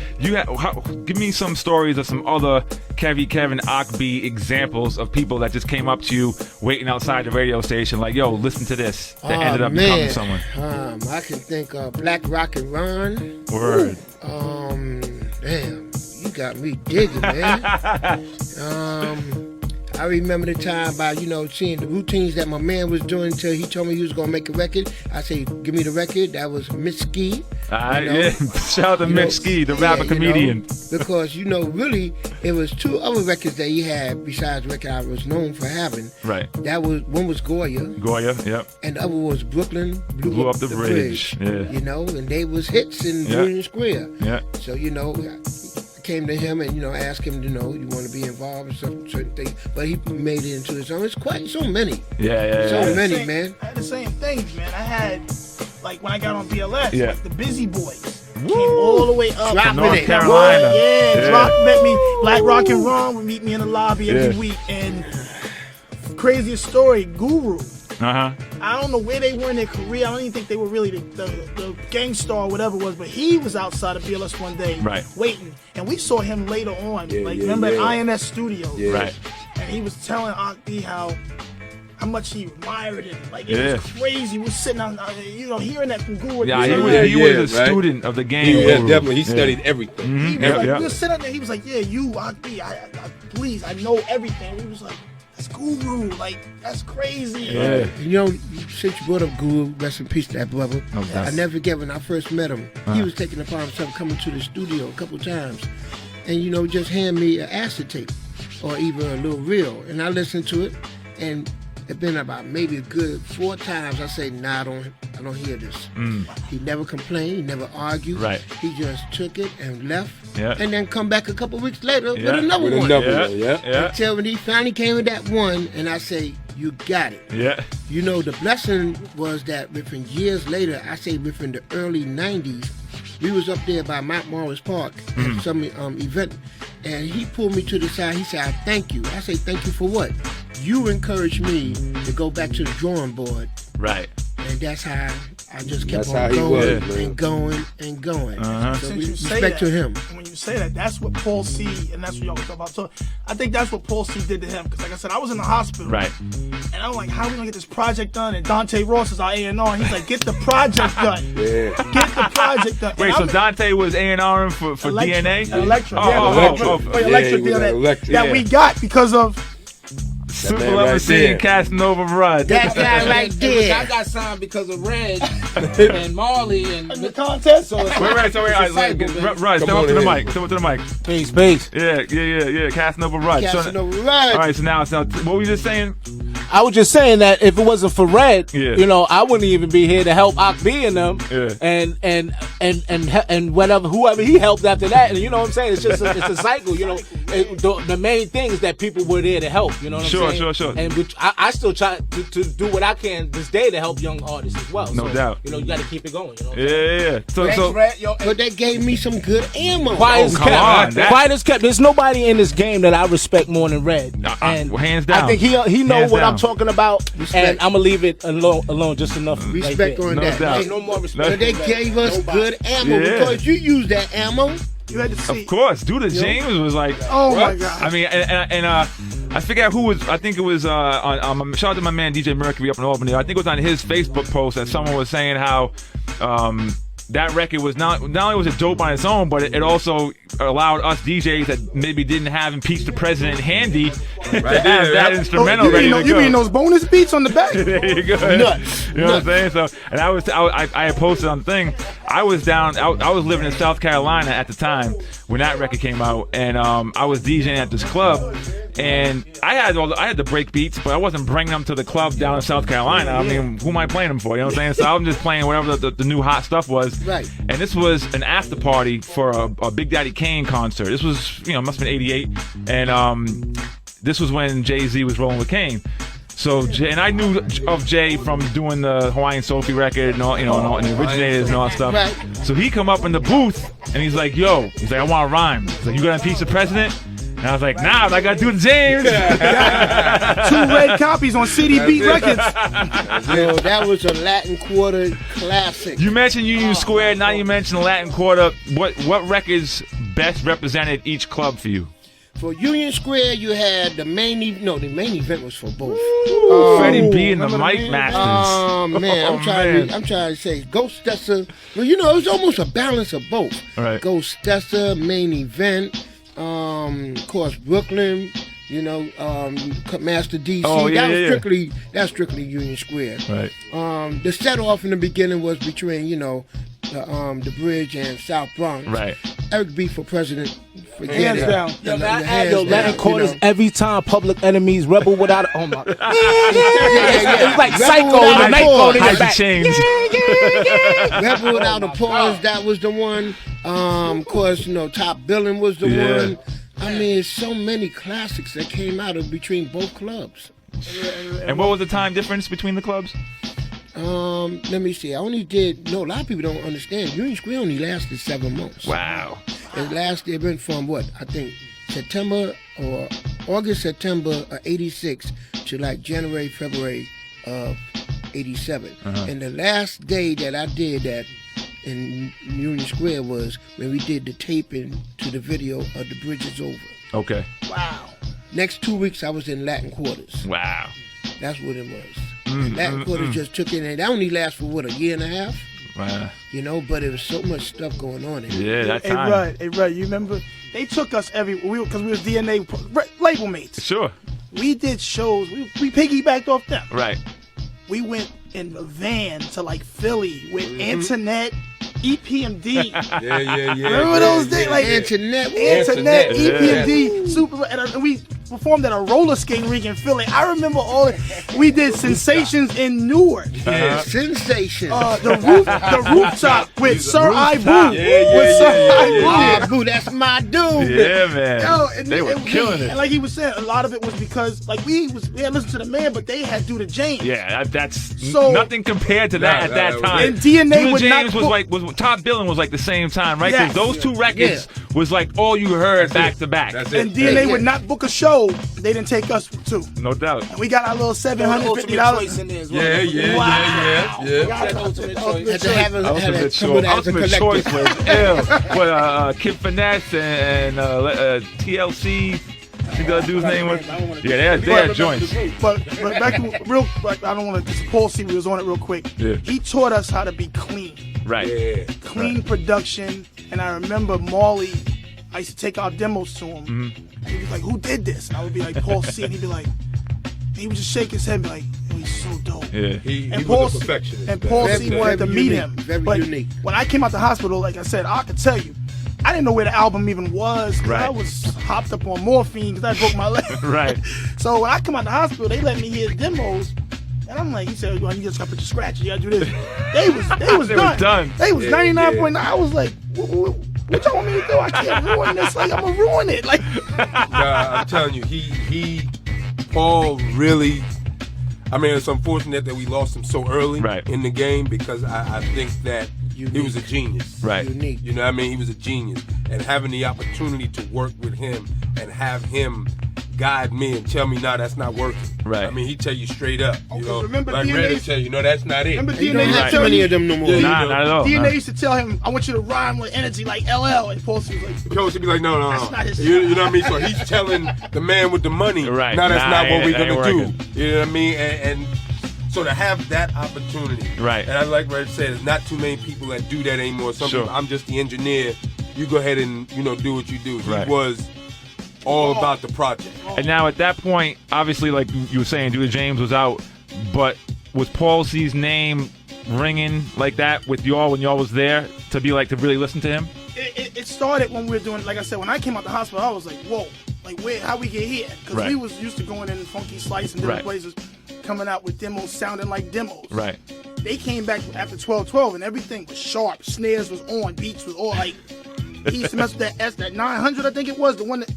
Speaker 12: Give me some stories of some other Kev-E-Kev and Ak-B examples of people that just came up to you waiting outside the radio station like, yo, listen to this. That ended up becoming someone.
Speaker 2: I can think of Black Rock and Ron.
Speaker 12: Word.
Speaker 2: Damn, you got me digging, man. I remember the time about, you know, seeing the routines that my man was doing until he told me he was going to make a record. I say, give me the record. That was Mitch Ski.
Speaker 12: Yeah. Shout out to Mitch Ski, the rapper comedian.
Speaker 2: Because, you know, really, it was two other records that he had besides the record I was known for having.
Speaker 12: Right.
Speaker 2: One was Goya.
Speaker 12: Yep.
Speaker 2: And the other was Brooklyn Blew Up the Bridge.
Speaker 12: Yeah.
Speaker 2: You know, and they was hits in Union Square.
Speaker 12: Yeah.
Speaker 2: So, you know, came to him and, you know, asked him, you know, you want to be involved in certain things, but he made it into his own. It's quite so many. So many, man.
Speaker 6: I had the same things, man. I had, like, when I got on BLS,
Speaker 12: Yeah.
Speaker 6: like, the Busy Boys came all the way up
Speaker 2: Dropping
Speaker 6: North
Speaker 2: it.
Speaker 6: Carolina.
Speaker 12: Yeah.
Speaker 6: Rock met me. Black Rock and Ron would meet me in the lobby every week. And craziest story, Guru.
Speaker 12: Uh-huh.
Speaker 6: I don't know where they were in their career. I don't even think they were really the gang star or whatever it was, but he was outside of BLS one day waiting. And we saw him later on. Remember at INS Studios?
Speaker 12: Yeah. Right.
Speaker 6: And he was telling Ak-B how much he admired him. Like, it was crazy. We're sitting out, you know, hearing that from Guru.
Speaker 12: He was a student of the game.
Speaker 8: Yeah, definitely. He studied everything.
Speaker 6: He was like, we were sitting there, he was like, yeah, you, Ak-B, please, I know everything. We was like, that's Guru, like, that's crazy.
Speaker 2: Yeah. You know, since you brought up Guru, rest in peace to that brother. I never forget when I first met him. He was taking it upon himself coming to the studio a couple times. And, you know, just hand me an acetate or even a little reel. And I listened to it, and it's been about maybe a good 4 times. I say, nah, I don't hear this. He never complained. He never argued.
Speaker 12: Right.
Speaker 2: He just took it and left.
Speaker 12: Yeah.
Speaker 2: And then come back a couple weeks later with another one. Until when he finally came with that one, and I say, you got it.
Speaker 12: Yeah.
Speaker 2: You know, the blessing was that within years later, I say within the early 90s, we was up there by Mount Morris Park at some event, and he pulled me to the side. He said, I thank you. I say, thank you for what? You encouraged me to go back to the drawing board.
Speaker 12: Right.
Speaker 2: And that's how I just kept
Speaker 8: That's
Speaker 2: on
Speaker 8: how he
Speaker 2: going
Speaker 8: was,
Speaker 2: and going and going. So
Speaker 6: Since
Speaker 2: we
Speaker 6: you say
Speaker 2: respect to
Speaker 6: that,
Speaker 2: him.
Speaker 6: and when you say that, that's what Paul C, and that's what y'all talk about. So I think that's what Paul C did to him. Because like I said, I was in the hospital.
Speaker 12: Right.
Speaker 6: And I'm like, how are we going to get this project done? And Dante Ross is our A&R. And he's like, get the project done. Get the project done.
Speaker 12: Wait, so Dante was A&R'ing for DNA?
Speaker 6: Electra.
Speaker 12: Electric
Speaker 6: DNA. That we got because of
Speaker 12: Superlover Cee Casanova Rud.
Speaker 2: That guy right there.
Speaker 13: I got signed because of Red and Marley and
Speaker 6: the contest.
Speaker 13: So
Speaker 12: Rud, step up to the mic. Step up to the mic.
Speaker 13: Peace.
Speaker 12: Yeah. Casanova Rud.
Speaker 2: Casanova Rud.
Speaker 12: All right, so now, what were you just saying?
Speaker 13: I was just saying that if it wasn't for Red, you know, I wouldn't even be here to help Ak-B and them.
Speaker 12: Yeah.
Speaker 13: And
Speaker 14: and whatever whoever he helped after that, and you know what I'm saying. It's just it's a cycle, you know. The main thing is that people were there to help. You know what I'm saying? Sure. And I still try to do what I can this day to help young artists as well.
Speaker 12: No doubt.
Speaker 14: You know, you got to keep it going. You know
Speaker 12: Yeah.
Speaker 2: But they gave me some good ammo.
Speaker 14: Quiet as kept. There's nobody in this game that I respect more than Red. And
Speaker 12: hands down.
Speaker 14: I think he know
Speaker 12: Hands
Speaker 14: what
Speaker 12: down.
Speaker 14: I'm talking about, and I'm gonna leave it alone just enough.
Speaker 2: Respect on that.
Speaker 14: Ain't no more respect.
Speaker 2: But they gave us good ammo because you used that ammo.
Speaker 6: You had to see.
Speaker 12: Of course, Duda James was like,
Speaker 6: oh my God.
Speaker 12: I mean, and I forget who was. I think it was on. Shout out to my man DJ Mercury up in Albany. I think it was on his Facebook post that someone was saying how that record was not only was it dope on its own, but it also allowed us DJs that maybe didn't have Impeach the President handy to have that instrumental ready to go.
Speaker 6: You mean those bonus beats on the back?
Speaker 12: There you go.
Speaker 6: Nuts.
Speaker 12: You know what I'm saying? So, and I had posted on the thing. I was down. I was living in South Carolina at the time when that record came out, and I was DJing at this club, and I had the break beats, but I wasn't bringing them to the club down in South Carolina. I mean, who am I playing them for? You know what I'm saying? So I'm just playing whatever the new hot stuff was.
Speaker 2: Right.
Speaker 12: And this was an after party for a Big Daddy Kane concert. This was, must have been '88, and this was when Jay-Z was rolling with Kane. So, and I knew of Jay from doing the Hawaiian Sophie record and all, and the originators and all that stuff.
Speaker 2: Right.
Speaker 12: So he come up in the booth and he's like, "Yo," I want to rhyme. He's like, "You gonna impeach the president?" And I was like, "Nah, but I gotta do the James."
Speaker 6: 2 red copies on City Beat Records.
Speaker 2: Yo, that was a Latin Quarter classic.
Speaker 12: You mentioned Union Square. Now you mentioned Latin Quarter. What records best represented each club for you?
Speaker 2: For Union Square, you had the main event was for both.
Speaker 12: Freddie B and the Mike Masters.
Speaker 2: Oh man, I'm trying to say Ghost Tester. Well, it was almost a balance of both.
Speaker 12: Right.
Speaker 2: Ghost Tester, main event, of course Brooklyn. Master DC.
Speaker 12: Oh, yeah,
Speaker 2: That's strictly Union Square.
Speaker 12: Right.
Speaker 2: The set off in the beginning was between the Bridge and South Bronx.
Speaker 12: Right.
Speaker 2: Eric B for president.
Speaker 6: Hands down.
Speaker 14: Latin Quarters every time Public Enemy's Rebel Without a... Oh my... It's like Psycho in the Nightclub in the back.
Speaker 2: Rebel Without a Pause, that was the one. Of course, Top Billin' was the one. I mean, so many classics that came out of between both clubs.
Speaker 12: And what was the time difference between the clubs?
Speaker 2: Let me see. A lot of people don't understand. Union Square only lasted 7 months.
Speaker 12: Wow.
Speaker 2: It went from I think August, September of 86 to like January, February of 87. And the last day that I did that in Union Square was when we did the taping to the video of The Bridge Is Over.
Speaker 12: Okay.
Speaker 2: Wow. Next 2 weeks I was in Latin Quarters.
Speaker 12: Wow.
Speaker 2: That's what it was. Latin Quarters just took it, and that only lasted for a year and a half.
Speaker 12: Wow.
Speaker 2: But it was so much stuff going on in
Speaker 12: Yeah, that time.
Speaker 6: Hey, right. You remember they took us because we was DNA label mates.
Speaker 12: Sure.
Speaker 6: We did shows. We piggybacked off them.
Speaker 12: Right.
Speaker 6: We went in a van to like Philly with Antoinette, EPMD.
Speaker 8: Yeah.
Speaker 6: Remember those days? Like
Speaker 2: Antoinette,
Speaker 6: EPMD, Super, and we performed at a roller skating rink in Philly. I remember we did Sensations in Newark.
Speaker 2: Sensation.
Speaker 6: The rooftop with Sir Ibu.
Speaker 2: Ibu, that's my dude.
Speaker 12: Yeah, man. They were killing it.
Speaker 6: And like he was saying, a lot of it was because like we had listened to the man, but they had Do the James.
Speaker 12: Yeah, that's nothing compared to that at that time.
Speaker 6: And DNA
Speaker 12: was James was Top Billin' was like the same time, right? Because those two records was like all you heard back to back.
Speaker 6: And DNA would not book a show. They didn't take us too.
Speaker 12: No doubt.
Speaker 6: And we got our little $750
Speaker 14: in there as well.
Speaker 8: Yeah.
Speaker 12: Ultimate choice was Kid Finesse and TLC. I think that dude's name was. Yeah, they had joints.
Speaker 6: But back to I don't want to. Paul C was on it real quick.
Speaker 12: Yeah.
Speaker 6: He taught us how to be clean.
Speaker 12: Right.
Speaker 8: Yeah.
Speaker 6: Clean production. And I remember Marley. I used to take our demos to him. He'd be like, "Who did this?" And I would be like, "Paul C." And he'd be like, he would just shake his head and be like, "Oh, he's so dope."
Speaker 12: Yeah.
Speaker 8: He was a perfectionist.
Speaker 6: And Paul C wanted to meet him.
Speaker 2: Very unique.
Speaker 6: When I came out the hospital, like I said, I could tell you, I didn't know where the album even was.
Speaker 12: Right.
Speaker 6: I was hopped up on morphine because I broke my leg.
Speaker 12: Right.
Speaker 6: So when I come out the hospital, they let me hear demos. And I'm like, he said, well, you just gotta put your scratch. You gotta do this. They was done. They was 99.9. I was like, what y'all want me to do? I can't ruin this. Like, I'm gonna ruin it. Like,
Speaker 8: nah, I'm telling you, Paul really. I mean, it's unfortunate that we lost him so early in the game because I think that he was a genius.
Speaker 12: Right.
Speaker 2: Unique.
Speaker 8: You know what I mean? He was a genius. And having the opportunity to work with him and have him guide me and tell me, nah, that's not working.
Speaker 12: Right.
Speaker 8: I mean, he tell you straight up. You know,
Speaker 6: remember
Speaker 8: like
Speaker 6: DNA
Speaker 8: Red tell you, no, that's not it.
Speaker 6: Remember
Speaker 2: You don't
Speaker 6: DNA
Speaker 2: have too many of them no more.
Speaker 8: Yeah,
Speaker 12: Nah, not at all.
Speaker 6: DNA used to tell him, I want you to rhyme with energy like LL. And Paul was like,
Speaker 8: Coach would be like, no.
Speaker 6: That's not his
Speaker 8: You know what I mean? So he's telling the man with the money,
Speaker 12: Right.
Speaker 8: now that's not what we're going to do.
Speaker 12: working.
Speaker 8: You know what I mean? And so to have that opportunity,
Speaker 12: Right.
Speaker 8: and I like Red said, there's not too many people that do that anymore. Some
Speaker 12: Sure.
Speaker 8: people, I'm just the engineer. You go ahead and, do what you do.
Speaker 12: Right.
Speaker 8: He was all about the project.
Speaker 12: And now at that point, obviously, like you were saying, Judah James was out, but was Paul Cee's name ringing like that with y'all when y'all was there to be like to really listen to him?
Speaker 6: It started when we were doing, like I said, when I came out the hospital, I was like, whoa, like how we get here? Because we was used to going in Funky Slice and different places, coming out with demos sounding like demos.
Speaker 12: Right.
Speaker 6: They came back after 12-12 and everything was sharp. Snares was on, beats was all like, he used to mess with that 900, I think it was, the one that,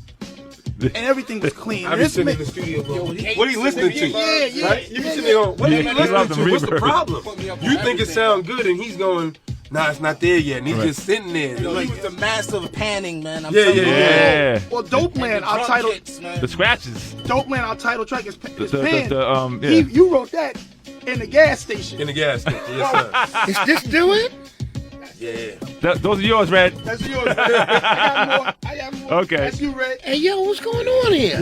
Speaker 6: and everything was clean.
Speaker 8: I be sitting in the studio going, what are you listening to?
Speaker 6: Yeah.
Speaker 8: Right? You be sitting there going, what are you listening to? What's the problem? You think it sounds good and he's going, nah, it's not there yet. And he's just sitting there.
Speaker 14: He was the master of panning, man. I'm
Speaker 12: Yeah.
Speaker 6: Well, Dope Man, our title.
Speaker 12: The scratches.
Speaker 6: Dope Man, our title track is Pan.
Speaker 12: Yeah.
Speaker 6: You wrote that in the gas station.
Speaker 8: In the gas station, yes, sir.
Speaker 2: Is this do it?
Speaker 8: Yeah.
Speaker 12: Those are yours, Red.
Speaker 6: That's yours, Red. I got more.
Speaker 12: Okay.
Speaker 6: That's you, Red.
Speaker 2: Hey, yo, what's going on here?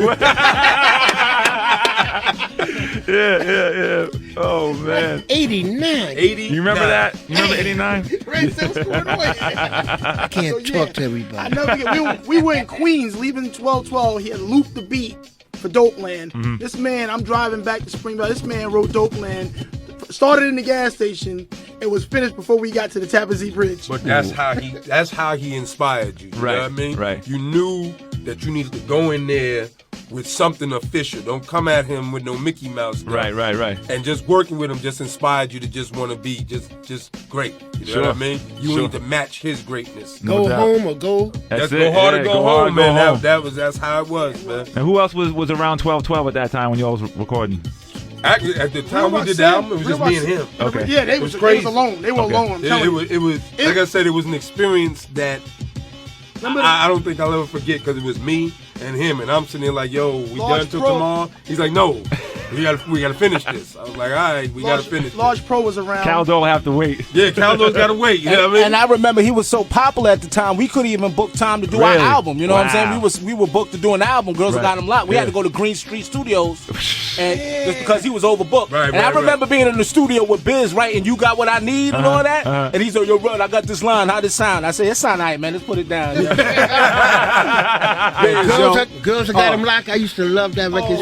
Speaker 12: Yeah. Oh, man.
Speaker 2: 89.
Speaker 8: 80.
Speaker 12: You remember that? You remember 89?
Speaker 6: Red said, what's going on?
Speaker 2: I can't talk to everybody.
Speaker 6: I never forget. We were in Queens, leaving 12-12. He had looped the beat for Dope Land.
Speaker 12: Mm-hmm.
Speaker 6: This man, I'm driving back to Springville. This man wrote Dope Land. Started in the gas station. It was finished before we got to the Tappan Zee Bridge.
Speaker 8: But that's how he inspired you. You know what I mean?
Speaker 12: Right.
Speaker 8: You knew that you needed to go in there with something official. Don't come at him with no Mickey Mouse stuff.
Speaker 12: Right.
Speaker 8: And just working with him just inspired you to just want to be just great. You know what I mean? You need to match his greatness.
Speaker 2: Go home or go.
Speaker 8: That's go hard or go home, man. That's how it was, man.
Speaker 12: And who else was around 12-12 at that time when y'all was recording?
Speaker 8: Actually, at the time we did the album, it was just me and him.
Speaker 12: Okay.
Speaker 6: Yeah, they was alone. They were alone. I'm telling you.
Speaker 8: It was like I said, it was an experience that I don't think I'll ever forget because it was me and him, and I'm sitting there like, yo, we done till tomorrow? He's like, no, we gotta finish this. I was like, all right, we gotta finish this.
Speaker 6: Large Pro was around.
Speaker 12: Caldo have to wait.
Speaker 8: Yeah, Caldo's gotta wait. You know what I mean?
Speaker 14: And I remember he was so popular at the time, we couldn't even book time to do our album. You know what I'm saying? We were booked to do an album. Girls Got Him Locked. We had to go to Green Street Studios, and just because he was overbooked. I remember being in the studio with Biz, right? And You Got What I Need and all that. And he's like, yo, Rud, I got this line. How this sound? I said, it sound all right, man. Let's put it down.
Speaker 2: Girls Got Him Locked. I used to love that record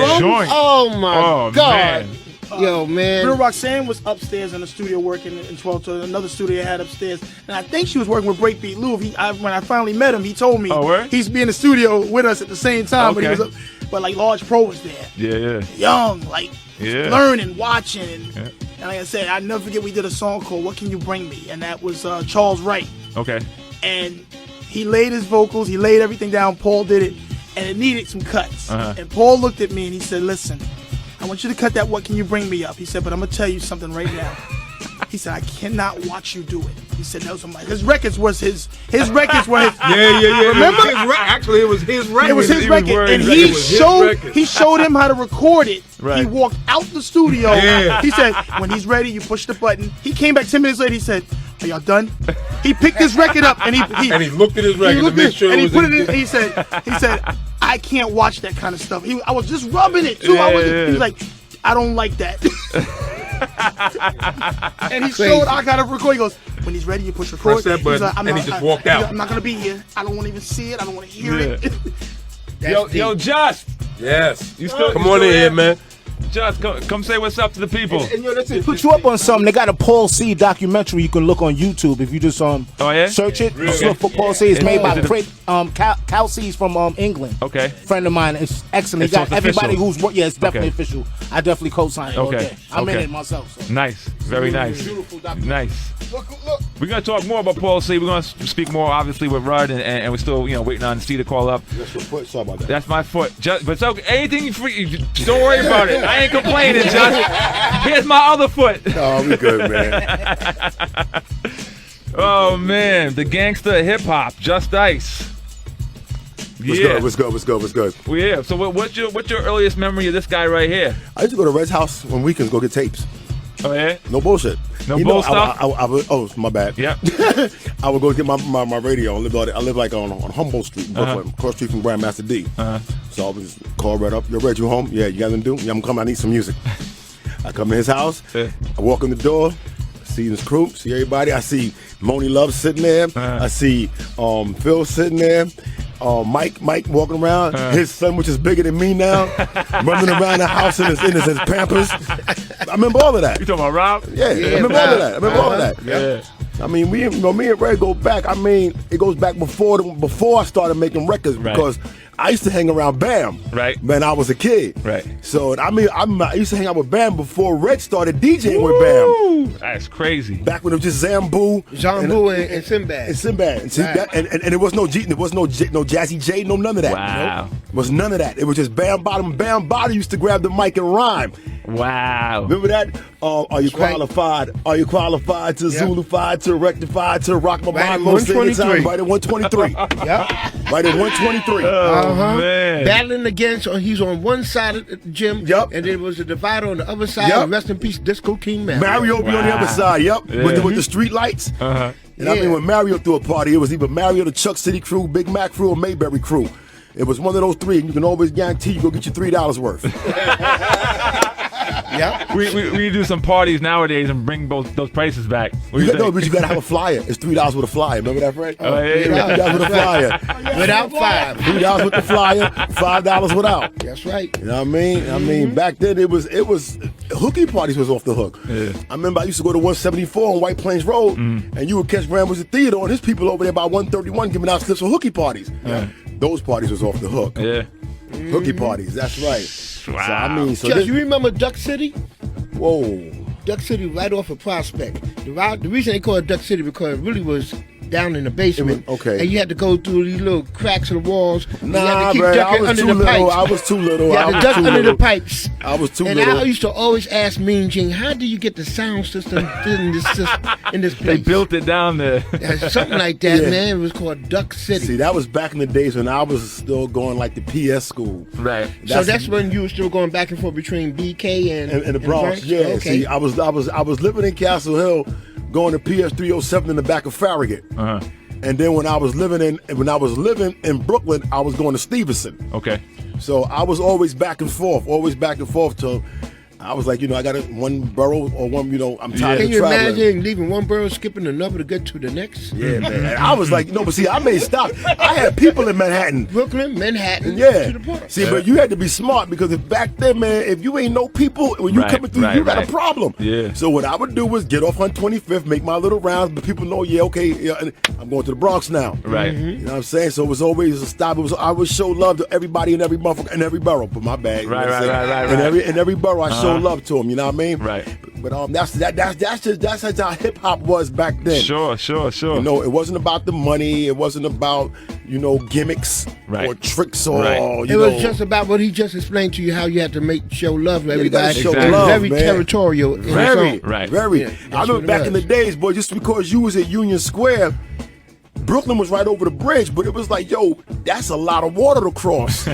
Speaker 6: Oh
Speaker 2: my God.
Speaker 12: Man.
Speaker 2: Yo, man.
Speaker 6: Real Roxanne was upstairs in the studio working in 12 to another studio I had upstairs. And I think she was working with Breakbeat Lou. When I finally met him, he told me he's be in the studio with us at the same time.
Speaker 12: Okay.
Speaker 6: But like Large Pro was there.
Speaker 12: Yeah.
Speaker 6: Young, like learning, watching. And like I said, I never forget we did a song called What Can You Bring Me? And that was Charles Wright.
Speaker 12: Okay.
Speaker 6: And he laid his vocals, he laid everything down. Paul did it. And it needed some cuts. And Paul looked at me and he said, listen, I want you to cut that What Can You Bring Me up. He said, but I'm going to tell you something right now. He said, I cannot watch you do it. He said, no, his records was his records were his.
Speaker 8: Yeah.
Speaker 6: Remember?
Speaker 8: Actually, it was his record.
Speaker 6: It was his record. And he showed him how to record it. Right. He walked out the studio. Yeah. He said, when he's ready, you push the button. He came back 10 minutes later. He said, are y'all done? He picked his record up and he
Speaker 8: looked at his record to make sure
Speaker 6: and
Speaker 8: it
Speaker 6: he
Speaker 8: was
Speaker 6: put it in. He said, I can't watch that kind of stuff. I was just rubbing it too. He was like, I don't like that. And he showed I got to record. He goes, when he's ready, you push record.
Speaker 8: Press that button, and he just walked out.
Speaker 6: I'm not gonna be here. I don't want to even see it. I don't want to hear it.
Speaker 12: Yo, Just.
Speaker 8: Yes.
Speaker 12: You still
Speaker 8: come on in here, man.
Speaker 12: Just come say what's up to the people.
Speaker 14: And put you up on something. They got a Paul Cee documentary you can look on YouTube if you just search it. Just look for Paul Cee. It's made by Kelsey's from England.
Speaker 12: Okay.
Speaker 14: Friend of mine. It's excellent. He
Speaker 12: So
Speaker 14: got
Speaker 12: it's
Speaker 14: everybody
Speaker 12: official.
Speaker 14: it's definitely
Speaker 12: Okay.
Speaker 14: official. I definitely co-sign it all
Speaker 12: Okay.
Speaker 14: day. I'm in
Speaker 12: Okay.
Speaker 14: it myself. So.
Speaker 12: Nice. Very nice.
Speaker 14: Beautiful documentary.
Speaker 12: Nice. We're going to talk more about Paul C. We're going to speak more, obviously, with Rud, and we're still, waiting on C to call up.
Speaker 15: That's your foot. Sorry about that.
Speaker 12: That's my foot. But it's okay. Anything free, don't worry about it. I ain't complaining, just here's my other foot.
Speaker 15: Oh, we good, man.
Speaker 12: Oh, man. The gangster hip-hop, Just Ice.
Speaker 15: What's good?
Speaker 12: Well, yeah. So what's your earliest memory of this guy right here?
Speaker 15: I used to go to Red's house on weekends, go get tapes.
Speaker 12: Oh, yeah?
Speaker 15: No bullshit.
Speaker 12: No bull stuff?
Speaker 15: I would, my bad.
Speaker 12: Yeah.
Speaker 15: I would go get my radio. I live like on Humboldt Street in Brooklyn, across the street from Grandmaster D. So I would just call Red up. Yo, Red, you home? Yeah, you got anything to do? Yeah, I'm coming. I need some music. I come to his house. I walk in the door. See his crew. See everybody. I see Moni Love sitting there. I see Phil sitting there. Mike walking around. His son, which is bigger than me now, running around the house in his Pampers. I remember all of that.
Speaker 12: You talking about Rob?
Speaker 15: Yeah, I remember all of that.
Speaker 12: Yeah.
Speaker 15: I mean, me and Ray go back. I mean, it goes back before I started making records because I used to hang around Bam.
Speaker 12: Right.
Speaker 15: When I was a kid.
Speaker 12: Right.
Speaker 15: So I used to hang out with Bam before Red started DJing with Bam.
Speaker 12: That's crazy.
Speaker 15: Back when it was just Zambu,
Speaker 2: and Sinbad.
Speaker 15: And Sinbad. And, see, and there was no Jazzy J, none of that.
Speaker 12: Wow.
Speaker 15: Nope. It was none of that. It was just Bam Bottom. Bam Bottom used to grab the mic and rhyme.
Speaker 12: Wow.
Speaker 15: Remember that? Are you qualified? Are you qualified to Zulufied, to rectified, to rock my mind most of the time? Right at 123.
Speaker 2: Yep.
Speaker 15: Right at 123.
Speaker 12: Man.
Speaker 2: Battling against, he's on one side of the gym.
Speaker 15: Yep.
Speaker 2: And there was a divider on the other side.
Speaker 15: Yep.
Speaker 2: Rest in peace, Disco King Mario.
Speaker 15: Mario be on the other side. Yep.
Speaker 12: Yeah.
Speaker 15: With the street lights. And I mean, when Mario threw a party, it was either Mario, the Chuck City crew, Big Mac crew, or Mayberry crew. It was one of those three, and you can always guarantee you go get your $3 worth.
Speaker 2: Yeah,
Speaker 12: we do some parties nowadays and bring those prices back.
Speaker 15: But you gotta have a flyer. It's $3 with a flyer. Remember that, Fred?
Speaker 12: Oh, yeah.
Speaker 15: $3 with a flyer.
Speaker 2: Without $5.
Speaker 15: $3 with the flyer, $5 without.
Speaker 2: That's right.
Speaker 15: You know what I mean? I mean, back then it was hooky parties was off the hook.
Speaker 12: Yeah.
Speaker 15: I remember I used to go to 174 on White Plains Road, and you would catch Rambles at Theater and his people over there by 131 giving out slips for hooky parties. Those parties was off the hook.
Speaker 12: Yeah.
Speaker 15: Hooky parties, that's right.
Speaker 12: Wow.
Speaker 15: So, I mean,
Speaker 2: Just, you remember Duck City?
Speaker 15: Whoa.
Speaker 2: Duck City right off of Prospect. The reason they call it Duck City because it really was down in the basement.
Speaker 15: Okay.
Speaker 2: And you had to go through these little cracks in the walls.
Speaker 15: Nah,
Speaker 2: you had to keep
Speaker 15: man, I
Speaker 2: ducking
Speaker 15: was
Speaker 2: under
Speaker 15: too
Speaker 2: the
Speaker 15: little.
Speaker 2: pipes.
Speaker 15: I was too little.
Speaker 2: You had to duck under the pipes.
Speaker 15: I was too
Speaker 2: and
Speaker 15: little.
Speaker 2: I used to always ask Mean Gene, how do you get the sound system in this place?
Speaker 12: They built it down there.
Speaker 2: Something like that, man. It was called Duck City.
Speaker 15: See, that was back in the days when I was still going like the PS school.
Speaker 12: Right.
Speaker 2: So that's when you were still going back and forth between BK and
Speaker 15: the Bronx. Yeah.
Speaker 2: Okay.
Speaker 15: See, I was living in Castle Hill, going to PS 307 in the back of Farragut. And then when I was living in Brooklyn, I was going to Stevenson.
Speaker 12: Okay.
Speaker 15: So I was always back and forth till I was like, I got one borough or one, I'm tired
Speaker 2: Can
Speaker 15: of
Speaker 2: you
Speaker 15: traveling.
Speaker 2: imagine leaving one borough, skipping another to get to the next?
Speaker 15: Yeah, man. And I was like, but see, I made stop. I had people in Manhattan.
Speaker 2: Brooklyn, Manhattan,
Speaker 15: yeah.
Speaker 2: to the park.
Speaker 15: See, but you had to be smart because back then, man, if you ain't no people, when you coming through, you got a problem.
Speaker 12: Yeah.
Speaker 15: So what I would do was get off on 25th, make my little rounds, but people know, I'm going to the Bronx now.
Speaker 12: Right.
Speaker 15: You know what I'm saying? So it was always a stop. I would show love to everybody in every motherfucker, in every borough. But my bag.
Speaker 12: Right.
Speaker 15: In every borough, I show love to them. You know what I mean?
Speaker 12: Right.
Speaker 15: But that's how hip hop was back then.
Speaker 12: Sure.
Speaker 15: It wasn't about the money. It wasn't about gimmicks or tricks or.
Speaker 2: It was just about what he just explained to you, how you had to show love to everybody.
Speaker 15: Show love,
Speaker 2: very
Speaker 15: man.
Speaker 2: territorial. In
Speaker 15: Very,
Speaker 12: right.
Speaker 15: Very.
Speaker 2: Yeah,
Speaker 15: I remember back in the days, boy. Just because you was at Union Square. Brooklyn was right over the bridge, but it was like, that's a lot of water to cross.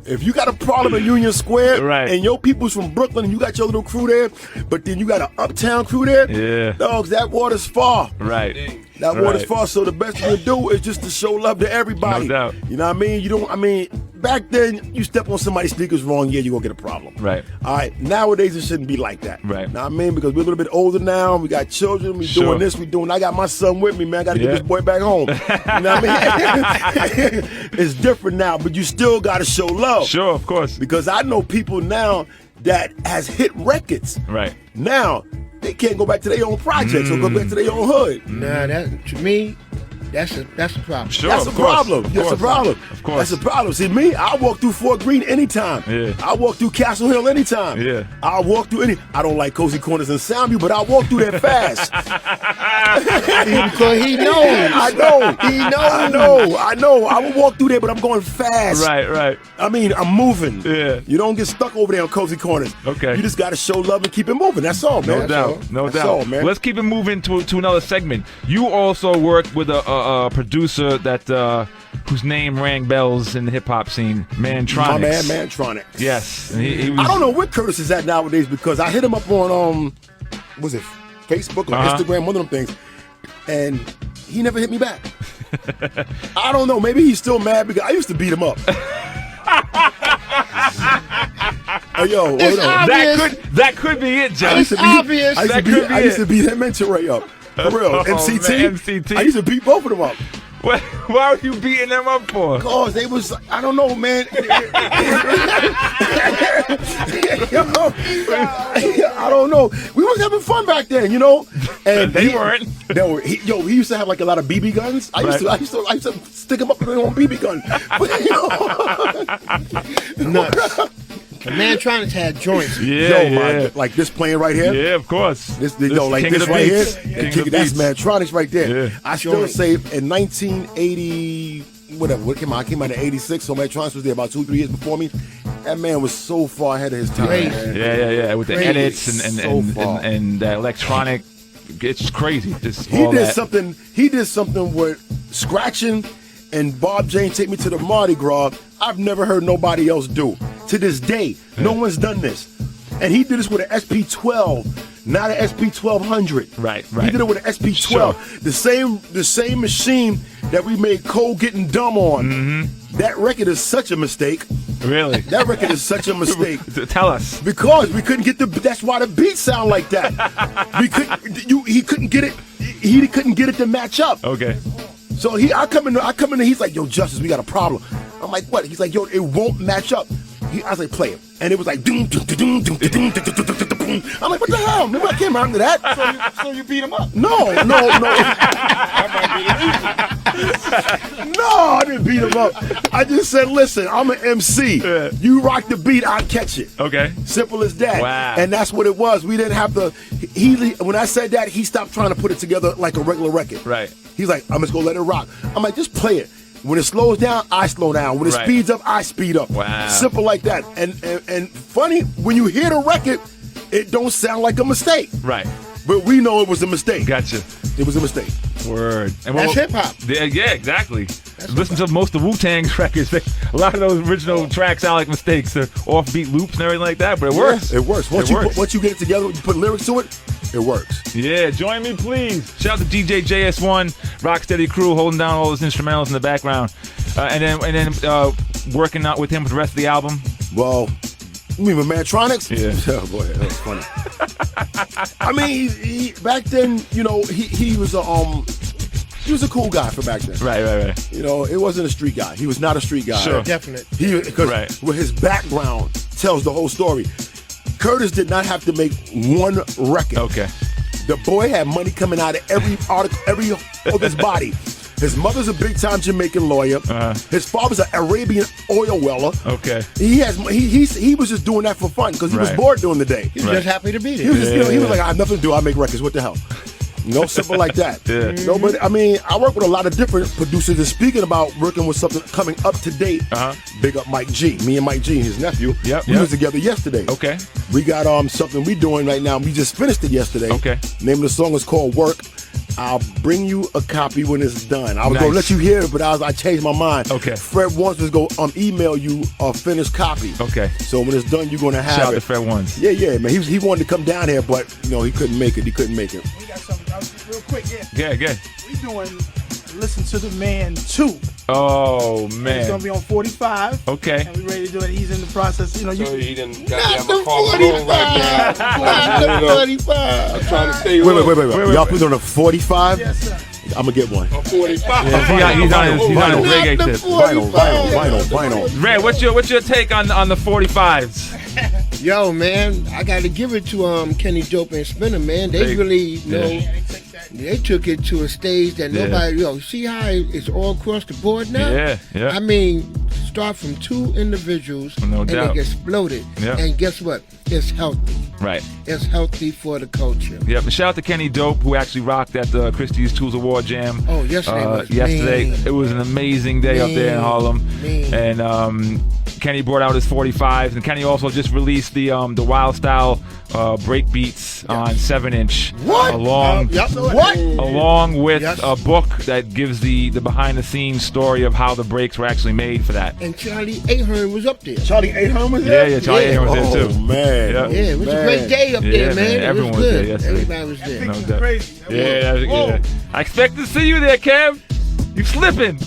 Speaker 15: If you got a problem in Union Square and your people's from Brooklyn and you got your little crew there, but then you got an uptown crew there, dogs, that water's far.
Speaker 12: Right.
Speaker 15: That water's far, so the best thing to do is just to show love to everybody.
Speaker 12: No doubt.
Speaker 15: You know what I mean? Back then, you step on somebody's sneakers wrong, you're going to get a problem.
Speaker 12: Right.
Speaker 15: All right, nowadays it shouldn't be like that.
Speaker 12: Right.
Speaker 15: Know what I mean? Because we're a little bit older now, we got children, we doing this, I got my son with me, man, I got to get this boy back home. You know what I mean? It's different now, but you still got to show love.
Speaker 12: Sure, of course.
Speaker 15: Because I know people now that has hit records.
Speaker 12: Right.
Speaker 15: Now, they can't go back to their own projects or go back to their own hood.
Speaker 2: Nah, to me, That's a problem.
Speaker 12: Sure,
Speaker 15: That's a
Speaker 12: of course,
Speaker 15: problem.
Speaker 12: of
Speaker 15: That's a
Speaker 12: course.
Speaker 15: problem.
Speaker 12: Of course.
Speaker 15: That's a problem. See, me, I walk through Fort Greene anytime.
Speaker 12: Yeah.
Speaker 15: I walk through Castle Hill anytime.
Speaker 12: Yeah.
Speaker 15: I walk through any. I don't like Cozy Corners and Soundview, but I walk through there fast.
Speaker 2: Because he knows.
Speaker 15: I know.
Speaker 2: He knows.
Speaker 15: I know. I will walk through there, but I'm going fast.
Speaker 12: Right.
Speaker 15: I mean, I'm moving.
Speaker 12: Yeah.
Speaker 15: You don't get stuck over there on Cozy Corners.
Speaker 12: Okay.
Speaker 15: You just got to show love and keep it moving. That's all, man.
Speaker 12: No doubt.
Speaker 15: That's all, man.
Speaker 12: Let's keep it moving to another segment. You also worked with a producer that whose name rang bells in the hip hop scene, Mantronics.
Speaker 15: My man, Mantronics.
Speaker 12: Yes. And he was,
Speaker 15: I don't know where Curtis is at nowadays because I hit him up on was it Facebook or Instagram, one of them things, and he never hit me back. I don't know. Maybe he's still mad because I used to beat him up. Oh, yo, hold on.
Speaker 12: That could be it, Joe.
Speaker 2: It's obvious.
Speaker 15: I used to beat him and Ray up. For real. MCT.
Speaker 12: Man, MCT.
Speaker 15: I used to beat both of them up.
Speaker 12: Why were you beating them up for?
Speaker 15: Cause they was, I don't know, man. I don't know. We was having fun back then, you know. And
Speaker 12: they weren't.
Speaker 15: He used to have like a lot of BB guns. I used to stick him up with on BB gun.
Speaker 2: Nuts. The Mantronics had joints.
Speaker 12: Yeah,
Speaker 15: like this playing right here.
Speaker 12: Yeah, of course.
Speaker 15: This like this right here. That's Mantronics right there.
Speaker 12: Yeah.
Speaker 15: I still say in 1980, whatever, what came out? I came out in 86, so Mantronics was there about 2-3 years before me. That man was so far ahead of his time. Man.
Speaker 12: Yeah. With the edits and the electronic, it's crazy. He did something with scratching and Bob Jane Take Me to the Mardi Gras. I've never heard nobody else do. To this day, no one's done this. And he did this with an SP12, not an SP1200. Right.
Speaker 15: He did it with an SP12. Sure. The same machine that we made Kool Getting Dumb on. Mm-hmm. That record is such a mistake.
Speaker 12: Really?
Speaker 15: That record is such a mistake.
Speaker 12: Tell us.
Speaker 15: Because we couldn't get that's why the beats sound like that. He couldn't get it. He couldn't get it to match up.
Speaker 12: Okay.
Speaker 15: So I come in, he's like, yo, Justice, we got a problem. I'm like, what? He's like, yo, it won't match up. I was like, play it. And it was like, doom, doom, doom, doom, doom, doom, doom, doom, doom, doom. I'm like, what the hell? Remember I came out to that?
Speaker 17: So you beat him up?
Speaker 15: No. No, I didn't beat him up. I just said, listen, I'm an MC. Yeah. You rock the beat, I'll catch it.
Speaker 12: Okay.
Speaker 15: Simple as that.
Speaker 12: Wow.
Speaker 15: And that's what it was. We didn't have to, when I said that, he stopped trying to put it together like a regular record.
Speaker 12: Right.
Speaker 15: He's like, I'm just going to let it rock. I'm like, just play it. When it slows down, I slow down. When it speeds up, I speed up.
Speaker 12: Wow.
Speaker 15: Simple like that. And funny, when you hear the record, it don't sound like a mistake.
Speaker 12: Right.
Speaker 15: But we know it was a mistake.
Speaker 12: Gotcha.
Speaker 15: It was a mistake.
Speaker 12: Word. And
Speaker 2: that's hip hop.
Speaker 12: Yeah, exactly. Listen to most of Wu-Tang's records. A lot of those original tracks sound like mistakes. They're offbeat loops and everything like that, but it works.
Speaker 15: It works. Once you get it together, you put lyrics to it, it works.
Speaker 12: Yeah, join me, please. Shout out to DJ JS1, Rocksteady crew, holding down all those instrumentals in the background, and then working out with him with the rest of the album.
Speaker 15: Well, you mean with Mantronics?
Speaker 12: Yeah.
Speaker 15: Oh boy, that was funny. I mean, he back then, you know, he was a cool guy for back then.
Speaker 12: Right.
Speaker 15: You know, it wasn't a street guy. He was not a street guy.
Speaker 12: Sure.
Speaker 2: Definite.
Speaker 15: Because with his background tells the whole story. Curtis did not have to make one record.
Speaker 12: Okay.
Speaker 15: The boy had money coming out of every of his body. His mother's a big-time Jamaican lawyer. His father's an Arabian oil weller.
Speaker 12: Okay.
Speaker 15: He was just doing that for fun because he was bored during the day.
Speaker 2: He was just happy to be there.
Speaker 15: He was just, he was like, I have nothing to do. I make records. What the hell? No, simple like that.
Speaker 12: Yeah.
Speaker 15: No, but I mean, I work with a lot of different producers. And speaking about working with something coming up to date, big up Mike G. Me and Mike G, his nephew. We was together yesterday.
Speaker 12: Okay.
Speaker 15: We got something we doing right now. We just finished it yesterday.
Speaker 12: Okay.
Speaker 15: Name of the song is called Work. I'll bring you a copy when it's done. I was gonna let you hear it, but I changed my mind.
Speaker 12: Okay.
Speaker 15: Fred wants to go email you a finished copy.
Speaker 12: Okay.
Speaker 15: So when it's done, you're gonna have
Speaker 12: Shout out
Speaker 15: it.
Speaker 12: to Fred Ones.
Speaker 15: Yeah, man. He wanted to come down here, but you know he couldn't make it.
Speaker 17: We got something real quick.
Speaker 12: Yeah.
Speaker 17: We doing Listen to the Man 2.
Speaker 12: Oh man.
Speaker 17: It's gonna be on 45.
Speaker 12: Okay.
Speaker 17: And we ready to do it. He's in the process. You know,
Speaker 8: So he didn't
Speaker 2: Not
Speaker 8: goddamn
Speaker 2: the
Speaker 8: call the roll right now.
Speaker 2: 45.
Speaker 8: I'm trying to stay
Speaker 15: Wait. Y'all put on a 45?
Speaker 17: Yes, sir.
Speaker 15: I'm gonna get one.
Speaker 8: 45.
Speaker 12: Yeah, he's on his reggae tip.
Speaker 15: Vinyl.
Speaker 12: Red, what's your take on the 45s?
Speaker 2: Yo, man, I got to give it to Kenny Dope and Spinner, man. They really, you know, They took it to a stage that nobody, see how it's all across the board now?
Speaker 12: Yeah.
Speaker 2: I mean, start from 2 individuals and
Speaker 12: doubt.
Speaker 2: they exploded.
Speaker 12: Yep.
Speaker 2: And guess what? It's healthy.
Speaker 12: Right.
Speaker 2: It's healthy for the culture.
Speaker 12: Yep. And shout out to Kenny Dope, who actually rocked at the Christie's Tools Award Jam.
Speaker 2: Oh, yesterday was
Speaker 12: yesterday.
Speaker 2: mean.
Speaker 12: It was an amazing day up there in Harlem.
Speaker 2: Mean.
Speaker 12: And Kenny brought out his 45s, and Kenny also just released the Wild Style break beats on 7-inch.
Speaker 2: What?
Speaker 12: Along with
Speaker 2: Yes.
Speaker 12: a book that gives the behind the scenes story of how the breaks were actually made for that.
Speaker 2: And Charlie Ahern was up there.
Speaker 15: Charlie Ahern was there?
Speaker 12: Yeah, Charlie Ahern was there too.
Speaker 15: Oh, man.
Speaker 12: Yeah,
Speaker 2: it was a great day up there, man.
Speaker 12: Everyone
Speaker 2: it
Speaker 12: was
Speaker 2: was
Speaker 12: there
Speaker 2: good.
Speaker 12: yesterday.
Speaker 2: Everybody was there.
Speaker 12: No doubt. Yeah. I expect to see you there, Kev. You slipping.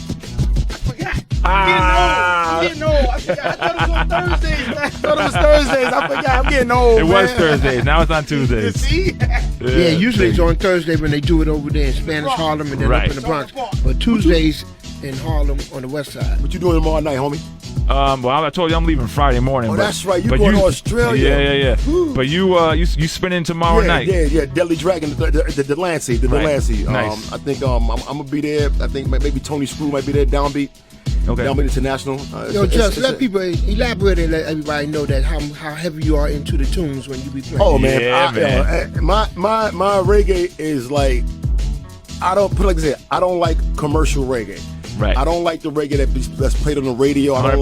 Speaker 17: I'm getting old. I forgot. I thought it was on Thursdays. I thought it was Thursdays. I forgot. I'm getting old.
Speaker 12: It was Thursdays. Now it's on Tuesdays.
Speaker 17: See?
Speaker 2: Yeah, usually it's on Thursday when they do it over there in Spanish Harlem and then up in the Bronx. But Tuesdays in Harlem on the west side.
Speaker 15: What you doing tomorrow night, homie?
Speaker 12: Well, I told you I'm leaving Friday morning.
Speaker 15: Oh,
Speaker 12: but,
Speaker 15: that's right. You
Speaker 12: but
Speaker 15: going to Australia?
Speaker 12: Yeah.
Speaker 15: Woo.
Speaker 12: But you spinning tomorrow night.
Speaker 15: Yeah. Deadly Dragon, the Delancey.
Speaker 12: Nice.
Speaker 15: I think I'm gonna be there. I think maybe Tony Screw might be there. Downbeat.
Speaker 12: Okay.
Speaker 15: Downbeat International.
Speaker 2: Just let people elaborate and let everybody know that how heavy you are into the tunes when you be playing.
Speaker 15: Oh man, my reggae is like, I don't like commercial reggae.
Speaker 12: Right.
Speaker 15: I don't like the reggae that's played on the radio. I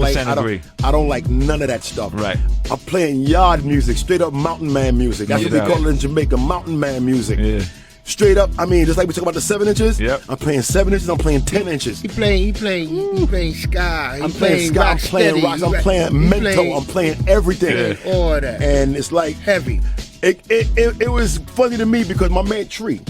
Speaker 15: don't like none of that stuff.
Speaker 12: Right.
Speaker 15: I'm playing yard music, straight up mountain man music. That's what they call it in Jamaica, mountain man music.
Speaker 12: Yeah.
Speaker 15: Straight up, I mean, just like we talk about the 7 inches.
Speaker 12: Yep.
Speaker 15: I'm playing 7 inches. I'm playing 10 inches.
Speaker 2: He playing ska.
Speaker 15: I'm playing ska. I'm playing rocks. I'm playing mento. I'm playing everything.
Speaker 2: All that.
Speaker 15: And it's like
Speaker 2: heavy.
Speaker 15: It was funny to me because my man Tree.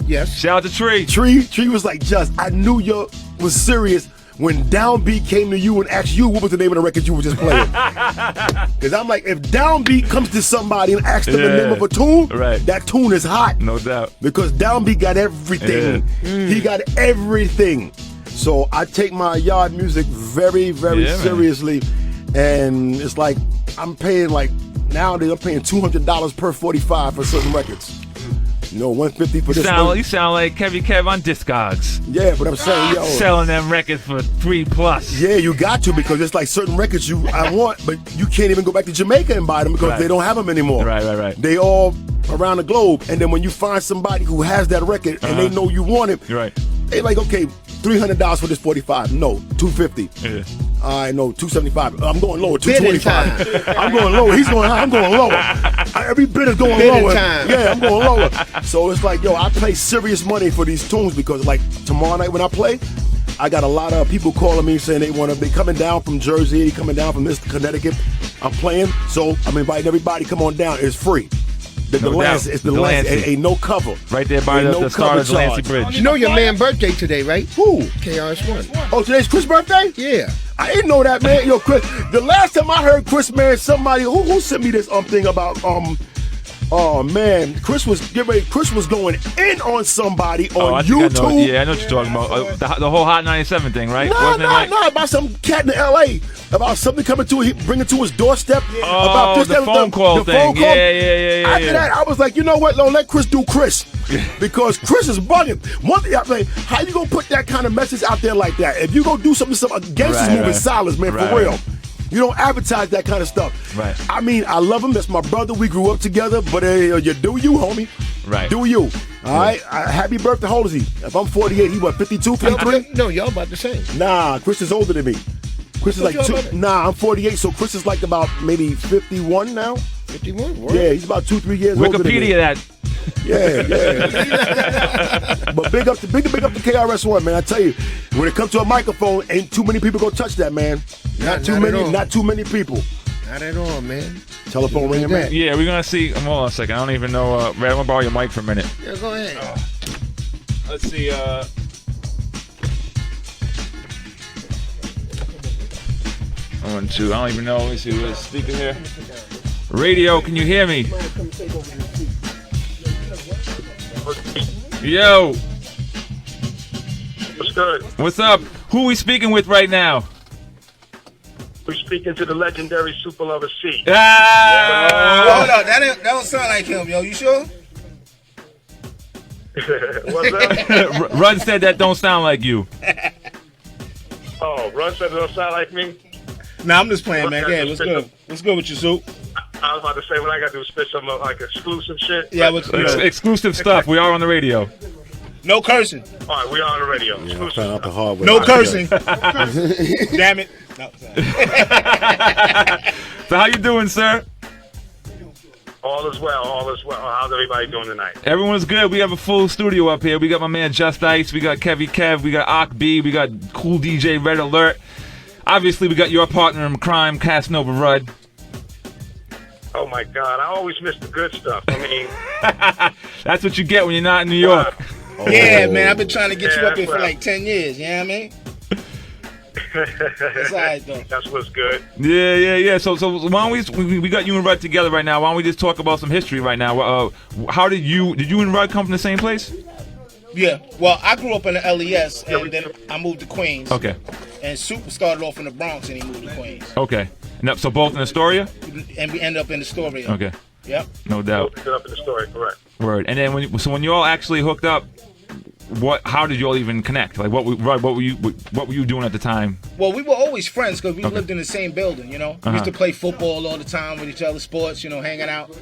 Speaker 2: Yes.
Speaker 12: Shout out to Tree.
Speaker 15: Tree was like, I knew you was serious when Downbeat came to you and asked you what was the name of the record you were just playing. Because I'm like, if Downbeat comes to somebody and asks them the name of a tune, that tune is hot.
Speaker 12: No doubt.
Speaker 15: Because Downbeat got everything. He got everything. So I take my yard music very, very seriously. And it's like, nowadays I'm paying $200 per 45 for certain records. You know, $150 for this one.
Speaker 12: You sound like Kev-E-Kev on Discogs.
Speaker 15: Yeah, but I'm saying,
Speaker 12: selling them records for $3+.
Speaker 15: Yeah, you got to, because it's like certain records I want, but you can't even go back to Jamaica and buy them because they don't have them anymore.
Speaker 12: Right.
Speaker 15: They all around the globe, and then when you find somebody who has that record and they know you want it, they like, okay, $300 for this 45. No, $250.
Speaker 12: Yeah.
Speaker 15: I know, $275. I'm going lower, $225. I'm going lower. He's going high. I'm going lower. Every bit is going lower. Yeah, I'm going lower. So it's like, I pay serious money for these tunes because, like, tomorrow night when I play, I got a lot of people calling me saying they coming down from Jersey, coming down from this Connecticut. I'm playing, so I'm inviting everybody. Come on down. It's free. It's the Delancey. Ain't no cover.
Speaker 12: Right there by the start of the Delancey Bridge.
Speaker 2: You know your man's birthday today, right?
Speaker 15: Who?
Speaker 2: KRS-One.
Speaker 15: Oh, today's Chris' birthday?
Speaker 2: Yeah.
Speaker 15: I didn't know that, man. Chris. The last time I heard Chris, man, somebody who sent me this thing about oh man, Chris was going in on somebody on YouTube.
Speaker 12: I know what you're talking about. The whole Hot 97 thing, right?
Speaker 15: No, about some cat in LA. About something coming to bringing to his doorstep.
Speaker 12: Oh,
Speaker 15: about this,
Speaker 12: the phone call thing.
Speaker 15: Phone call.
Speaker 12: Yeah.
Speaker 15: After that, I was like, you know what? No, let Chris do Chris. Because Chris is bugging. One thing I'm like, how you gonna put that kind of message out there like that? If you gonna do something gangsters moving silence, man, for real. You don't advertise that kind of stuff.
Speaker 12: Right.
Speaker 15: I mean, I love him. That's my brother. We grew up together. But you do you, homie.
Speaker 12: Right.
Speaker 15: Do you. All right? Happy birthday. How old is he? If I'm 48, he what, 52, 53?
Speaker 2: No, y'all about the same.
Speaker 15: Nah, Chris is older than me. Chris is like I'm 48, so Chris is like about maybe 51 now.
Speaker 2: 51? What?
Speaker 15: Yeah, he's about 2-3 years older than me.
Speaker 12: Wikipedia that.
Speaker 15: Yeah. But big up to KRS-One, man. I tell you, when it comes to a microphone, ain't too many people gonna touch that, man. Not too many people.
Speaker 2: Not at all, man.
Speaker 15: Telephone ringing, man.
Speaker 12: Yeah, we're gonna see. Hold on a second. I don't even know. Red, I'm gonna borrow your mic for a minute.
Speaker 2: Yeah, go ahead.
Speaker 12: Let's see. 1, 2. I don't even know. Let me see. Where's the speaker here? Radio, can you hear me? Yo.
Speaker 4: What's good?
Speaker 12: What's up? Who are we speaking with right now?
Speaker 4: We're speaking to the legendary Superlover Cee.
Speaker 18: Hold on, that don't sound like him, yo. You sure?
Speaker 4: What's that?
Speaker 12: Rud said that don't sound like you.
Speaker 4: Oh, Rud said it don't sound like me?
Speaker 17: Nah, I'm just playing, man. Yeah, what's good? What's good with you, Soup?
Speaker 4: I was about to say, what I got to do is spit some like exclusive shit.
Speaker 17: Yeah, what's
Speaker 12: exclusive stuff. We are on the radio.
Speaker 17: No cursing.
Speaker 4: All right, we are on the radio.
Speaker 15: Yeah, I found out the hard way.
Speaker 17: No cursing. Damn it. No,
Speaker 12: So how you doing, sir?
Speaker 4: All is well. All is well. How's everybody doing tonight?
Speaker 12: Everyone's good. We have a full studio up here. We got my man Just Ice. We got Kev-E-Kev. We got Ock B. We got Kool DJ Red Alert. Obviously, we got your partner in crime, Casanova Rud.
Speaker 4: Oh my God! I always miss the good stuff. I mean,
Speaker 12: that's what you get when you're not in New York.
Speaker 17: Yeah, man. I've been trying to get you up here for
Speaker 4: right.
Speaker 17: like 10 years. You know what I mean? That's all right, though.
Speaker 4: That's what's good.
Speaker 12: Yeah. So why don't we got you and Rud together right now? Why don't we just talk about some history right now? How did you and Rud come from the same place?
Speaker 17: Yeah. Well, I grew up in the LES, and then I moved to Queens.
Speaker 12: Okay.
Speaker 17: And Super started off in the Bronx, and he moved to Queens.
Speaker 12: Okay. So both in Astoria?
Speaker 17: And we ended up in Astoria.
Speaker 12: Okay.
Speaker 17: Yep.
Speaker 12: No doubt.
Speaker 4: Hooked up in the story, correct.
Speaker 12: Word. And then when you all actually hooked up, how did you all even connect? Like what were you doing at the time?
Speaker 17: Well, we were always friends because we lived in the same building, you know. We used to play football all the time with each other, sports, you know, hanging out.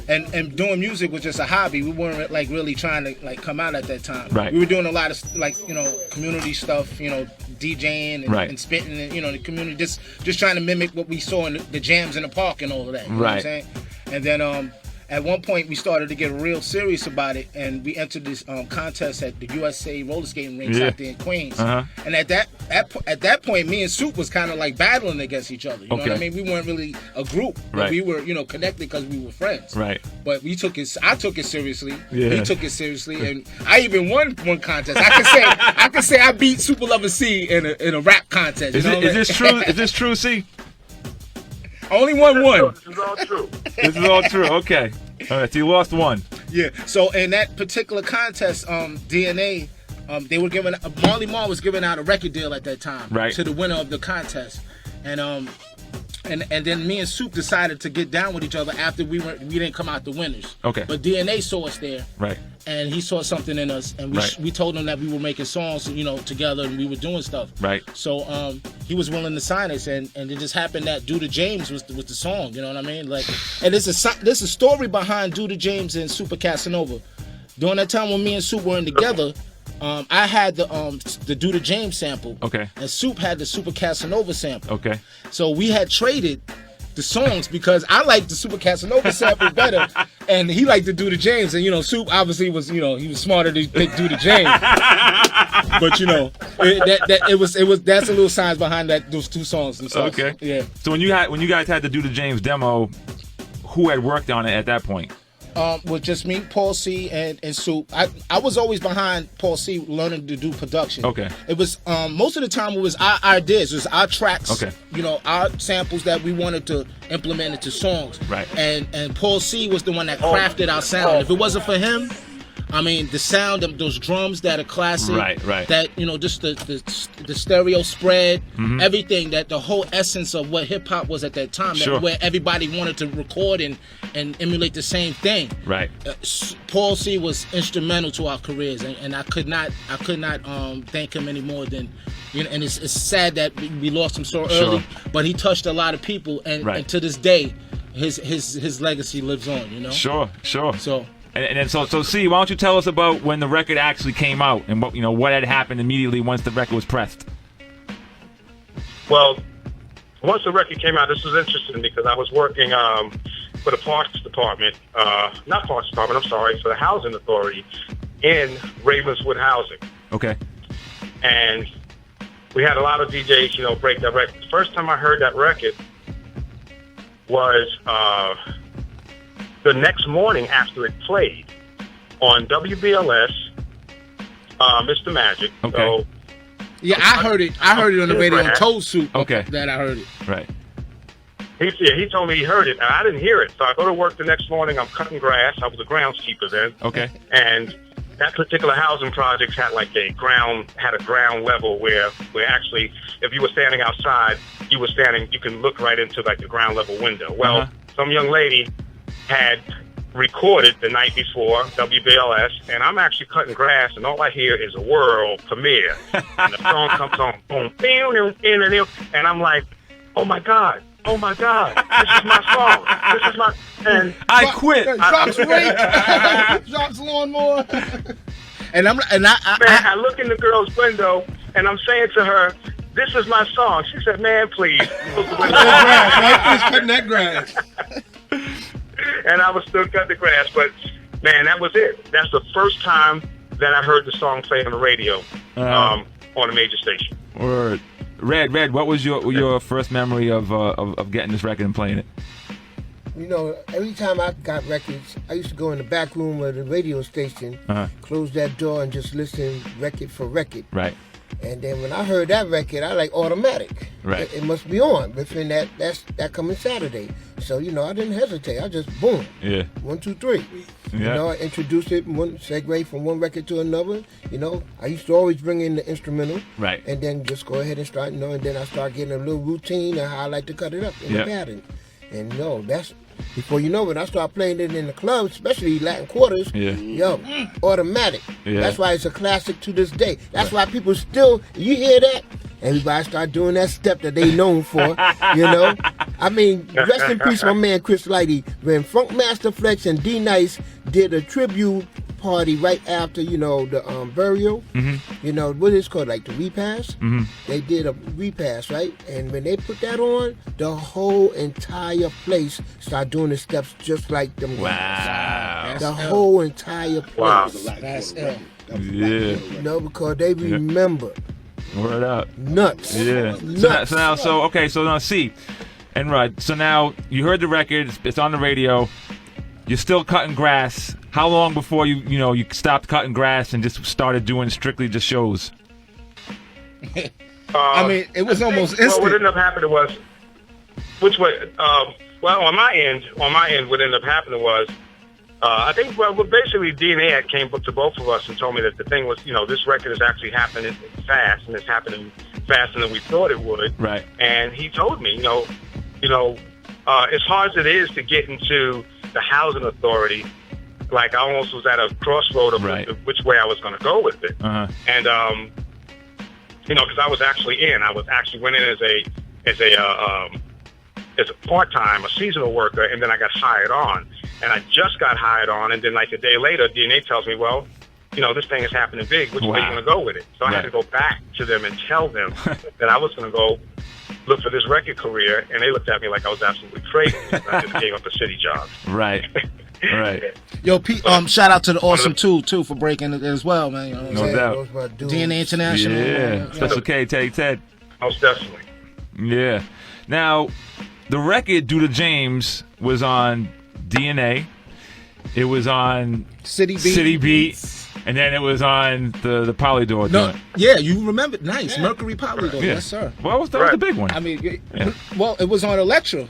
Speaker 17: And doing music was just a hobby. We weren't like really trying to like come out at that time.
Speaker 12: Right.
Speaker 17: We were doing a lot of like, you know, community stuff, you know, DJing and spitting and, you know, the community just trying to mimic what we saw in the jams in the park and all of that. You know what I'm saying? And then at one point we started to get real serious about it, and we entered this contest at the USA roller skating rinks out there in Queens. And at that point, me and Soup was kind of like battling against each other. You know what I mean? We weren't really a group, but we were, you know, connected because we were friends.
Speaker 12: Right.
Speaker 17: But I took it seriously.
Speaker 12: Yeah.
Speaker 17: He took it seriously, and I even won one contest. I can say I beat Superlover Cee in a rap contest.
Speaker 12: Is this true? Is this true, C?
Speaker 17: Only won one.
Speaker 4: This is all true.
Speaker 12: This is all true. Okay. All right. So you lost one.
Speaker 17: Yeah. So in that particular contest, DNA, they were giving Marley Marl was giving out a record deal at that time to the winner of the contest, and then me and Soup decided to get down with each other after we didn't come out the winners.
Speaker 12: Okay.
Speaker 17: But DNA saw us there.
Speaker 12: Right.
Speaker 17: And he saw something in us, and we told him that we were making songs, you know, together, and we were doing stuff.
Speaker 12: Right.
Speaker 17: So he was willing to sign us, and it just happened that Due to James was the song. You know what I mean? Like, and there's a story behind Due to James and Super Casanova. During that time when me and Soup weren't together, I had the Due to James sample.
Speaker 12: Okay.
Speaker 17: And Soup had the Super Casanova sample.
Speaker 12: Okay.
Speaker 17: So we had traded the songs because I liked the Super Casanova sample better, and he liked to do the James. And you know, Soup obviously was, you know, he was smarter to pick do the James. But you know, that's a little science behind those two songs themselves.
Speaker 12: Okay.
Speaker 17: Yeah.
Speaker 12: So when you guys had to do the James demo, who had worked on it at that point?
Speaker 17: With just me, Paul C, and Soup. I was always behind Paul C, learning to do production.
Speaker 12: Okay.
Speaker 17: It was most of the time it was our ideas, it was our tracks.
Speaker 12: Okay.
Speaker 17: You know, our samples that we wanted to implement into songs.
Speaker 12: Right.
Speaker 17: And Paul C was the one that crafted our sound. If it wasn't for him, I mean, the sound of those drums that are classic.
Speaker 12: Right.
Speaker 17: That, you know, just the stereo spread, everything, that the whole essence of what hip hop was at that time, where everybody wanted to record and emulate the same thing.
Speaker 12: Right.
Speaker 17: Paul C was instrumental to our careers, and I could not thank him any more than, you know. And it's sad that we lost him so early, but he touched a lot of people, and to this day, his legacy lives on. You know.
Speaker 12: Sure.
Speaker 17: So.
Speaker 12: And then so C, why don't you tell us about when the record actually came out and what had happened immediately once the record was pressed?
Speaker 4: Well, once the record came out, this was interesting because I was working for the Parks Department, not Parks Department, I'm sorry, for the Housing Authority in Ravenswood Housing.
Speaker 12: Okay.
Speaker 4: And we had a lot of DJs, you know, break that record. The first time I heard that record was the next morning after it played on WBLS, Mr. Magic.
Speaker 12: Okay.
Speaker 4: So,
Speaker 17: yeah, I heard it on the radio on Toad Soup.
Speaker 12: Okay.
Speaker 17: That I heard it.
Speaker 12: Right.
Speaker 4: He told me he heard it, and I didn't hear it. So I go to work the next morning. I'm cutting grass. I was a groundskeeper then.
Speaker 12: Okay.
Speaker 4: And that particular housing project had like a ground level where actually, if you were standing outside, you can look right into like the ground level window. Well, some young lady had recorded the night before, WBLS, and I'm actually cutting grass, and all I hear is a world premiere. And the song comes on, boom, and I'm like, oh my God, this is my song. This is my, and
Speaker 12: I quit.
Speaker 17: Drops rake, drops lawnmower. And
Speaker 4: I look in the girl's window, and I'm saying to her, this is my song. She said, man, please. Close the window.
Speaker 8: He's cutting that grass.
Speaker 4: And I was still cutting the grass, but man, that was it. That's the first time that I heard the song played on the radio on a major station.
Speaker 12: Word. Red, what was your first memory of getting this record and playing it?
Speaker 2: You know, every time I got records, I used to go in the back room of the radio station, close that door, and just listen record for record.
Speaker 12: Right.
Speaker 2: And then when I heard that record, I like automatic.
Speaker 12: Right.
Speaker 2: It must be on within that coming Saturday. So, you know, I didn't hesitate. I just boom.
Speaker 12: Yeah.
Speaker 2: 1, 2, 3.
Speaker 12: Yeah.
Speaker 2: You know, I introduced it, segue from one record to another. You know, I used to always bring in the instrumental.
Speaker 12: Right.
Speaker 2: And then just go ahead and start, you know, and then I start getting a little routine of how I like to cut it up in the pattern. And that's before you know it, I start playing it in the club, especially Latin Quarters.
Speaker 12: Yeah.
Speaker 2: Yo, automatic.
Speaker 12: Yeah.
Speaker 2: That's why it's a classic to this day. That's why people still, you hear that? Everybody start doing that step that they known for, you know? I mean, rest in peace, my man Chris Lighty. When Funkmaster Flex and D-Nice did a tribute party right after, you know, the burial, you know, what is it called, like the repast? They did a repast, right? And when they put that on, the whole entire place started doing the steps just like them guys. The whole entire place.
Speaker 4: Wow.
Speaker 17: That's ill.
Speaker 12: Yeah.
Speaker 2: You know, because they remember.
Speaker 12: Word up.
Speaker 2: Nuts.
Speaker 12: Yeah.
Speaker 2: Nuts.
Speaker 12: So now Cee and Rud. So now you heard the record. It's on the radio. You're still cutting grass. How long before you stopped cutting grass and just started doing strictly just shows?
Speaker 17: I mean, it was almost instant.
Speaker 4: Well, what ended up happening was, well, on my end, what ended up happening was, I think, basically DNA had came to both of us and told me that the thing was, you know, this record is actually happening fast, and it's happening faster than we thought it would.
Speaker 12: Right.
Speaker 4: And he told me, you know, as hard as it is to get into the housing authority, like I almost was at a crossroad of which way I was going to go with it. And, you know, because I was actually went in as a part-time, a seasonal worker, and then I got hired on. And I just got hired on, and then like a day later, DNA tells me, well, you know, this thing is happening big. Which way are you going to go with it? So I had to go back to them and tell them that I was going to go look for this record career, and they looked at me like I was absolutely crazy. I just gave up a city job.
Speaker 12: Right. Right.
Speaker 17: Yo, Pete, shout out to the Awesome Two for breaking it as well, man. You know what
Speaker 12: No
Speaker 17: I'm
Speaker 12: doubt.
Speaker 17: DNA International.
Speaker 12: Yeah. Special K, Ted.
Speaker 4: Most definitely.
Speaker 12: Yeah. Now, the record Due to James was on DNA. It was on
Speaker 17: City
Speaker 12: Beat. And then it was on the Polydor joint.
Speaker 17: Yeah, you remember. Nice. Mercury Polydor. Yes, sir.
Speaker 12: Well, that was the big one.
Speaker 17: I mean, well, it was on Electra.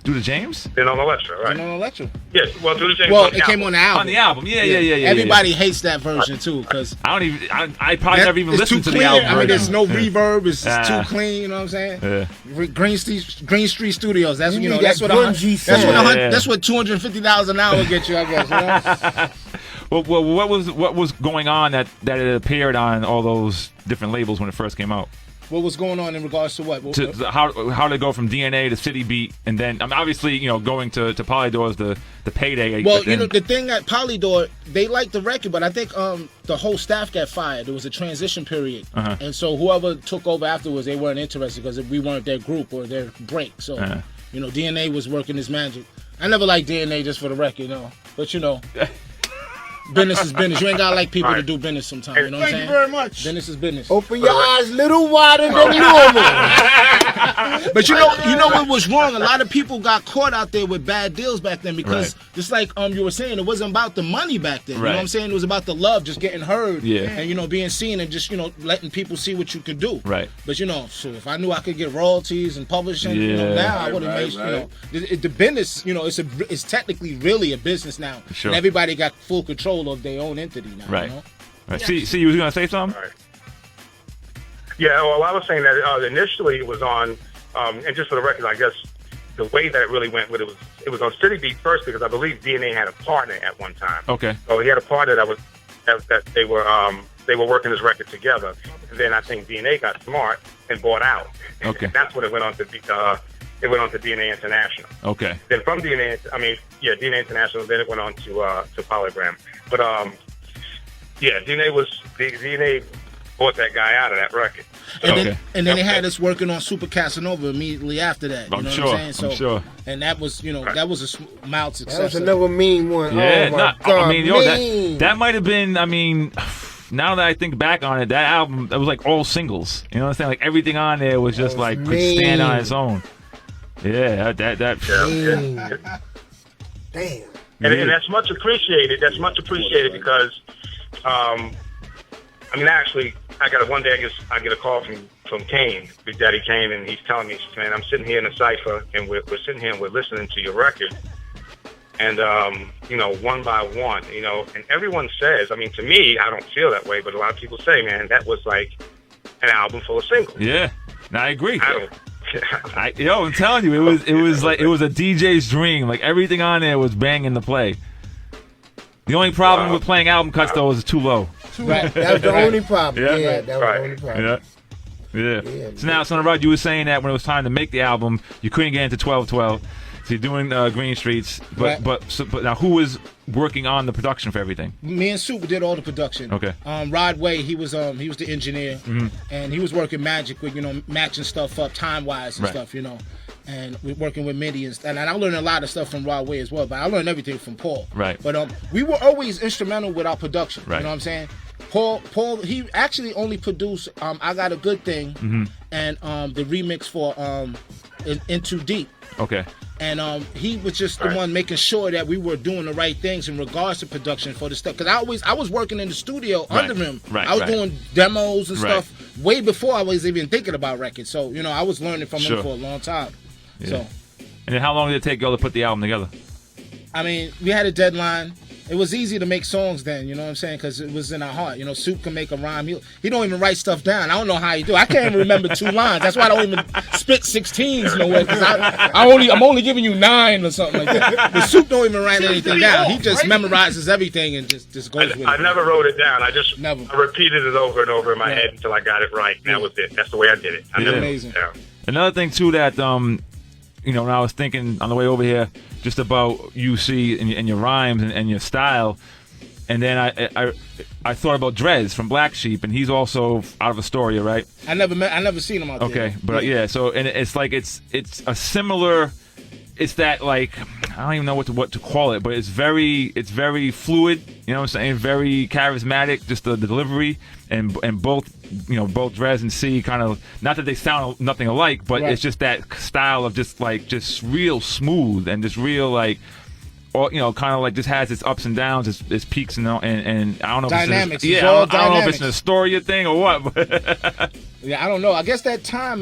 Speaker 12: Due to James?
Speaker 4: Been on Electra, right?
Speaker 17: Been on Electra.
Speaker 4: Yes, well, Due to James.
Speaker 17: Well, it came on the album.
Speaker 12: On the album, yeah.
Speaker 17: Everybody hates that version too, because
Speaker 12: I probably never even listened to the album.
Speaker 17: I mean, there's no reverb. It's too clean. You know what I'm saying?
Speaker 12: Yeah.
Speaker 17: Green Street Studios. That's
Speaker 2: You need
Speaker 17: that's
Speaker 2: that
Speaker 17: what
Speaker 2: grungy
Speaker 17: that's what $250 an hour get you, I guess. You know?
Speaker 12: Well, what was going on that it appeared on all those different labels when it first came out?
Speaker 17: What was going on in regards to what?
Speaker 12: How to go from DNA to City Beat, and then obviously going to Polydor is the payday.
Speaker 17: Well, the thing at Polydor, they liked the record, but I think the whole staff got fired. There was a transition period, and so whoever took over afterwards, they weren't interested because we weren't their group or their break. So DNA was working his magic. I never liked DNA, just for the record, but business is business. You ain't gotta like people to do business sometimes. You know what I'm saying?
Speaker 2: Thank you very much.
Speaker 17: Business is business.
Speaker 2: Open your eyes a little wider than normal.
Speaker 17: But you know what was wrong? A lot of people got caught out there with bad deals back then because just like you were saying, it wasn't about the money back then. You know what I'm saying? It was about the love, just getting heard, and being seen, and just letting people see what you could do.
Speaker 12: Right.
Speaker 17: But so if I knew I could get royalties and publishing, now I would have made the business. It's technically really a business now,
Speaker 12: sure.
Speaker 17: And everybody got full control of their own entity now.
Speaker 12: Right.
Speaker 17: You know?
Speaker 12: Right. See, you was gonna say something?
Speaker 4: Right. Yeah. Well, I was saying that initially it was on, and just for the record, I guess the way that it really went with it was it was on City Beat first because I believe DNA had a partner at one time.
Speaker 12: Okay.
Speaker 4: So he had a partner that they were working this record together, and then I think DNA got smart and bought out.
Speaker 12: Okay.
Speaker 4: That's when it went on to DNA International.
Speaker 12: Okay.
Speaker 4: Then from DNA International, then it went on to Polygram. But DNA bought that guy out of that record.
Speaker 17: And then they had us working on Super Casanova immediately after that. You know what I'm saying?
Speaker 12: I'm sure.
Speaker 17: And that was, that was a mild success.
Speaker 2: That was another mean one.
Speaker 12: Yeah,
Speaker 2: oh my God,
Speaker 12: I mean,
Speaker 2: mean.
Speaker 12: that might have been. I mean, now that I think back on it, that album that was like all singles. You know what I'm saying? Like everything on there was just like could stand on its own. Yeah, that.
Speaker 2: Damn.
Speaker 4: And that's much appreciated. That's much appreciated because, I got one day I get a call from Kane, Big Daddy Kane, and he's telling me, man, I'm sitting here in a cypher, and we're sitting here and we're listening to your record, and one by one, and everyone says, I mean, to me, I don't feel that way, but a lot of people say, man, that was like an album full of singles.
Speaker 12: Yeah, no, I agree.
Speaker 4: I don't.
Speaker 12: I'm telling you, it was like it was a DJ's dream. Like everything on there was banging to play. The only problem with playing album cuts though is it's too low.
Speaker 2: Right, that was the only problem. Yeah, that was the only problem.
Speaker 12: Yeah. So now, Rod, you were saying that when it was time to make the album, you couldn't get into 12/12. So you're doing Green Streets, but now who was working on the production for everything?
Speaker 17: Me and Super did all the production.
Speaker 12: Okay.
Speaker 17: Rod Way, he was the engineer, and he was working magic with matching stuff up time wise and stuff, and we're working with MIDI and I learned a lot of stuff from Rod Way as well, but I learned everything from Paul.
Speaker 12: Right.
Speaker 17: But we were always instrumental with our production. Right. You know what I'm saying? Paul, he actually only produced I Got a Good Thing and the remix for In Too Deep.
Speaker 12: Okay.
Speaker 17: And he was just the one making sure that we were doing the right things in regards to production for the stuff. Because I was working in the studio under him. I was doing demos and stuff way before I was even thinking about records. So, I was learning from him for a long time.
Speaker 12: Yeah.
Speaker 17: So.
Speaker 12: And then how long did it take y'all to put the album together?
Speaker 17: I mean, we had a deadline. It was easy to make songs then, you know what I'm saying? Because it was in our heart. Soup can make a rhyme. He don't even write stuff down. I don't know how he do. I can't even remember 2 lines. That's why I don't even spit 16s nowhere. Because I'm only giving you 9 or something like that. But Soup don't even write anything down. He just memorizes everything and just goes with it.
Speaker 4: I never wrote it down. I repeated it over and over in my head until I got it right. And that was it. That's the way I did it.
Speaker 17: Amazing.
Speaker 12: Another thing too that when I was thinking on the way over here, just about UC and your rhymes and your style, and then I thought about Drez from Black Sheep, and he's also out of Astoria, right? I
Speaker 17: never seen him out there.
Speaker 12: Okay, but so and it's like it's a similar. It's that like I don't even know what to call it, but it's very fluid. You know what I'm saying? Very charismatic. Just the delivery and both Drez and Cee kind of not that they sound nothing alike, but it's just that style of just real smooth and just real like. Or kind of like just has its ups and downs, its peaks and I don't know.
Speaker 17: Dynamics.
Speaker 12: If it's I don't know if it's an Astoria thing or what.
Speaker 17: Yeah, I don't know. I guess that time,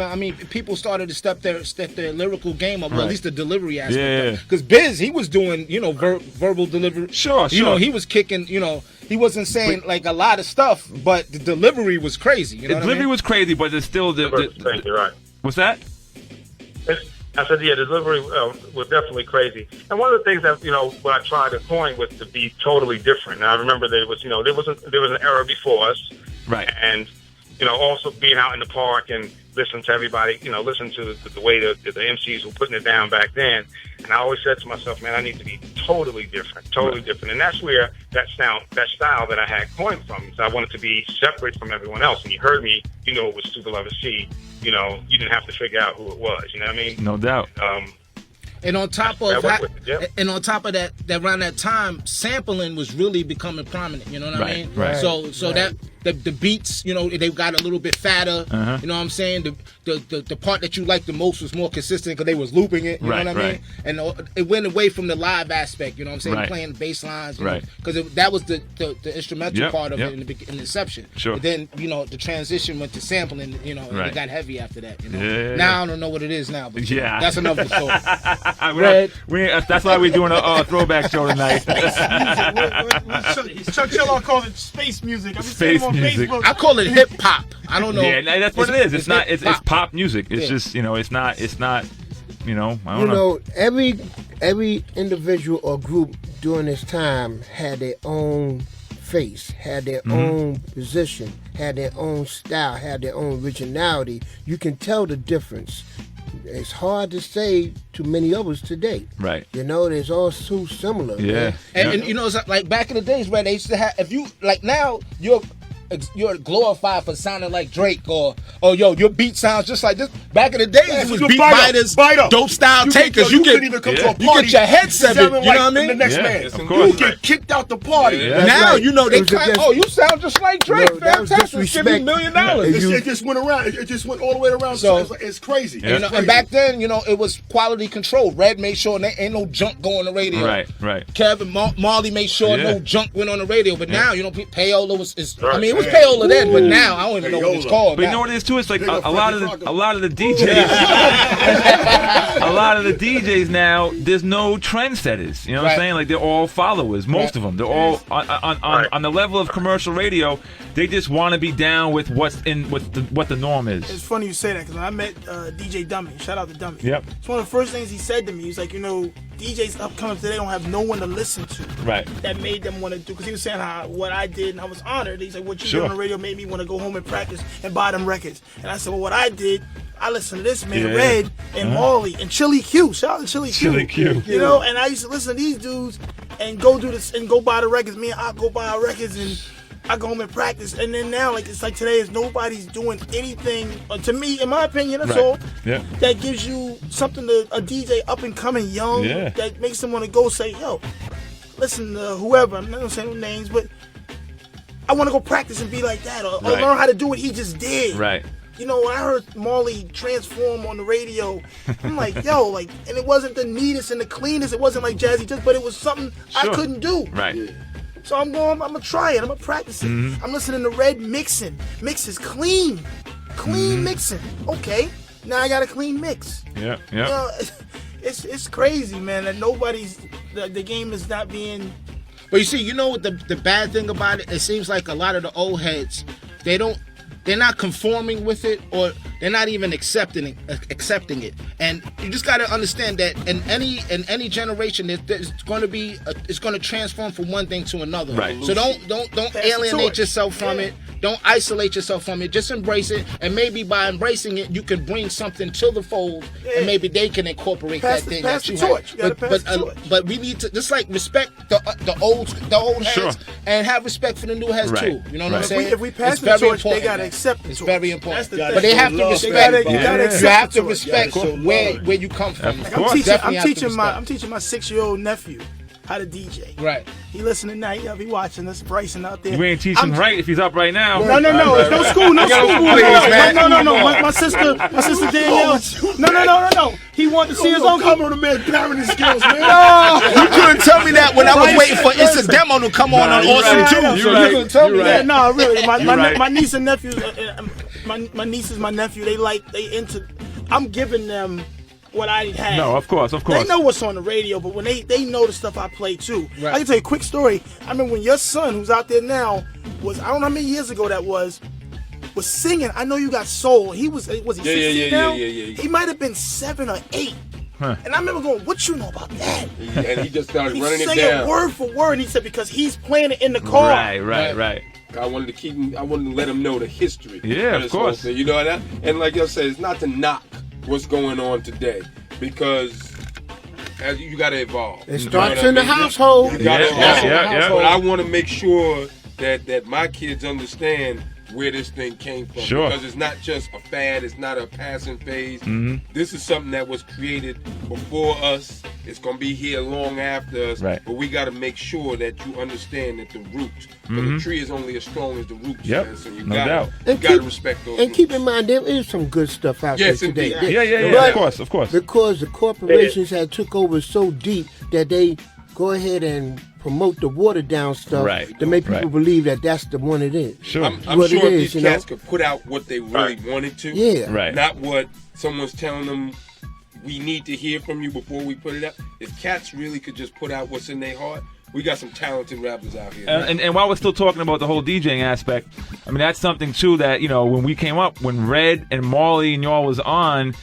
Speaker 17: people started to step their lyrical game up, or at least the delivery aspect. Yeah. Because Biz, he was doing, verbal delivery.
Speaker 12: Sure.
Speaker 17: He was kicking, he wasn't saying like a lot of stuff, but the delivery was crazy.
Speaker 12: The delivery was crazy, but it's still
Speaker 4: right.
Speaker 12: What's that?
Speaker 4: I said, the delivery was definitely crazy. And one of the things that, what I tried to coin was to be totally different. And I remember there was an era before us.
Speaker 12: Right.
Speaker 4: And, also being out in the park and listening to everybody, listen to the way the MCs were putting it down back then. And I always said to myself, man, I need to be totally different. And that's where that style that I had coined from. So I wanted to be separate from everyone else. And you heard me, it was Superlover Cee. You didn't have to figure out who it was. You know what I mean?
Speaker 12: No doubt.
Speaker 17: And on top of that, around that time, sampling was really becoming prominent. You know what I mean?
Speaker 12: Right.
Speaker 17: So that the beats, they got a little bit fatter. You know what I'm saying? The part that you liked the most was more consistent because they was looping it. You know what I mean? And it went away from the live aspect. You know what I'm saying? Playing bass lines. Because that was the instrumental part of it in the inception.
Speaker 12: Sure.
Speaker 17: But then the transition went to sampling. And it got heavy after that.
Speaker 12: Yeah.
Speaker 17: Now I don't know what it is now. But that's another story.
Speaker 12: That's why we're doing a throwback show tonight.
Speaker 6: Chuck Chillon calls it space music.
Speaker 12: Space music.
Speaker 17: I call it hip hop. I don't know.
Speaker 12: Yeah, that's what it is. It's not. It's pop music. It's just it's not. I don't know.
Speaker 2: Every individual or group during this time had their own face, had their own position, had their own style, had their own originality. You can tell the difference. It's hard to say to many others today.
Speaker 12: Right.
Speaker 2: There's all so similar.
Speaker 12: Yeah.
Speaker 14: And it's like back in the days, where they used to have, if you, like now, you're glorified for sounding like Drake or your beat sounds just like this. Back in the days, it was beat biters, dope style takers. You couldn't even come to a party. You get your head severed. You know what I mean?
Speaker 18: The next man,
Speaker 12: of course.
Speaker 18: you get kicked out the party.
Speaker 14: Now they claim, you sound just like Drake. Fantastic, give me $1 million.
Speaker 18: It just went around. It just went all the way around. So it's crazy.
Speaker 14: And back then, it was quality control. Red made sure there ain't no junk go on the radio.
Speaker 12: Right.
Speaker 14: Kev and Marley made sure no junk went on the radio. But now, payola was. I mean, it was payola then, but now I don't even know what it's called.
Speaker 12: But you know what it is too? It's like a lot of the DJs. A lot of the DJs now, there's no trendsetters. You know what I'm saying? Like they're all followers. Most of them. They're all on the level of commercial radio. They just want to be down with what the norm is.
Speaker 6: It's funny you say that because when I met DJ Dummy, shout out to Dummy.
Speaker 12: Yep.
Speaker 6: It's one of the first things he said to me. He's like, DJs upcoming today don't have no one to listen to.
Speaker 12: Right.
Speaker 6: That made them want to do, because he was saying what I did and I was honored. He's like, what you did on the radio made me want to go home and practice and buy them records. And I said, well, what I did, I listened to this man, Red and Marley and Chili Q. Shout out to Chili Q. And I used to listen to these dudes and go do this and go buy the records. Me and I go buy our records and I go home and practice. And then now, it's like today is nobody's doing anything, to me, in my opinion, that's all, that gives you something to a DJ up and coming young that makes them want to go say, yo, listen to whoever, I'm not going to say no names, but I want to go practice and be like that or learn how to do what he just did.
Speaker 12: Right.
Speaker 6: When I heard Marley transform on the radio, I'm like, yo, and it wasn't the neatest and the cleanest, it wasn't like Jazzy just, but it was something I couldn't do.
Speaker 12: Right.
Speaker 6: So I'm gonna try it. I'm gonna practice it. I'm listening to Red mixing. Mix is clean mixing. Okay, now I got a clean mix.
Speaker 12: Yeah.
Speaker 6: It's crazy, man. That the game is not being.
Speaker 14: But you see, what the bad thing about it? It seems like a lot of the old heads, they're not conforming with it, or they're not even accepting it. And you just got to understand that in any generation, there's going to be it's going to transform from one thing to another.
Speaker 12: Right.
Speaker 14: So don't alienate yourself from it. Don't isolate yourself from it. Just embrace it, and maybe by embracing it, you can bring something to the fold, and maybe they can incorporate that thing that you have. But we need to just respect the old heads and have respect for the new heads too. You know what I'm saying?
Speaker 6: If we pass the torch, they gotta accept it.
Speaker 14: It's very important. But they have to respect. You have to respect where you come from.
Speaker 6: I'm teaching my 6-year-old nephew how to DJ.
Speaker 14: Right.
Speaker 6: He listening now. He watching us. Bryson out there.
Speaker 12: You ain't teaching right if he's up right now.
Speaker 6: No. No school. No. My sister Danielle. No. He wanted to see his own
Speaker 18: cover the man parenting skills, man.
Speaker 14: You couldn't tell me that when I was waiting for It's a Demo to come on Awesome 2. So you couldn't tell me that.
Speaker 6: No, really. My niece and nephews, my niece is my nephew. They into. I'm giving them what I had.
Speaker 12: No, of course.
Speaker 6: They know what's on the radio, but when they know the stuff I play too. Right. I can tell you a quick story. I remember when your son, who's out there now, I don't know how many years ago that was singing I Know You Got Soul. He was he 16 now? Yeah. He might have been 7 or 8. Huh. And I remember going, what you know about that?
Speaker 8: And he just started running it down.
Speaker 6: He sang word for word, and he said because he's playing it in the car.
Speaker 12: Right.
Speaker 8: I wanted to let him know the history.
Speaker 12: Yeah, of course.
Speaker 8: And like I said, it's not to knock what's going on today, because as you got to evolve.
Speaker 2: It starts in the household.
Speaker 8: But I want to make sure that my kids understand where this thing came from.
Speaker 12: Sure.
Speaker 8: Because it's not just a fad, it's not a passing phase. This is something that was created before us. It's going to be here long after us.
Speaker 12: Right.
Speaker 8: But we got to make sure that you understand that the roots, the tree is only as strong as the roots.
Speaker 12: Yep.
Speaker 8: Man. So you
Speaker 12: No
Speaker 8: got
Speaker 12: doubt.
Speaker 8: to respect those
Speaker 2: And
Speaker 8: roots.
Speaker 2: keep in mind, there is some good stuff out there today.
Speaker 12: Yeah,
Speaker 2: But
Speaker 12: of course.
Speaker 2: Because the corporations had took over so deep that they go ahead and promote the watered down stuff to make people believe that that's the one it is.
Speaker 12: Sure.
Speaker 8: I'm sure these cats could put out what they really wanted to.
Speaker 2: Yeah.
Speaker 12: Right.
Speaker 8: Not what someone's telling them we need to hear from you before we put it out. If cats really could just put out what's in their heart, we got some talented rappers out here.
Speaker 12: And while we're still talking about the whole DJing aspect, I mean, that's something too that, when we came up, when Red and Marley and y'all was on,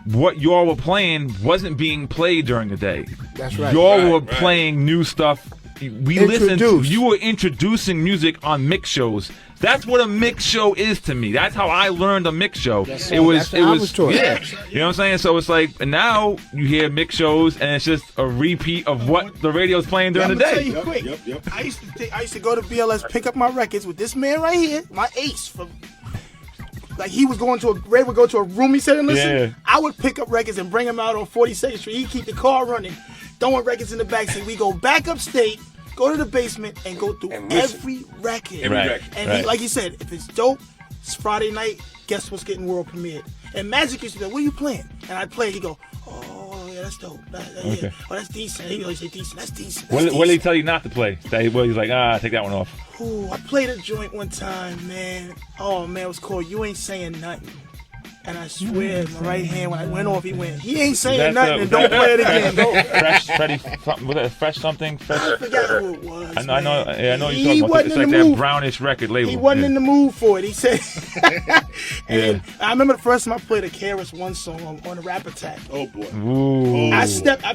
Speaker 12: what y'all were playing wasn't being played during the day.
Speaker 2: That's right.
Speaker 12: Y'all were playing new stuff. We listened to, you were introducing music on mix shows. That's what a mix show is to me. That's how I learned a mix show.
Speaker 2: It was taught.
Speaker 12: Yeah. You know what I'm saying? So it's like, and now you hear mix shows and it's just a repeat of what the radio's playing during the day.
Speaker 6: Tell you quick. I used to go to BLS, pick up my records with this man right here, my ace from. Like he was going to Ray would go to a room he said and listen.
Speaker 12: Yeah.
Speaker 6: I would pick up records and bring them out on 42nd Street. He'd keep the car running, throwing records in the backseat. We go back upstate, go to the basement, and go through every record. And like he said, if it's dope, it's Friday night. Guess what's getting world premiered? And Magic used to be like, "What are you playing?" And I'd play. He'd go, "Oh yeah, that's dope. Yeah. Oh, that's decent." He'd always say, "Decent. That's decent."
Speaker 12: What did he tell you not to play? Well, he's like, take that one off.
Speaker 6: Ooh, I played a joint one time, man. Oh man, it was called "You Ain't Saying Nothing." And I swear, my right hand, when I went off, he ain't saying nothing, and don't play it again.
Speaker 12: Was it Fresh something?
Speaker 6: I forgot who it was.
Speaker 12: I know you're talking about. It's like that brownish record label.
Speaker 6: He wasn't in the mood for it. He said. And I remember the first time I played a KRS-One song on a Rap Attack.
Speaker 8: Oh boy.
Speaker 12: Ooh.
Speaker 6: I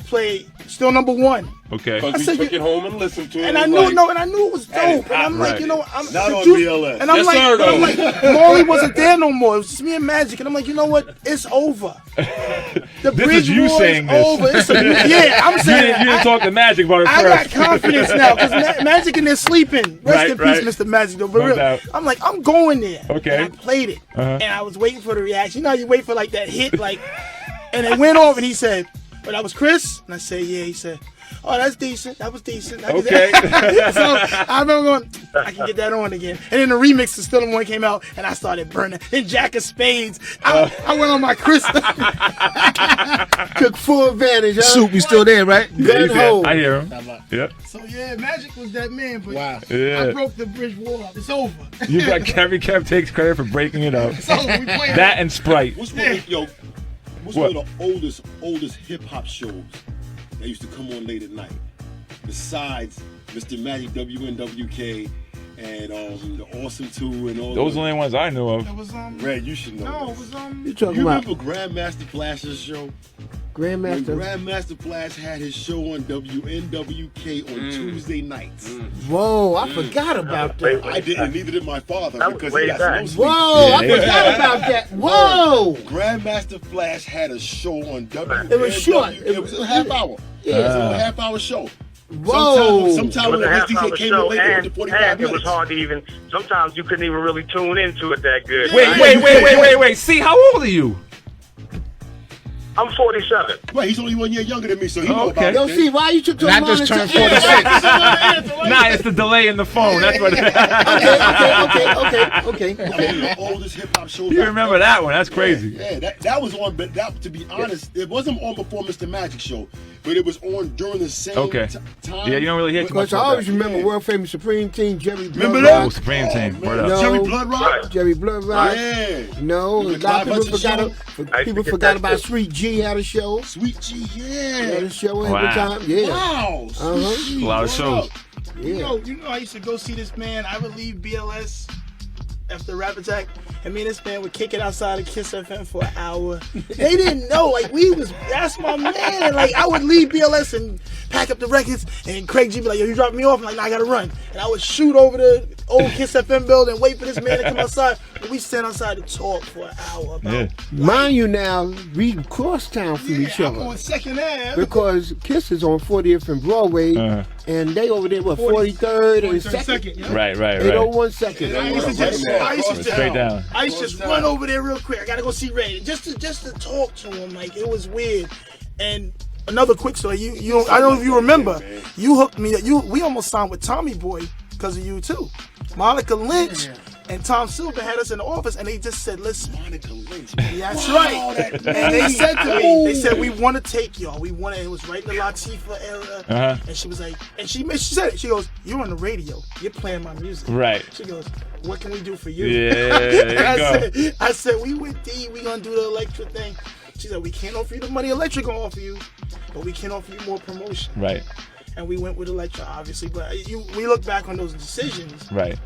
Speaker 6: played still number one.
Speaker 12: Okay.
Speaker 8: Because we took it home and listened to it.
Speaker 6: And I knew it was dope. And I'm like, I'm
Speaker 8: not on BLS.
Speaker 6: And I'm like, Marley wasn't there no more. It was just me and Magic. And I'm like, you know what? It's over. The
Speaker 12: this
Speaker 6: bridge
Speaker 12: is you
Speaker 6: war
Speaker 12: saying
Speaker 6: is
Speaker 12: this.
Speaker 6: over. I'm saying
Speaker 12: you didn't talk to Magic about it
Speaker 6: I
Speaker 12: first.
Speaker 6: got confidence now because Magic in there sleeping. Rest in peace, Mr. Magic. Though, but real, I'm like, I'm going there.
Speaker 12: Okay.
Speaker 6: And I played it, and I was waiting for the reaction. You know, how you wait for like that hit, and it went off, and he said, "But that was Chris," and I said, "Yeah." He said, "Oh, that's decent. That was decent."
Speaker 12: Okay.
Speaker 6: So I remember going, I can get that on again. And then the remix of Still One came out, and I started burning. Then Jack of Spades. I went on my Chris.
Speaker 2: Took full advantage.
Speaker 14: Soup, you still there, right?
Speaker 2: Good hold.
Speaker 12: I hear him. Yep.
Speaker 6: So yeah, Magic was that man, but
Speaker 12: Yeah.
Speaker 6: I broke the bridge wall up. It's over.
Speaker 12: You got Kev-E-Kev takes credit for breaking it up.
Speaker 6: It's over. We playing
Speaker 12: That and Sprite.
Speaker 15: What's one of the oldest hip hop shows that used to come on late at night? Besides Mr. Magic WNWK and the Awesome 2 and all
Speaker 12: those are the only ones I knew of.
Speaker 6: It was
Speaker 15: Red, you should know.
Speaker 6: No, it was
Speaker 2: You talking
Speaker 15: You
Speaker 2: about
Speaker 15: remember Grandmaster Flash's show? When
Speaker 2: Grandmaster?
Speaker 15: Grandmaster Flash had his show on WNWK on Tuesday nights.
Speaker 2: Whoa, I forgot about that.
Speaker 15: I didn't, neither did my father,
Speaker 4: That was
Speaker 15: because
Speaker 4: way
Speaker 15: he got
Speaker 4: back.
Speaker 15: no sleep.
Speaker 2: Whoa, I forgot about that. Whoa.
Speaker 15: Grandmaster Flash had a show on WNWK.
Speaker 2: It was short.
Speaker 15: It was a half hour.
Speaker 2: Yeah.
Speaker 15: It was a half-hour show.
Speaker 2: Whoa.
Speaker 15: Sometimes
Speaker 4: It
Speaker 15: when
Speaker 4: was
Speaker 15: the
Speaker 4: a half-hour
Speaker 15: SDK came
Speaker 4: show,
Speaker 15: in late, it went to 45
Speaker 4: and it
Speaker 15: minutes.
Speaker 4: was hard to even. Sometimes you couldn't even really tune into it that good.
Speaker 12: Wait. See, how old are you?
Speaker 4: I'm 47.
Speaker 15: Right, he's only 1 year younger than me, so he know about it.
Speaker 2: Yo, see, why you took so long?
Speaker 14: I just turned 46.
Speaker 12: Nah, it's the delay in the phone. That's what it is.
Speaker 2: Okay.
Speaker 15: The oldest hip hop show.
Speaker 12: You remember that one? That's crazy.
Speaker 15: Yeah, that was on, but that, to be honest, it wasn't on before Mr. Magic show, but it was on during the same time.
Speaker 12: Yeah, you don't really hear too much
Speaker 2: Because I
Speaker 12: about
Speaker 2: always
Speaker 12: that.
Speaker 2: remember world famous Supreme Team, Jerry Blood
Speaker 15: Remember
Speaker 2: Rock.
Speaker 15: that?
Speaker 12: Oh, Supreme Team. Word up.
Speaker 2: No.
Speaker 15: Jerry Blood Rock?
Speaker 2: Jerry Blood Rock.
Speaker 15: Yeah.
Speaker 2: No, a
Speaker 15: Remember
Speaker 2: lot of
Speaker 15: Clive
Speaker 2: people
Speaker 15: Hudson
Speaker 2: forgot. People forgot about Sweet G had a show.
Speaker 15: Sweet G,
Speaker 2: Had
Speaker 15: yeah.
Speaker 2: a show
Speaker 12: Wow.
Speaker 2: every time. Yeah.
Speaker 15: Wow.
Speaker 12: A lot of shows.
Speaker 2: Yeah.
Speaker 6: You know, I used to go see this man. I would leave BLS after Rap Attack, and me and this man would kick it outside of Kiss FM for an hour. They didn't know, that's my man. And I would leave BLS and pack up the records, and Craig G be like, "Yo, you dropping me off?" I'm like, "Nah, I gotta run." And I would shoot over the old Kiss FM building, wait for this man to come outside, and we stand outside to talk for an hour about
Speaker 2: Mind you now, we cross town from each
Speaker 6: I'm
Speaker 2: other.
Speaker 6: on Second Ave.
Speaker 2: Because Kiss is on 40th and Broadway, and they over there, 43rd and 2nd?
Speaker 6: yeah.
Speaker 12: Right.
Speaker 2: 801 second.
Speaker 6: I used to just
Speaker 12: Straight down.
Speaker 6: I used to just run over there real quick. I gotta go see Ray, just to talk to him. It was weird. And another quick story. You I don't know if you remember. You hooked me. We almost signed with Tommy Boy because of you too. Monica Lynch and Tom Silver had us in the office, and they just said, "Listen,
Speaker 15: Monica Lynch.
Speaker 6: yeah, that's right." And they said to me, "They said we want to take y'all. We want to." It was right in the Latifah era, and she was like, and she said it. She goes, "You're on the radio. You're playing my music."
Speaker 12: Right.
Speaker 6: She goes, "What can we do for you?"
Speaker 12: Yeah, there you go.
Speaker 6: I said, "We with D. We gonna do the Electra thing." She said, "We can't offer you the money Electra gonna offer you, but we can offer you more promotion."
Speaker 12: Right.
Speaker 6: And we went with Electra, obviously. But we look back on those decisions.
Speaker 12: Right.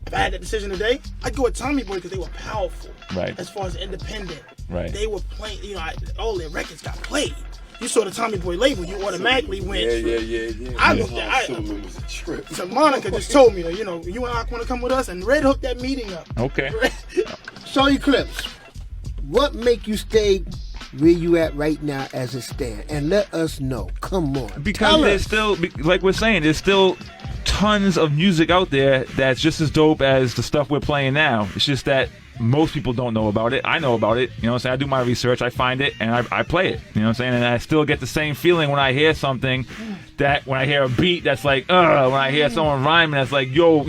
Speaker 6: If I had that decision today, I'd go with Tommy Boy because they were powerful.
Speaker 12: Right.
Speaker 6: As far as independent.
Speaker 12: Right.
Speaker 6: They were playing. All their records got played. You saw the Tommy Boy label, you automatically went.
Speaker 8: Yeah.
Speaker 6: I looked at
Speaker 8: was a trip.
Speaker 6: So Monica just told me, you and I want to come with us, and Red hooked that meeting up.
Speaker 12: Okay.
Speaker 2: So Eclipse, what make you stay where you at right now as it stand? And let us know. Come on.
Speaker 12: Because there's still, like we're saying, there's still tons of music out there that's just as dope as the stuff we're playing now. It's just that most people don't know about it. I know about it. You know what I'm saying? I do my research, I find it, and I play it. You know what I'm saying? And I still get the same feeling when I hear something that when I hear a beat that's like, when I hear someone rhyming that's like, yo,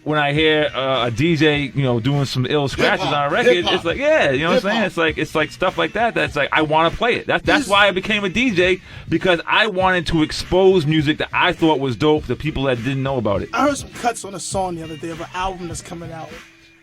Speaker 12: when I hear a DJ, doing some ill scratches on a record,
Speaker 18: hip-hop.
Speaker 12: it's like, yeah, you know what I'm saying? It's like stuff like that. That's like, I want to play it. That's why I became a DJ, because I wanted to expose music that I thought was dope to people that didn't know about it.
Speaker 6: I heard some cuts on a song the other day of an album that's coming out,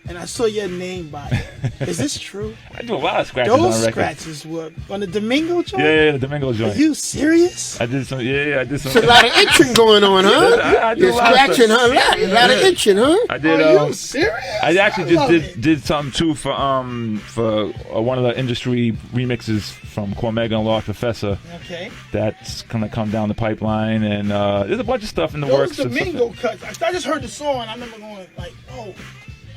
Speaker 6: and I saw your name by it. Is this true?
Speaker 12: I do a lot of scratches on
Speaker 6: Those
Speaker 12: records.
Speaker 6: scratches were on the Domingo joint?
Speaker 12: Yeah, the Domingo joint.
Speaker 6: Are you serious?
Speaker 12: I did some. Yeah, I did some.
Speaker 2: It's a lot of itching going on, huh?
Speaker 12: I do
Speaker 2: You're
Speaker 12: a lot of
Speaker 2: scratching,
Speaker 12: stuff.
Speaker 2: huh? A lot of itching, huh?
Speaker 12: I did.
Speaker 6: Are you serious?
Speaker 12: I actually
Speaker 6: love
Speaker 12: just did something too for one of the industry remixes from Cormega and Large Professor.
Speaker 6: Okay.
Speaker 12: That's gonna come down the pipeline, and there's a bunch of stuff in the
Speaker 6: Those
Speaker 12: works.
Speaker 6: Domingo cuts. I just heard the song, and I remember going like, oh.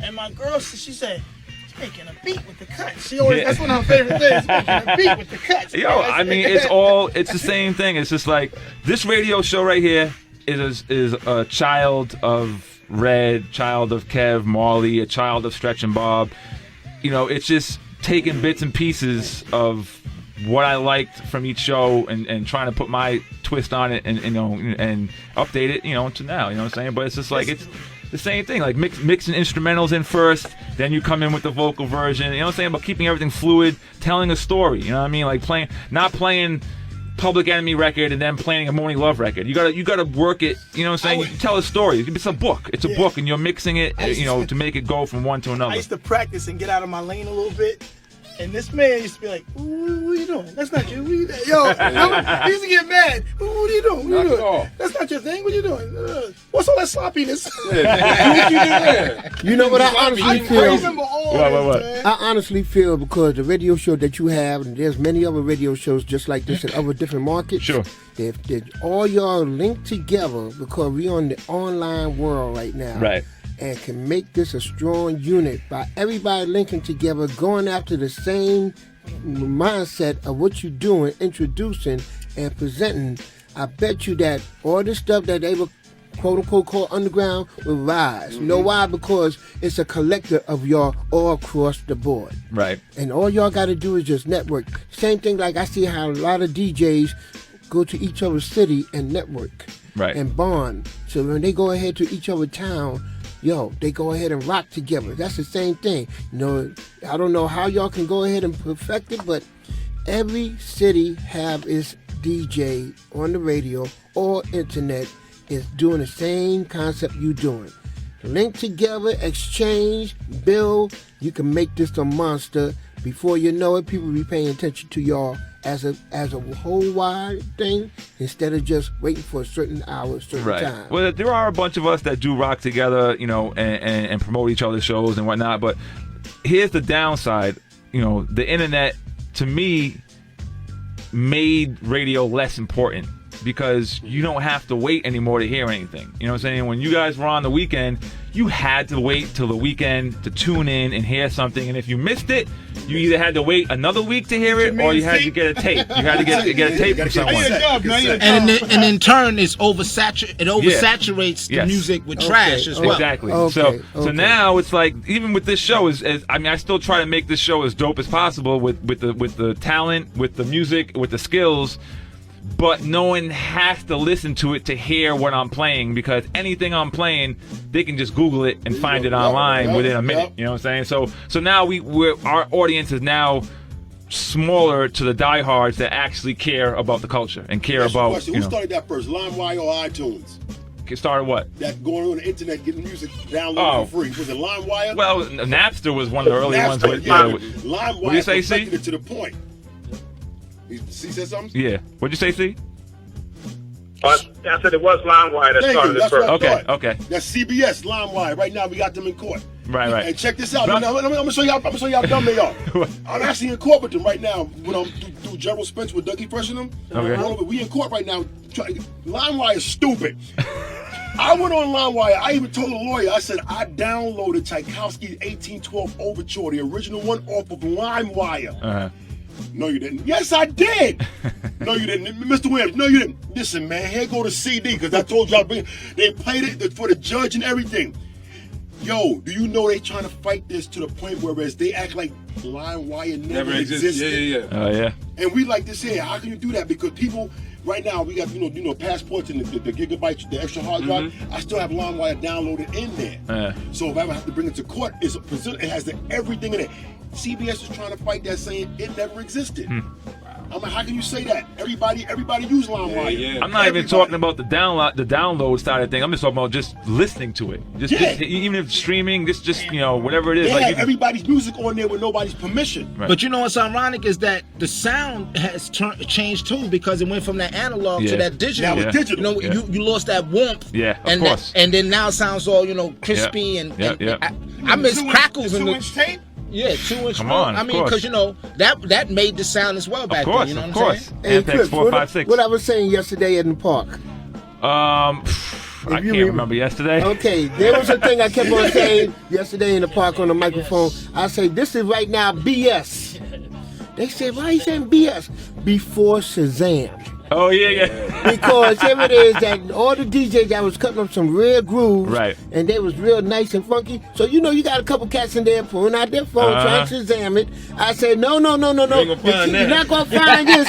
Speaker 6: And my girl, she said, "He's making a beat with the cuts." She always, that's one of her favorite things, making a beat with the cuts.
Speaker 12: Yo, I mean, it's the same thing. It's just like this radio show right here is a child of Red, child of Kev, Marley, a child of Stretch and Bob. It's just taking bits and pieces of what I liked from each show and trying to put my twist on it and update it, to now. You know what I'm saying? But it's just like it's the same thing, like mixing instrumentals in first, then you come in with the vocal version. You know what I'm saying? But keeping everything fluid, telling a story. You know what I mean? Like not playing Public Enemy record and then playing a Morning Love record. You gotta work it. You know what I'm saying? You tell a story. It's a book. It's a book, and you're mixing it. To make it go from one to another.
Speaker 6: I used to practice and get out of my lane a little bit. And this man used to be like, what are you doing? That's not you. What are you doing? Yo, he used to get mad. What are you doing? What are you doing? That's not your thing. What are you doing? What's all that sloppiness?
Speaker 2: You know what I honestly feel?
Speaker 6: I remember all
Speaker 12: what?
Speaker 2: I honestly feel, because the radio show that you have, and there's many other radio shows just like this in other different markets.
Speaker 12: Sure.
Speaker 2: If all y'all linked together, because we on the online world right now.
Speaker 12: Right.
Speaker 2: And can make this a strong unit by everybody linking together, going after the same mindset of what you're doing, introducing and presenting. I bet you that all this stuff that they were quote unquote called underground will rise. You know why? Because it's a collector of y'all all across the board.
Speaker 12: Right.
Speaker 2: And all y'all got to do is just network. Same thing like I see how a lot of DJs go to each other's city and network.
Speaker 12: Right.
Speaker 2: And bond. So when they go ahead to each other town, they go ahead and rock together. That's the same thing. I don't know how y'all can go ahead and perfect it, but every city have its DJ on the radio or internet is doing the same concept you doing. Link together, exchange, build. You can make this a monster. Before you know it, people be paying attention to y'all as a whole wide thing instead of just waiting for a certain hour, certain time.
Speaker 12: Well, there are a bunch of us that do rock together, and promote each other's shows and whatnot. But here's the downside. The internet, to me, made radio less important because you don't have to wait anymore to hear anything. You know what I'm saying? When you guys were on the weekend, you had to wait till the weekend to tune in and hear something. And if you missed it, you either had to wait another week to hear it, or you had to get a tape. You had to get a tape from someone.
Speaker 17: And in turn, it oversaturates the music with trash as well.
Speaker 12: Exactly. So now it's like, even with this show, I still try to make this show as dope as possible with the talent, with the music, with the skills. But no one has to listen to it to hear what I'm playing, because anything I'm playing, they can just Google it and find it online within a minute. You know what I'm saying? So now our audience is now smaller to the diehards that actually care about the culture and care about.
Speaker 18: Who started that first, LimeWire or iTunes?
Speaker 12: Started what?
Speaker 18: That going on the internet, getting music downloaded for free. Was it LimeWire?
Speaker 12: Well, Napster was one of the early ones.
Speaker 18: LimeWire.
Speaker 12: What do you say, Cee?
Speaker 18: It to the point. Cee said something?
Speaker 12: Yeah. What'd you say, Cee?
Speaker 4: I said it was LimeWire that started it first.
Speaker 12: Okay.
Speaker 18: That's CBS, LimeWire. Right now, we got them in court.
Speaker 12: Right.
Speaker 18: And check this out. I'm gonna show y'all. I'm gonna show y'all how dumb they are. I'm actually in court with them right now. When I'm through Gerald Spence with Dougie Fresh and them.
Speaker 12: Okay.
Speaker 18: We in court right now. LimeWire is stupid. I went on LimeWire. I even told the lawyer. I said I downloaded Tchaikovsky's 1812 Overture, the original one, off of LimeWire. No, you didn't. Yes, I did. No, you didn't. Mr. Williams, no, you didn't. Listen, man, here go the CD, because I told y'all they played it for the judge and everything. Yo, do you know they trying to fight this to the point where they act like LimeWire never existed?
Speaker 8: Yeah.
Speaker 12: Oh, yeah.
Speaker 18: And we like to say, how can you do that? Because people, right now, we got, passports and the gigabytes, the extra hard drive. I still have LimeWire downloaded in there. So if I ever have to bring it to court, it has everything in it. CBS is trying to fight that, saying it never existed. I'm like, how can you say that? Everybody use LimeWire.
Speaker 12: I'm not even talking about the download side of thing. I'm just talking about just listening to it. Just even if streaming, just whatever it is.
Speaker 18: They had everybody's music on there with nobody's permission.
Speaker 17: Right. But you know what's ironic is that the sound has changed too, because it went from that analog to that digital.
Speaker 18: Now it's digital.
Speaker 17: You lost that warmth.
Speaker 12: Yeah, of course.
Speaker 17: And then now it sounds all crispy and I miss crackles in the
Speaker 18: 2-inch tape.
Speaker 17: Yeah, 2-inch.
Speaker 12: Come on,
Speaker 17: I mean, because that made the sound as well back then. You know what I'm saying?
Speaker 2: Hey, Eclipse, 456. What I was saying yesterday in the park.
Speaker 12: I can't remember yesterday.
Speaker 2: Okay, there was a thing I kept on saying yesterday in the park on the microphone. I say, this is right now BS. They said, why are you saying BS? Before Shazam.
Speaker 12: Oh, yeah.
Speaker 2: Because here it is that all the DJs that was cutting up some real grooves,
Speaker 12: right,
Speaker 2: and they was real nice and funky. So you got a couple cats in there pulling out their phone trying to Shazam it. I said, no. You're not gonna find this.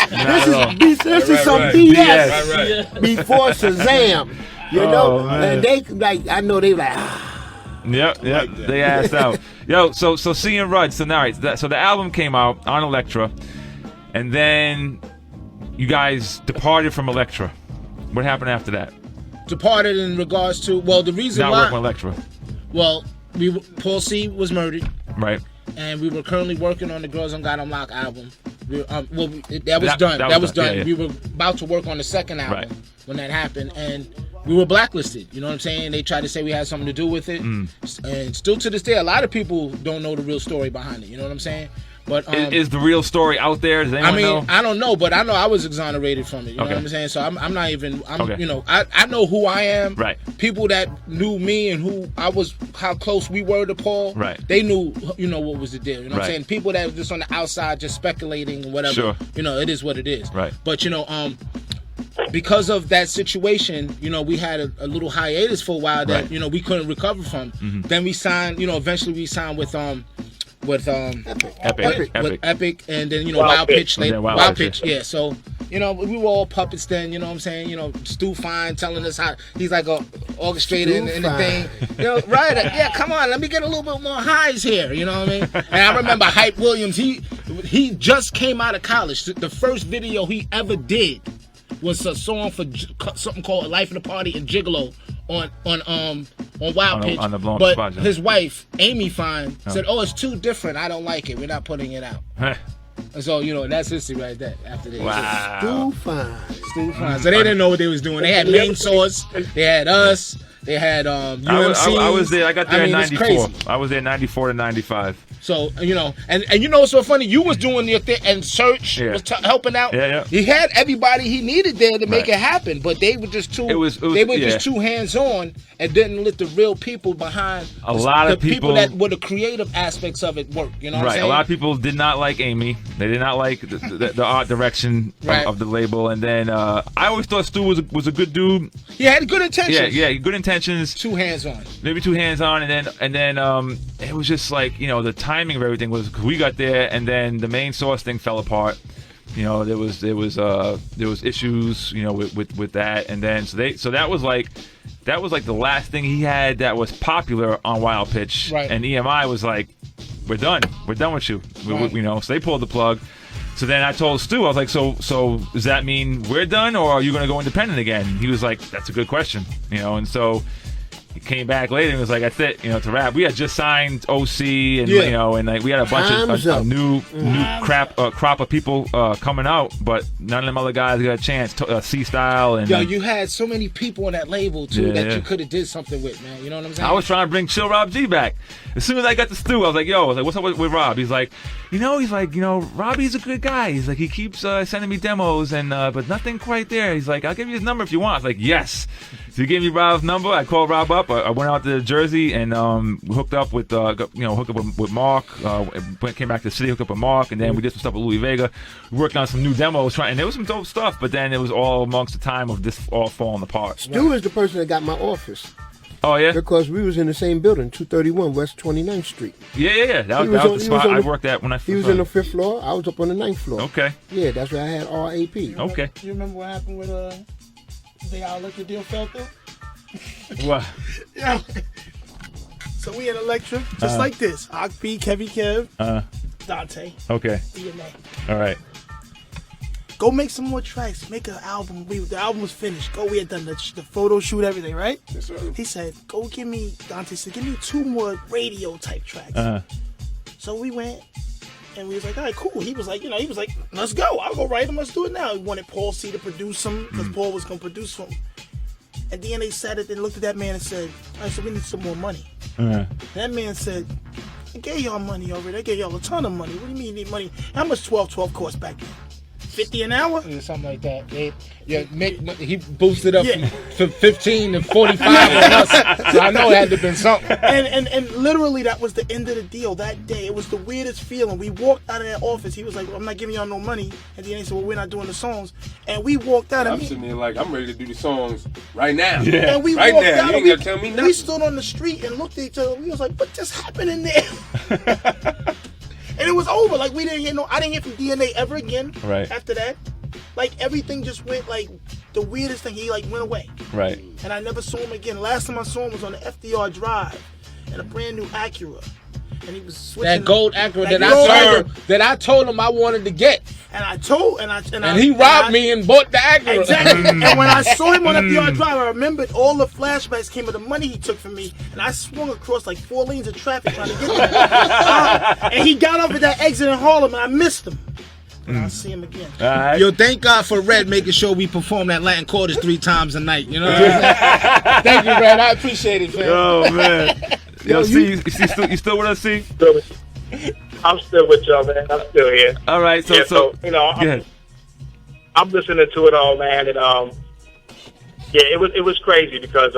Speaker 2: This is some BS. Before Shazam. And they I know they like.
Speaker 12: Yep. They asked out. Yo, so Cee and Rud. So now, so the album came out on Elektra, and then you guys departed from Elektra. What happened after that?
Speaker 17: Departed in regards to the reason
Speaker 12: not
Speaker 17: why.
Speaker 12: Not working with Elektra.
Speaker 17: Well, Paul C was murdered.
Speaker 12: Right.
Speaker 17: And we were currently working on the Girls on God Unlocked album. That was done.
Speaker 12: Yeah.
Speaker 17: We were about to work on the second album when that happened, and we were blacklisted. You know what I'm saying? They tried to say we had something to do with it, and still to this day, a lot of people don't know the real story behind it. You know what I'm saying? But
Speaker 12: is the real story out there? Does anyone know?
Speaker 17: I don't know, but I know I was exonerated from it. You know what I'm saying? So I'm not even. I know who I am.
Speaker 12: Right.
Speaker 17: People that knew me and who I was, how close we were to Paul.
Speaker 12: Right.
Speaker 17: They knew, what was the deal. You know what I'm saying? People that were just on the outside, just speculating and whatever.
Speaker 12: Sure.
Speaker 17: It is what it is.
Speaker 12: Right.
Speaker 17: But because of that situation, we had a little hiatus for a while that we couldn't recover from. Then we signed. Eventually we signed with Epic, and then Wild Pitch later. Wild Pitch, yeah. So we were all puppets then. You know what I'm saying? Stu Fine telling us how he's like a orchestrator and the thing. Right? Yeah. Come on, let me get a little bit more highs here. You know what I mean? And I remember Hype Williams. He just came out of college. The first video he ever did was a song for something called "Life of the Party" and "Gigolo" on Wild Pitch, but his wife Amy Fine said, "Oh, it's too different. I don't like it. We're not putting it out." And so that's history right there. After that,
Speaker 2: wow. Stu Fine.
Speaker 17: So they didn't know what they was doing. They had Main Source. They had us. They had UMC.
Speaker 12: I was there. I got there in '94. I was there '94 to '95.
Speaker 17: So and what's so funny? You was doing your thing, and Search was helping out.
Speaker 12: Yeah.
Speaker 17: He had everybody he needed there to make it happen, but they were just too. They were just too hands on and didn't let the real people behind.
Speaker 12: A lot of people
Speaker 17: that were the creative aspects of it work. You know what I'm saying?
Speaker 12: A lot of people did not like Amy. They did not like the art direction of the label. And then I always thought Stu was a good dude.
Speaker 17: He had good intentions.
Speaker 12: Yeah, good intentions.
Speaker 17: Too hands on.
Speaker 12: Maybe too hands on, and then it was just like the timing of everything was, we got there, and then the Main Source thing fell apart. There was issues with that, and then so that was like the last thing he had that was popular on Wild Pitch,
Speaker 17: right.
Speaker 12: And EMI was like, we're done with you, so they pulled the plug. So then I told Stu, I was like, so does that mean we're done, or are you going to go independent again? He was like, that's a good question, and so he came back later and was like, "That's it, to rap." We had just signed OC, and and like we had a bunch of new crop of people coming out, but none of them other guys got a chance. C Style and
Speaker 17: you had so many people on that label too that you could have did something with, man. You know what I'm saying?
Speaker 12: I was trying to bring Chill Rob G back. As soon as I got to Stu, I was like, what's up with Rob? He's like, Robbie's a good guy. He's like, he keeps sending me demos, and but nothing quite there. He's like, I'll give you his number if you want. I was like, yes. So he gave me Rob's number. I called Rob up. I went out to Jersey and hooked up with with Mark. Came back to the city, hooked up with Mark, and then we did some stuff with Louis Vega. We worked on some new demos, and there was some dope stuff. But then it was all amongst the time of this all falling apart.
Speaker 2: Stu is the person that got my office.
Speaker 12: Oh, yeah?
Speaker 2: Because we was in the same building, 231 West 29th Street.
Speaker 12: Yeah. That was the spot I worked at when I first
Speaker 2: He was on the 5th floor. I was up on the 9th floor.
Speaker 12: Okay.
Speaker 2: Yeah, that's where I had RAP.
Speaker 12: Okay.
Speaker 17: You remember what happened with the liquor deal fell through?
Speaker 12: What?
Speaker 6: Yeah. So we had Electra, just like this. Akbi, Kev-E-Kev, Dante.
Speaker 12: Okay.
Speaker 6: DNA.
Speaker 12: All right.
Speaker 6: Go make some more tracks. Make an album. The album was finished. We had done the photo shoot, everything, right?
Speaker 18: Yes, sir.
Speaker 6: He said, Dante said, give me 2 more radio type tracks. So we went, and we was like, all right, cool. He was like, let's go. I'll go write them. Let's do it now. He wanted Paul C to produce them, because Paul was going to produce them. And then they sat it and looked at that man and said, all right, so we need some more money. That man said, I gave y'all money already. I gave y'all a ton of money. What do you mean you need money? How much 12 cost back then? $50 an hour?
Speaker 17: Yeah, something like that. He boosted up from 15 to 45 on us. So I know it had to have been something.
Speaker 6: And literally that was the end of the deal that day. It was the weirdest feeling. We walked out of that office. He was like, well, I'm not giving y'all no money. And then he said, well, we're not doing the songs. And we walked out.
Speaker 8: I'm sitting there like, I'm ready to do the songs right now.
Speaker 6: Yeah. And we
Speaker 8: right
Speaker 6: walked
Speaker 8: now.
Speaker 6: out.
Speaker 8: You ain't got to tell me nothing.
Speaker 6: We stood on the street and looked at each other. We was like, what just happened in there? And it was over. Like, I didn't hear from DNA ever again.
Speaker 12: Right.
Speaker 6: After that. Like, everything just went, like, the weirdest thing. He, like, went away.
Speaker 12: Right.
Speaker 6: And I never saw him again. Last time I saw him was on the FDR Drive in a brand new Acura. And he was switching.
Speaker 17: That gold Acura that I told him I wanted to get.
Speaker 6: And I told, and
Speaker 17: he robbed me and bought the Acura.
Speaker 6: Exactly. And when I saw him on FDR Drive, I remembered all the flashbacks came of the money he took from me. And I swung across like 4 lanes of traffic trying to get there. And he got off at that exit in Harlem, and I missed him. And I'll see him again.
Speaker 12: Right.
Speaker 17: Yo, thank God for Red making sure we perform that Latin Quarters 3 times a night. You know what I'm saying? Thank you, Red. I appreciate it, man.
Speaker 12: Oh, man. Yo, you still with us, C?
Speaker 4: I'm still with y'all, man. I'm still here.
Speaker 12: All right, so
Speaker 4: I'm listening to it all, man, and it was crazy because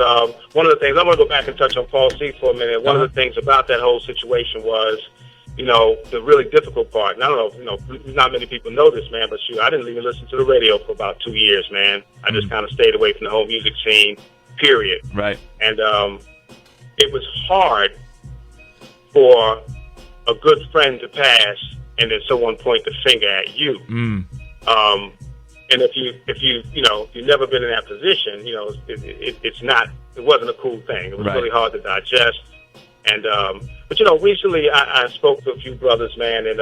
Speaker 4: one of the things, I'm going to go back and touch on Paul C for a minute. One of the things about that whole situation was, the really difficult part, and I don't know, not many people know this, man, but I didn't even listen to the radio for about 2 years, man. I just kind of stayed away from the whole music scene, period.
Speaker 12: Right.
Speaker 4: And it was hard for a good friend to pass and then someone point the finger at you. And if you've never been in that position, it wasn't a cool thing. It was really hard to digest. And but recently I spoke to a few brothers, man, and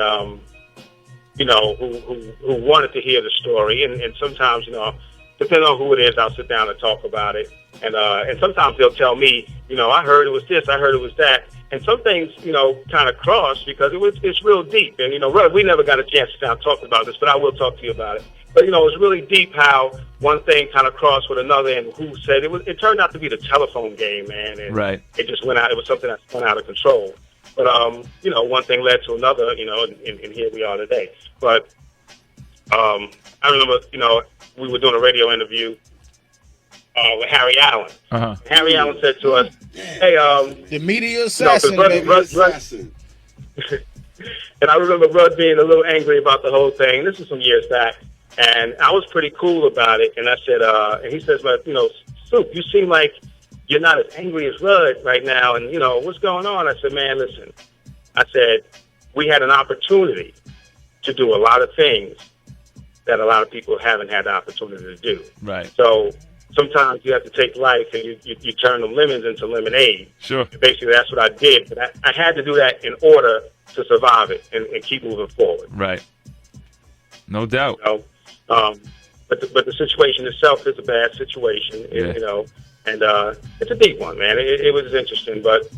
Speaker 4: who wanted to hear the story, and sometimes depending on who it is, I'll sit down and talk about it, and sometimes they'll tell me, I heard it was this, I heard it was that, and some things kind of cross because it's real deep, and we never got a chance to sit down and talk about this, but I will talk to you about it. But it's really deep how one thing kind of crossed with another, and who said it turned out to be the telephone game, man. And it just went out. It was something that went out of control. But one thing led to another, and here we are today. But I remember, we were doing a radio interview with Harry Allen. Harry Allen said to us, "Hey,
Speaker 17: the media assassin,
Speaker 4: assassin." And I remember Rud being a little angry about the whole thing. This was some years back. And I was pretty cool about it. And I said, and he says, but, Soup, you seem like you're not as angry as Rud right now. And, what's going on? I said, man, listen. I said, we had an opportunity to do a lot of things that a lot of people haven't had the opportunity to do.
Speaker 12: Right.
Speaker 4: So sometimes you have to take life and you turn the lemons into lemonade.
Speaker 12: Sure.
Speaker 4: Basically, that's what I did. But I had to do that in order to survive it and keep moving forward.
Speaker 12: Right. No doubt.
Speaker 4: But the situation itself is a bad situation.
Speaker 12: Yeah.
Speaker 4: And it's a deep one, man. It was interesting, but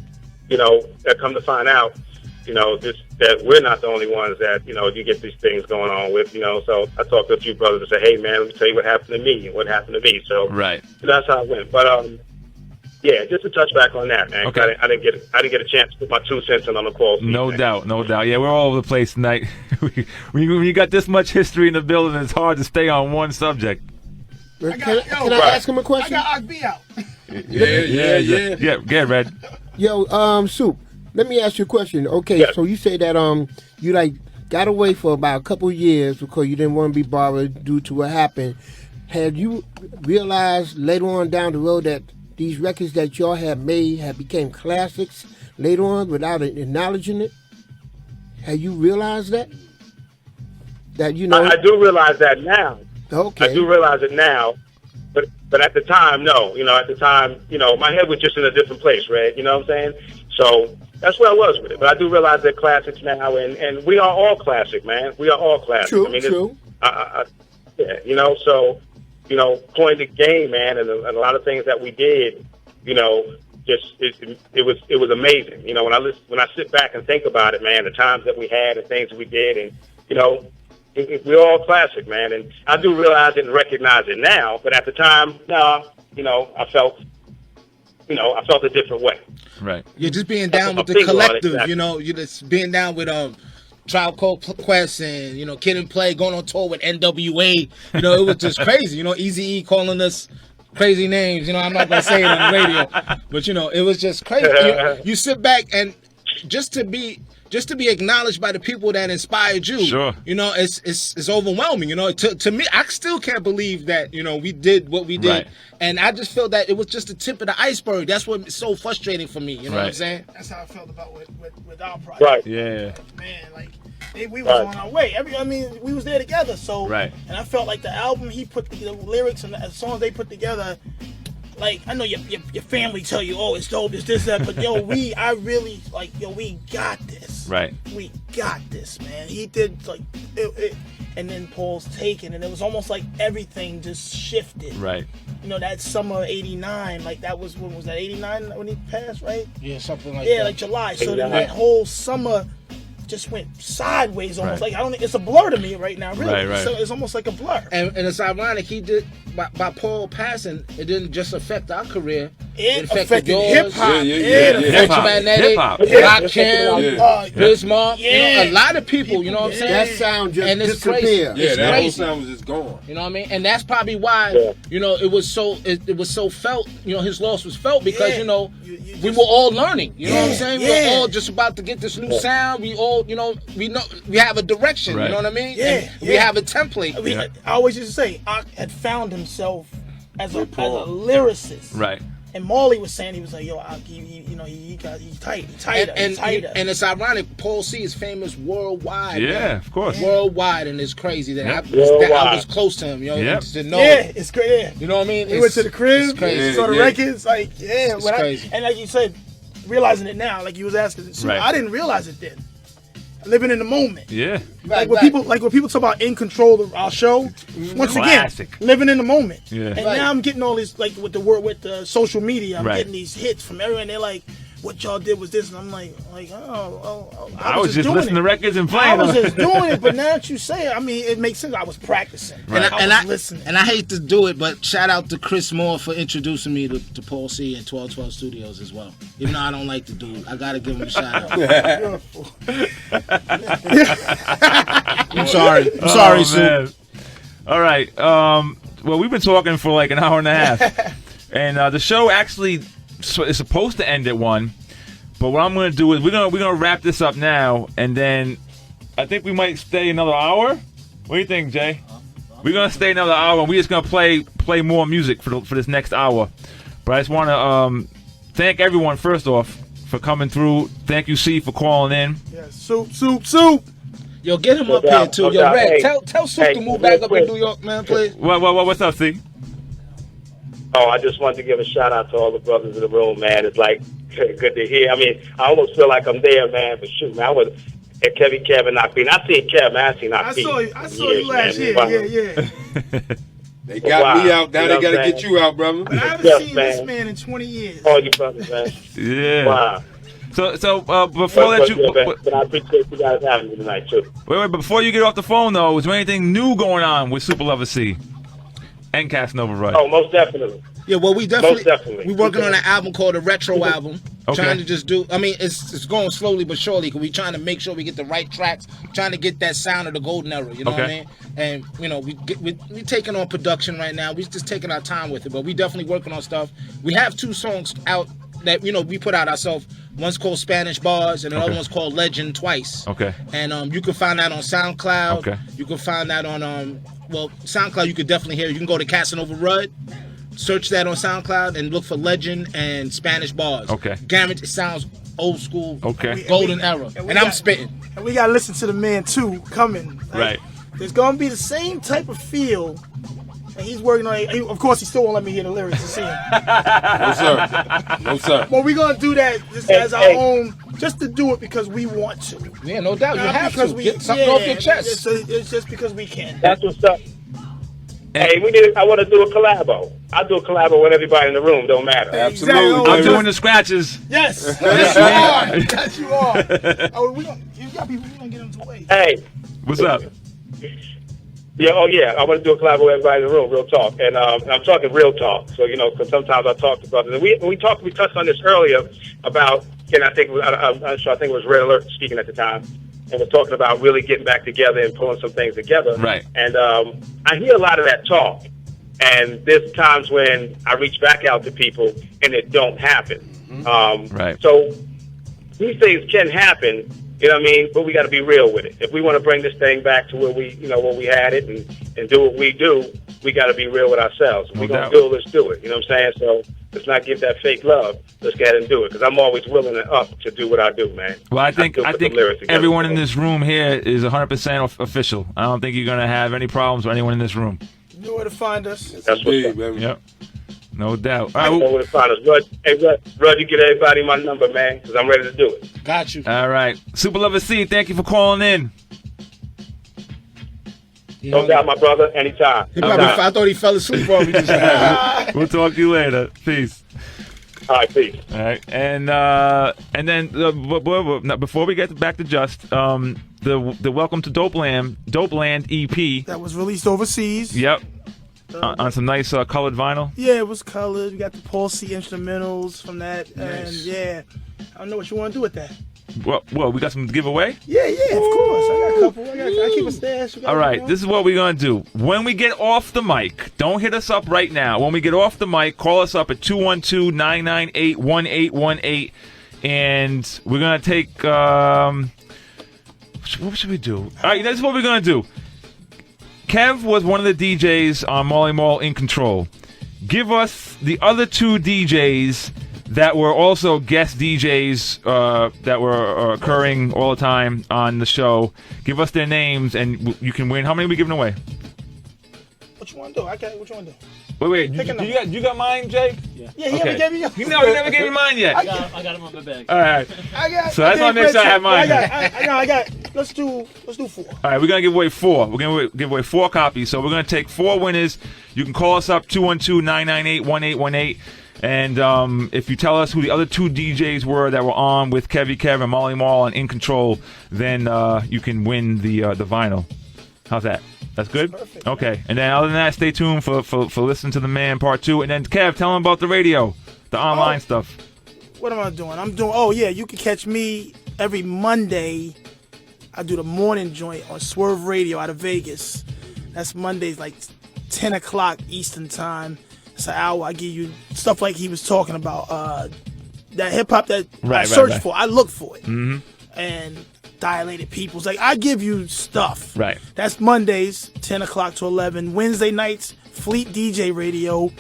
Speaker 4: you know, I come to find out, you know, that we're not the only ones that, you know, you get these things going on with, you know. So I talked to a few brothers and said, hey, man, let me tell you what happened to me and what happened to me. So that's how it went. But yeah, just to touch back on that, man.
Speaker 12: Okay.
Speaker 4: I didn't get a chance to put my 2 cents in on the call.
Speaker 12: No doubt. Yeah, we're all over the place tonight. when you got this much history in the building, it's hard to stay on one subject.
Speaker 2: Can I ask him a question?
Speaker 6: I got Ogb out.
Speaker 12: Yeah, get Red.
Speaker 2: Yo, Soup, let me ask you a question. Okay, so you say that you like got away for about a couple of years because you didn't want to be bothered due to what happened. Had you realized later on down the road that these records that y'all have made have became classics later on without acknowledging it? Have you realized that? That you know,
Speaker 4: I do realize that now.
Speaker 2: Okay.
Speaker 4: I do realize it now, but at the time, no. You know, at the time, you know, my head was just in a different place, Red. You know what I'm saying? So that's where I was with it. But I do realize they're classics now, and we are all classic, man. We are all classic.
Speaker 2: True,
Speaker 4: I mean,
Speaker 2: true.
Speaker 4: Yeah, you know, so, you know, playing the game, man, and a lot of things that we did, you know, just it was amazing. You know, when I sit back and think about it, man, the times that we had and things that we did, and you know, we're all classic, man. And I do realize it and recognize it now, but at the time, no, you know, I felt a different way.
Speaker 12: Right.
Speaker 17: You're just being down with the collective, you know. You're just being down with Tribe Called Quest and, you know, Kid and Play, going on tour with NWA. You know, it was just crazy. You know, Eazy-E calling us crazy names. You know, I'm not gonna say it on the radio, but you know, it was just crazy. You sit back and just to be acknowledged by the people that inspired you.
Speaker 12: Sure.
Speaker 17: You know, it's overwhelming. You know, to me, I still can't believe that, you know, we did what we did.
Speaker 12: Right.
Speaker 17: And I just feel that it was just the tip of the iceberg. That's what's so frustrating for me. You know what I'm saying?
Speaker 6: That's how I felt about with our project.
Speaker 4: Right.
Speaker 12: Yeah.
Speaker 6: Man, like we was on our way. We was there together. So
Speaker 12: right.
Speaker 6: And I felt like the album he put the lyrics and the songs they put together. Like, I know your family tell you, oh, it's dope, it's this, that, but yo, we got this.
Speaker 12: Right.
Speaker 6: We got this, man. He did, like, and then Paul's taken, and it was almost like everything just shifted.
Speaker 12: Right.
Speaker 6: You know, that summer of 89, like, that was, when was that, 89 when he passed, right?
Speaker 17: Yeah, something like that.
Speaker 6: Yeah, like July. So then that whole summer just went sideways almost. Like, I don't think it's a blur to me right now, really.
Speaker 12: Right.
Speaker 6: So it's almost like a blur.
Speaker 17: And it's ironic, he did, by Paul passing, it didn't just affect our career.
Speaker 6: It affected hip-hop.
Speaker 17: Electromagnetic, Rock Cam, Bismarck. You know, a lot of people, you know what I'm saying?
Speaker 2: That sound just
Speaker 17: and it's
Speaker 2: disappeared.
Speaker 17: Crazy.
Speaker 8: Yeah, that
Speaker 17: crazy.
Speaker 8: whole sound was just gone.
Speaker 17: You know what I mean? And that's probably why, you know, it was so felt, you know, his loss was felt because, you know, we were all learning. You know what I'm saying? We were all just about to get this new sound. We all, you know, we have a direction.
Speaker 12: Right.
Speaker 17: You know what I mean?
Speaker 6: Yeah.
Speaker 17: And we have a template.
Speaker 6: I always used to say, Ock had found himself as a lyricist.
Speaker 12: Right.
Speaker 6: And Marley was saying, he was like, yo, Ock, he tighter.
Speaker 17: And it's ironic, Paul C is famous worldwide.
Speaker 12: Yeah,
Speaker 17: man.
Speaker 12: of course.
Speaker 17: Worldwide, and it's crazy that I was close to him, yo. To know.
Speaker 6: Yeah, it's great. Yeah.
Speaker 17: You know what I mean?
Speaker 6: He went to the crib,
Speaker 17: crazy.
Speaker 6: saw the records, like,
Speaker 17: It's crazy.
Speaker 6: And like you said, realizing it now, like you was asking, so
Speaker 12: Right.
Speaker 6: I didn't realize it then. Living in the moment.
Speaker 12: Yeah.
Speaker 6: Like when people talk about in control of our show, once
Speaker 12: Classic.
Speaker 6: again, living in the moment.
Speaker 12: Yeah.
Speaker 6: And now I'm getting all these, like with the social media, I'm
Speaker 12: Right.
Speaker 6: getting these hits from everyone. They're like, what y'all did was this, and I'm like,
Speaker 12: I was just
Speaker 6: doing
Speaker 12: listening to records and playing.
Speaker 6: I was just doing it, but now that you say it, I mean, it makes sense. I was practicing.
Speaker 12: Right.
Speaker 6: I was listening.
Speaker 17: And I hate to do it, but shout out to Chris Moore for introducing me to Paul C and 1212 Studios as well. Even though I don't like to do it, I gotta give him a shout out. I'm sorry, Sue.
Speaker 12: All right. Well, we've been talking for like an hour and a half, and the show actually is supposed to end at 1. But what I'm going to do is we're gonna wrap this up now, and then I think we might stay another hour. What do you think, Jay? We're gonna stay another hour, and we're just gonna play more music for this next hour. But I just want to thank everyone first off for coming through. Thank you, C, for calling in.
Speaker 6: Yeah, soup.
Speaker 17: Yo, get him up here too. Yo, Red, tell Soup to move back up in New York, man, please.
Speaker 12: What's up, C?
Speaker 4: Oh, I just wanted to give a shout out to all the brothers in the room, man. It's like good to hear. I mean, I almost feel like I'm there, man. But shoot, man, I was at Kev-E-Kev and Knock Beat. I seen Kev, man. I seen Knock Beat.
Speaker 6: I saw you last year. Yeah.
Speaker 8: They got me out. Now they got to get you out, brother.
Speaker 6: But I haven't seen this man in 20 years.
Speaker 4: All you brothers, man.
Speaker 12: Yeah.
Speaker 4: Wow.
Speaker 12: So before that you...
Speaker 4: But I appreciate you guys having me tonight, too.
Speaker 12: Wait, but before you get off the phone, though, is there anything new going on with Superlover Cee and Casanova Rud?
Speaker 4: Oh, most definitely.
Speaker 17: Yeah, well, we
Speaker 4: definitely.
Speaker 17: We're working on an album called a retro album.
Speaker 12: Okay.
Speaker 17: Trying to just do. I mean, it's going slowly but surely because we're trying to make sure we get the right tracks. Trying to get that sound of the golden era. You know what I mean? And you know, we taking on production right now. We're just taking our time with it, but we definitely working on stuff. We have 2 songs out that we put out ourselves. One's called Spanish Bars, and another one's called Legend Twice.
Speaker 12: Okay.
Speaker 17: And you can find that on SoundCloud.
Speaker 12: Okay.
Speaker 17: You can find that on SoundCloud. You could definitely hear it. You can go to Casanova Rud. Search that on SoundCloud and look for Legend and Spanish Bars.
Speaker 12: Okay.
Speaker 17: Guaranteed it sounds old school.
Speaker 12: Okay.
Speaker 17: Golden era. And I'm spitting.
Speaker 6: And we got to listen to the man, too, coming.
Speaker 12: Right.
Speaker 6: There's going to be the same type of feel. And he's working on it. Of course, he still won't let me hear the lyrics to see him.
Speaker 8: No, sir. No, sir.
Speaker 6: But we're going to do that just as our own, just to do it because we want to.
Speaker 17: Yeah, no doubt. You
Speaker 6: Not
Speaker 17: have
Speaker 6: because
Speaker 17: to. Get something off your chest.
Speaker 6: It's just because we can.
Speaker 4: That's what's up. Hey, I want to do a collabo. I'll do a collabo with everybody in the room. Don't matter.
Speaker 8: Absolutely.
Speaker 12: I'm doing the scratches.
Speaker 6: Yes. Yes, you are. Yes, you are. Oh, you got people. We gonna get them to wait.
Speaker 4: Hey.
Speaker 12: What's up?
Speaker 4: Yeah. Oh, yeah. I want to do a collabo with everybody in the room. Real talk. And I'm talking real talk. So because sometimes I talk to brothers. And we touched on this earlier about. And I think it was Red Alert speaking at the time. And we're talking about really getting back together and pulling some things together.
Speaker 12: Right.
Speaker 4: And I hear a lot of that talk. And there's times when I reach back out to people and it don't happen.
Speaker 12: Right.
Speaker 4: So these things can happen, you know what I mean? But we got to be real with it. If we want to bring this thing back to where we had it and do what we do, we got to be real with ourselves. If we're going to do it, let's do it. You know what I'm saying? So let's not give that fake love. Let's go ahead and do it because I'm always willing and up to do what I do, man.
Speaker 12: Well, I think everyone in this room here is 100% official. I don't think you're going to have any problems with anyone in this room.
Speaker 6: You know where to find us.
Speaker 4: That's what's up.
Speaker 12: Yep. No doubt.
Speaker 4: I know where to find us. Rud, you get everybody my number, man, because I'm ready to do it.
Speaker 17: Got you.
Speaker 12: All right. Superlover Cee, thank you for calling in.
Speaker 4: No doubt, my brother. Anytime.
Speaker 17: I thought he fell asleep already.
Speaker 12: We'll talk to you later. Peace.
Speaker 4: All right, peace.
Speaker 12: All right, and then before we get back to Just, the Welcome to Dopeland EP
Speaker 6: that was released overseas.
Speaker 12: Yep, on some nice colored vinyl.
Speaker 6: Yeah, it was colored. We got the Paul C instrumentals from that,
Speaker 12: Nice.
Speaker 6: and yeah, I don't know what you want to do with that.
Speaker 12: Well, we got some to give away.
Speaker 6: Yeah, of course. I got a couple. I keep a stash.
Speaker 12: All right, this is what we're going to do. When we get off the mic, don't hit us up right now. When we get off the mic, call us up at 212-998-1818, and we're going to take, what should we do? All right, this is what we're going to do. Kev was one of the DJs on Molly Mall in Control. Give us the other 2 DJs that were also guest DJs that were occurring all the time on the show. Give us their names, and you can win. How many are we giving away?
Speaker 6: What you want to do? What you want to do?
Speaker 12: Wait. You got mine, Jay?
Speaker 6: Yeah, he never gave me yours.
Speaker 12: He never gave me mine yet.
Speaker 13: I got him on my bag.
Speaker 12: All right.
Speaker 6: So
Speaker 12: that's why I make sure I have mine.
Speaker 6: I got. Let's do 4.
Speaker 12: All right, we're gonna give away 4. We're gonna give away 4 copies. So we're gonna take 4 winners. You can call us up 212-998-1818. And if you tell us who the other 2 DJs were that were on with Kev-E-Kev and Molly Mall and In Control, then you can win the vinyl. How's that? That's good? Perfect. Okay. And then other than that, stay tuned for Listen to the Man Part 2. And then, Kev, tell them about the radio, the online stuff.
Speaker 6: What am I doing? You can catch me every Monday. I do the morning joint on Swerve Radio out of Vegas. That's Mondays, like 10 o'clock Eastern Time. It's an hour. I give you stuff like he was talking about. That hip-hop that I search for. I look for it.
Speaker 12: Mm-hmm.
Speaker 6: And Dilated Peoples. Like, I give you stuff.
Speaker 12: Right.
Speaker 6: That's Mondays, 10 o'clock to 11. Wednesday nights, Fleet DJ Radio,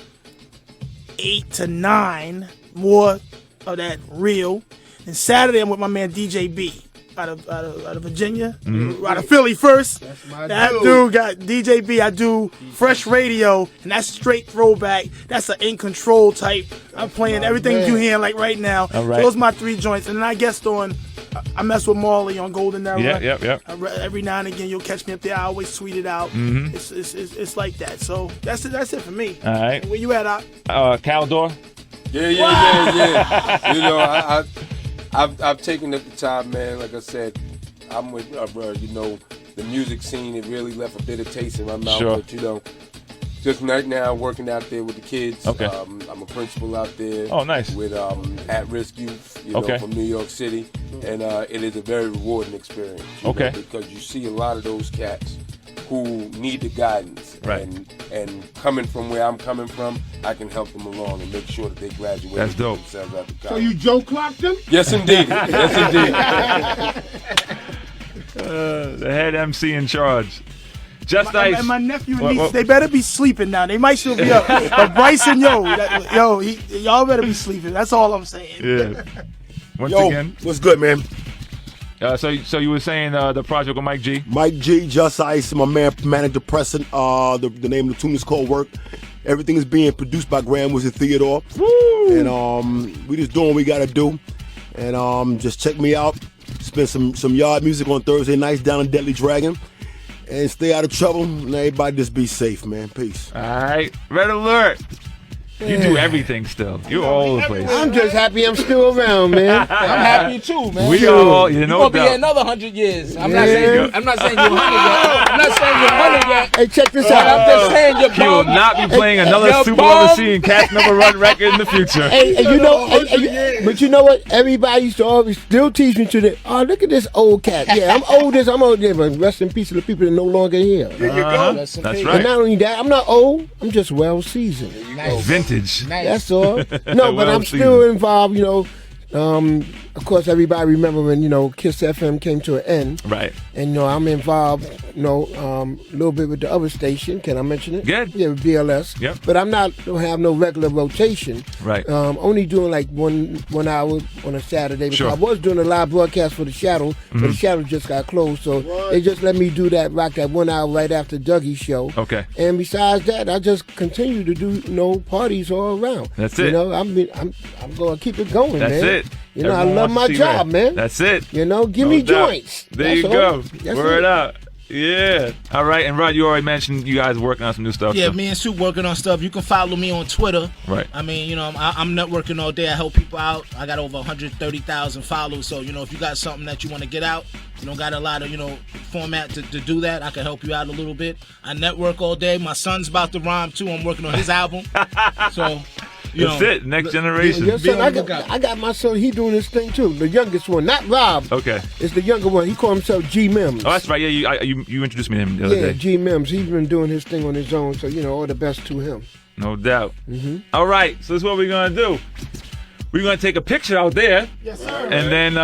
Speaker 6: 8 to 9. More of that real. And Saturday, I'm with my man DJ B. Out of Virginia, out of Philly first. That dude got DJ B. I do Fresh Radio, and that's straight throwback. That's an In Control type. I'm playing everything you hear like right now.
Speaker 12: All right.
Speaker 6: Those are my 3 joints, and then I guest on I mess with Marley on Golden Era.
Speaker 12: Yep.
Speaker 6: Every now and again, you'll catch me up there. I always tweet it out.
Speaker 12: Mhm.
Speaker 6: It's like that. So that's it for me.
Speaker 12: All right.
Speaker 6: Where you at,
Speaker 12: Caldor?
Speaker 8: Yeah. You know, I've taken up the time, man. Like I said, I'm with you know, the music scene. It really left a bitter taste in my mouth.
Speaker 12: Sure.
Speaker 8: But you know, just right now working out there with the kids.
Speaker 12: Okay.
Speaker 8: I'm a principal out there.
Speaker 12: Oh, nice.
Speaker 8: With at-risk youth, you know, from New York City, and it is a very rewarding experience. You know, because you see a lot of those cats who need the guidance.
Speaker 12: Right.
Speaker 8: And coming from where I'm coming from, I can help them along and make sure that they graduate.
Speaker 12: That's dope.
Speaker 8: Themselves out of college.
Speaker 18: So you Joe clocked them?
Speaker 8: Yes, indeed. Yes,
Speaker 12: The head MC in charge. Just Ice.
Speaker 6: And my nephew and niece, they better be sleeping now. They might still be up. But Bryson, y'all better be sleeping. That's all I'm saying.
Speaker 12: Yeah. Once
Speaker 15: Yo,
Speaker 12: again,
Speaker 15: what's good, man?
Speaker 12: So you were saying the project with Mike G?
Speaker 15: Mike G, Just Ice, my man, Manic Depressant. The name of the tune is called Work. Everything is being produced by Graham Wizard Theodore.
Speaker 12: Woo!
Speaker 15: And we just doing what we gotta do. And just check me out. Spend some yard music on Thursday nights down in Deadly Dragon. And stay out of trouble. And everybody just be safe, man. Peace.
Speaker 12: All right. Red alert. You do everything still. You're all over the place.
Speaker 2: I'm just happy I'm still around, man.
Speaker 14: I'm happy too, man.
Speaker 12: We all, you know,
Speaker 14: You're gonna be here another 100 years. I'm not saying you're 100 yet. I'm not saying you're 100 yet.
Speaker 2: Hey, check this
Speaker 14: But
Speaker 2: out.
Speaker 14: I'm just saying you're
Speaker 12: He will
Speaker 14: bum.
Speaker 12: not be playing another
Speaker 14: You're
Speaker 12: Superlover
Speaker 14: bum.
Speaker 12: Cee Casanova Rud record in the future.
Speaker 2: Hey, you know, but you know what? Everybody used to always still tease me today. Oh, look at this old cat. Yeah, I'm old there, but rest in peace to the people that are no longer here.
Speaker 12: That's
Speaker 2: And
Speaker 12: right.
Speaker 2: not only that, I'm not old. I'm just well seasoned.
Speaker 12: Vintage.
Speaker 2: That's all. No, but I'm still involved. You know, of course, everybody remember when Kiss FM came to an end.
Speaker 12: Right.
Speaker 2: And I'm involved. A little bit with the other station. Can I mention it?
Speaker 12: Good.
Speaker 2: Yeah, with BLS.
Speaker 12: Yep.
Speaker 2: But I'm not. Don't have no regular rotation.
Speaker 12: Right.
Speaker 2: Only doing like one hour on a Saturday. Because
Speaker 12: Sure.
Speaker 2: I was doing a live broadcast for the Shadow, but the Shadow just got closed, so they just let me do that, rock that 1 hour right after Dougie's show.
Speaker 12: Okay.
Speaker 2: And besides that, I just continue to do parties all around.
Speaker 12: That's it.
Speaker 2: I'm gonna keep it going,
Speaker 12: That's
Speaker 2: man.
Speaker 12: it.
Speaker 2: I
Speaker 12: Everyone
Speaker 2: love
Speaker 12: wants
Speaker 2: my
Speaker 12: to see
Speaker 2: job,
Speaker 12: Red.
Speaker 2: man.
Speaker 12: That's it.
Speaker 2: Give
Speaker 12: No
Speaker 2: me
Speaker 12: doubt.
Speaker 2: joints.
Speaker 12: There
Speaker 2: That's
Speaker 12: you
Speaker 2: all.
Speaker 12: go.
Speaker 2: That's
Speaker 12: Word
Speaker 2: it.
Speaker 12: up. Yeah. All right. And Rod, you already mentioned you guys working on some new stuff.
Speaker 17: Yeah,
Speaker 12: so.
Speaker 17: me and Sue working on stuff. You can follow me on Twitter.
Speaker 12: Right.
Speaker 17: I mean, I'm networking all day. I help people out. I got over 130,000 followers. So, if you got something that you want to get out, got a lot of, format to do that, I can help you out a little bit. I network all day. My son's about to rhyme, too. I'm working on his album. So,
Speaker 12: That's it. Next generation.
Speaker 2: Your son, I got my son. He doing his thing too. The youngest one, not Rob.
Speaker 12: Okay.
Speaker 2: It's the younger one. He called himself G Mims.
Speaker 12: Oh, that's right. Yeah, you introduced me to him the other
Speaker 2: Yeah,
Speaker 12: day.
Speaker 2: G Mims. He's been doing his thing on his own. So all the best to him.
Speaker 12: No doubt. All right. So this is what we're gonna do. We're gonna take a picture out there.
Speaker 6: Yes, sir.
Speaker 12: And then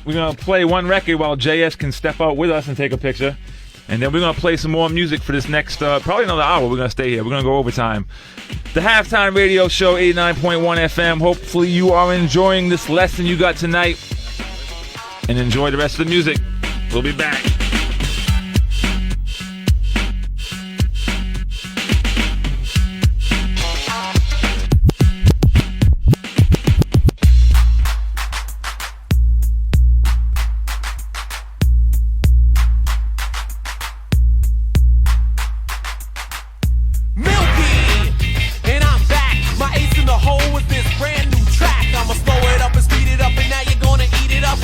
Speaker 12: we're gonna play one record while JS can step out with us and take a picture. And then we're going to play some more music for this next, probably another hour. We're going to stay here. We're going to go overtime. The Halftime Radio Show, 89.1 FM. Hopefully you are enjoying this lesson you got tonight. And enjoy the rest of the music. We'll be back.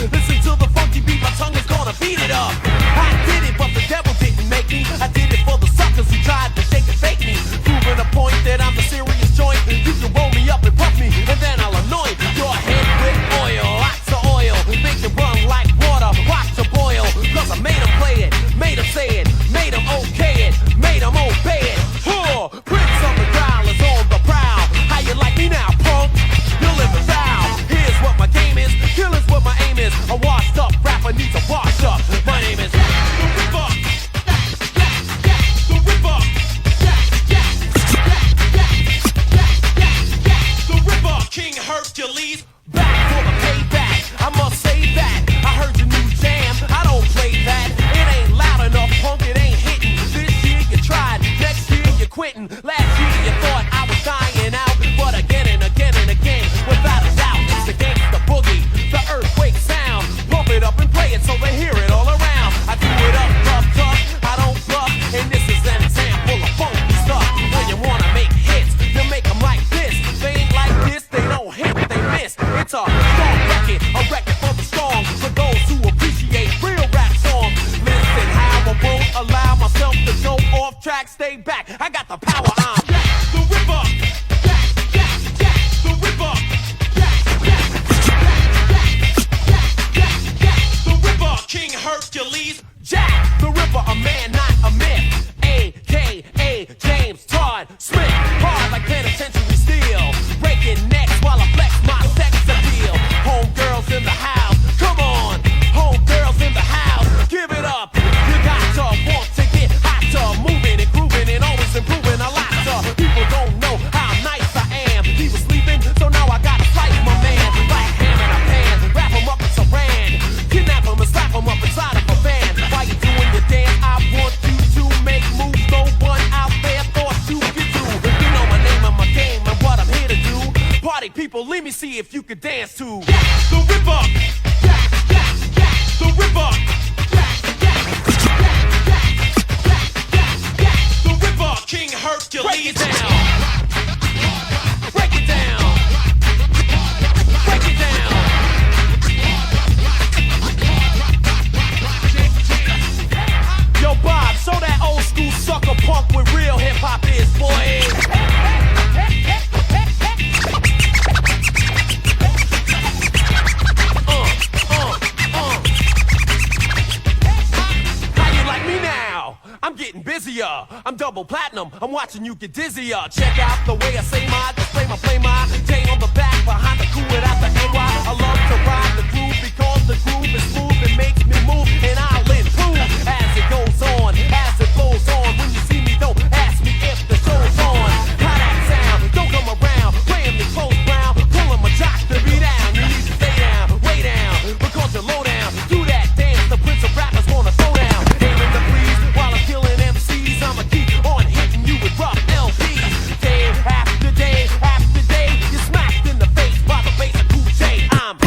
Speaker 9: Listen to the funky beat, my tongue is gonna beat it up. dance to the river. The river. The river. King Hercules. Break it down. Break it down. Break it down. Yo, Bob, show that old school sucker punk with real hip hop is, boy. I'm getting busier. I'm double platinum. I'm watching you get dizzier. Check out the way I say my disclaimer, play my chain on the back behind the cool without the NY. I love to ride the groove because the groove is smooth and makes me move, and I'll improve as it goes on, as it flows on. When you see me, don't ask me if the show's on. How that sound? Don't come around playing me close brown, pulling my jock to be down. You need to stay down, way down, because you're low down. Do that dance, the prince of rappers wanna throw down. Aiming to please while I'm killing MCs. I'ma keep on hitting you with rough LPs. Day after day after day, you're smacked in the face by the bass of Kool. I'm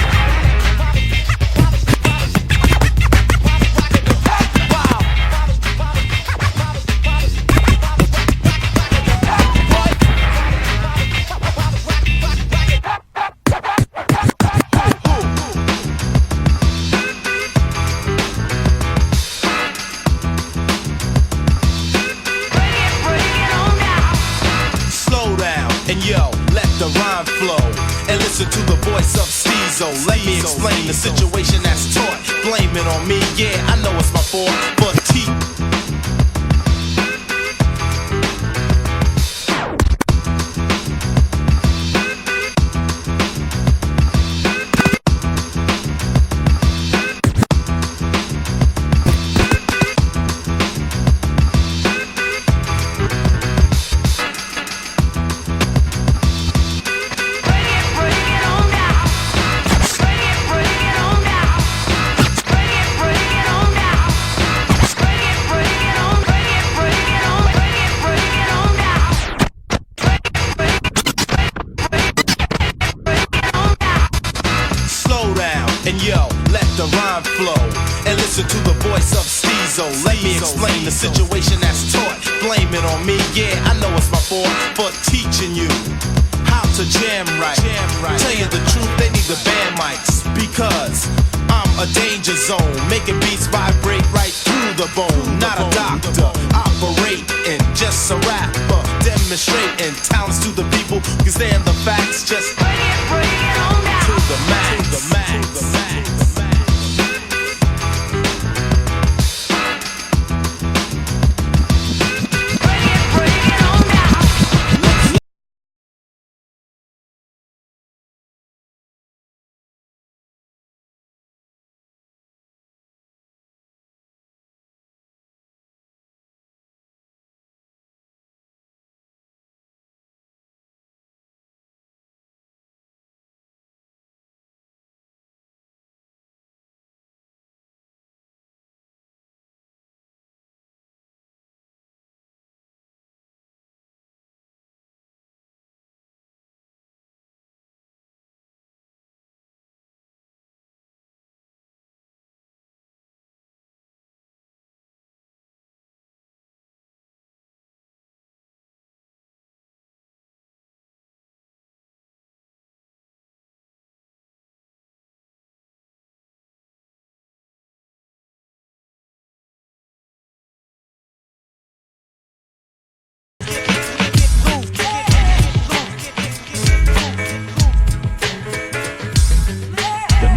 Speaker 9: to the voice of Steezo. Let me explain the situation that's taught. Blame it on me, yeah, I know it's my fault, but to the voice of Steezo. Let me explain the situation that's taught. Blame it on me, yeah, I know it's my fault for teaching you how to jam right. Tell you the truth, they need the band mics because I'm a danger zone, making beats vibrate right through the bone. Not a doctor, operating, just a rapper, demonstrating talents to the people, cause they're the facts, just bring it on down. To the max, to the max, to the max.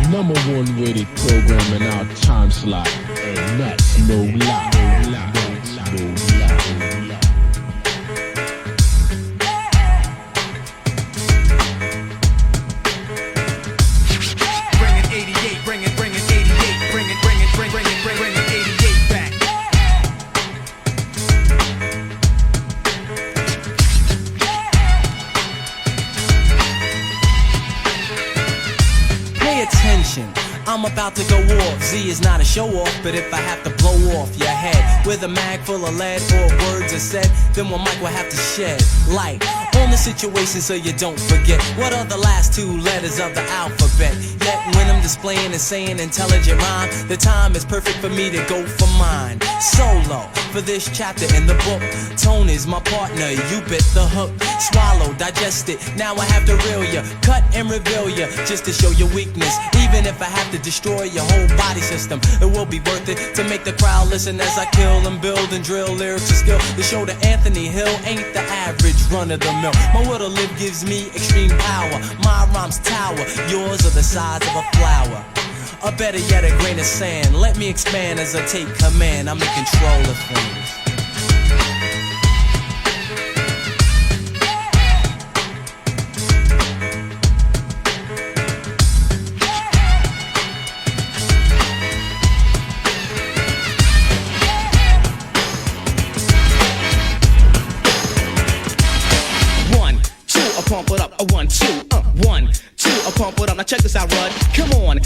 Speaker 10: Number one rated program in our time slot, and that's no lie.
Speaker 9: Bring it 88, bring it 88, bring it 88 back. Pay attention, I'm about to go off. Z is not a show off, but if I have to blow off your head with a mag full of lead or words are said, then one mic will have to shed light on the situation so you don't forget what are the last two letters of the alphabet. Yet when I'm displaying and saying intelligent rhyme, the time is perfect for me to go for mine. Solo for this chapter in the book. Tone is my partner, you bit the hook. Swallow, digest it, now I have to reel ya. Cut and reveal ya, just to show your weakness. Even if I have to destroy your whole body system, it will be worth it to make the crowd listen as I kill and build and drill lyrics and skill. To show that Anthony Hill ain't the average run of the mill. My will to live gives me extreme power. My rhymes tower, yours are the size of a flower. Or better yet, a grain of sand. Let me expand as I take command. I'm in control of things.
Speaker 16: Pump it up, a 1, 2, 1, 2, I pump it up. Now check this out, Rud. Come on,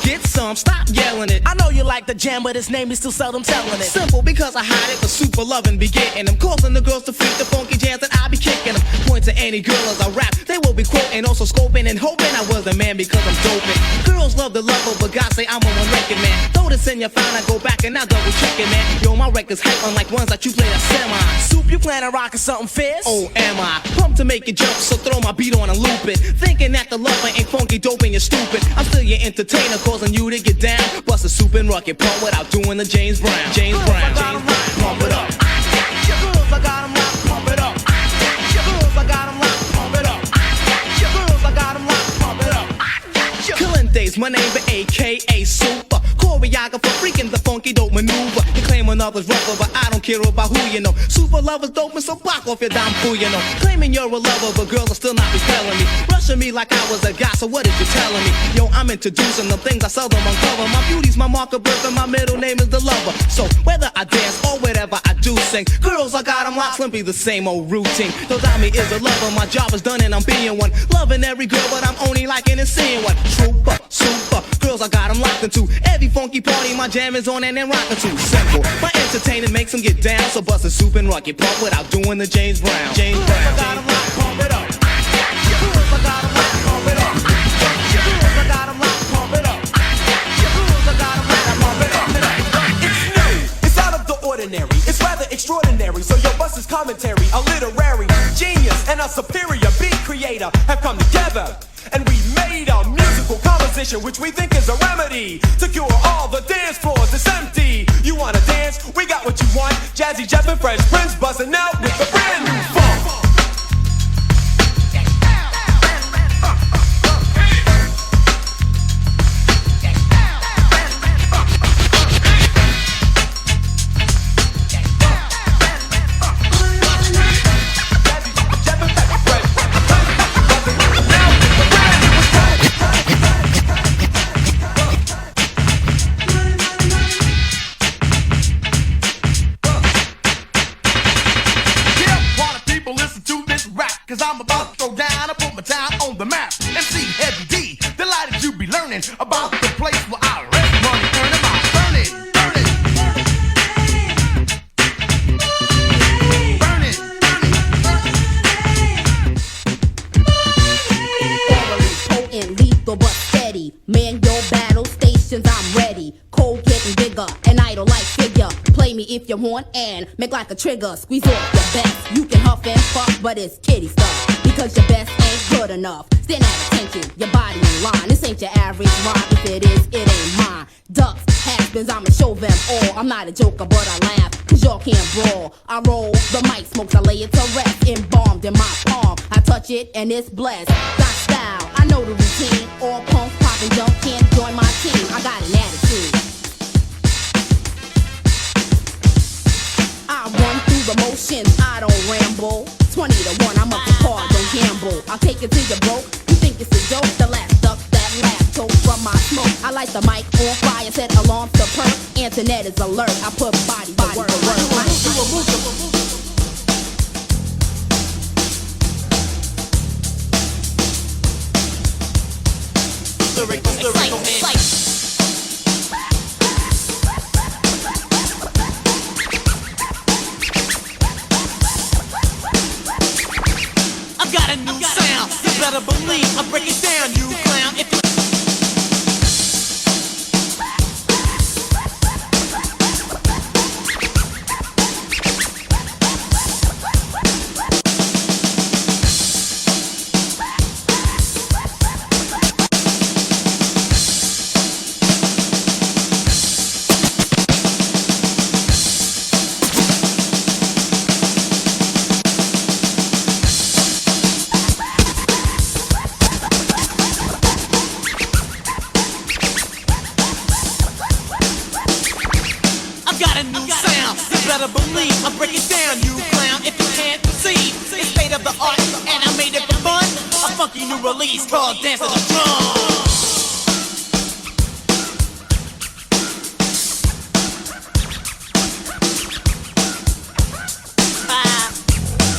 Speaker 16: get some, stop yelling it. I know you like the jam, but his name is still seldom telling it. Simple, because I hide it, the super loving be getting them. Causing the girls to freak the funky jams that I be kicking them. Point to any girl as I rap, they will be quoting, also scoping and hoping I was the man because I'm doping. Girls love the lover, but guys say I'm a one-record man. Throw this in your phone, I go back and I double check it, man. Yo, my record's hype, unlike ones that you play a semi. Soup, you plan on rocking something fierce? Oh, am I? Pumped to make you jump, so throw my beat on and loop it. Thinking that the lover ain't funky, dope, and you're stupid. I'm still your entertainer, causing you to get down. Bust a soup and rock it, pump without doing the James Brown. James Brown, pump it up. Girls, I got 'em locked, pump it up. Girls, I got 'em locked, pump it up. Girls, I got 'em locked, pump it up. Calenda's my name, but AKA Super. Choreographer, freaking the funky dope maneuver. You claim another's rougher, but I don't care about who you know. Super lovers dope, and so block off your damn fool, you know. Claiming you're a lover, but girls are still not repelling me. Rushing me like I was a guy, so what is you telling me? Yo, I'm introducing the things I seldom uncover. My beauty's my marker birth, and my middle name is the lover. So whether I dance or whatever I do sing, girls, I got 'em locked, simply the same old routine. Though Dami is a lover, my job is done and I'm being one. Loving every girl, but I'm only liking and seeing one. Trooper, super, girls, I got 'em locked into every funky party my jam is on and then rockin' too. Simple, my entertaining makes them get down. So bust a soup and rock it pump without doing the James Brown. James Brown, I got 'em locked, pump it up. Girls, I got 'em locked, pump it up. Girls, I got 'em locked, pump it up. Girls, I got 'em locked, pump it up.
Speaker 9: It's new, it's out of the ordinary, it's rather extraordinary. So your bus' commentary, a literary genius and a superior beat creator have come together. And we made a musical composition which we think is a remedy to cure all the dance floors that's empty. You wanna dance? We got what you want. Jazzy Jeff and Fresh Prince buzzing out with a brand new funk.
Speaker 19: Cause I'm about to throw down and put my town on the map. MC Heavy D, delighted you be learning about the place where I rest money, earning my burn it.
Speaker 20: Potent, lethal, but steady. Man, your battle stations, I'm ready. Cold getting bigger, an idol like figure. Play me if you want and make like a trigger. Squeeze off your best. You can huff and puff, but it's kitty stuff. Because your best ain't good enough. Stand at attention, your body in line. This ain't your average rhyme. If it is, it ain't mine. Ducks, has-beens, I'ma show them all. I'm not a joker, but I laugh, cause y'all can't brawl. I roll the mic, smokes, I lay it to rest. Embalmed in my palm, I touch it and it's blessed. Got style, I know the routine. All punks, pop and jump, can't join my team. I got an attitude. I run through the motions, I don't ramble. 20 to 1, I'm up to par, don't gamble. I'll take it to your broke. You think it's a joke? The last duck that laugh choke from my smoke. I light the mic on fire, set alarms to perk. Internet is alert. I put body to work.
Speaker 16: believe, I break it down, you clown. If you better believe I break it down, you clown. If you can't perceive, it's state of the art, and I made it for fun. A funky new release called Dance to the Drum.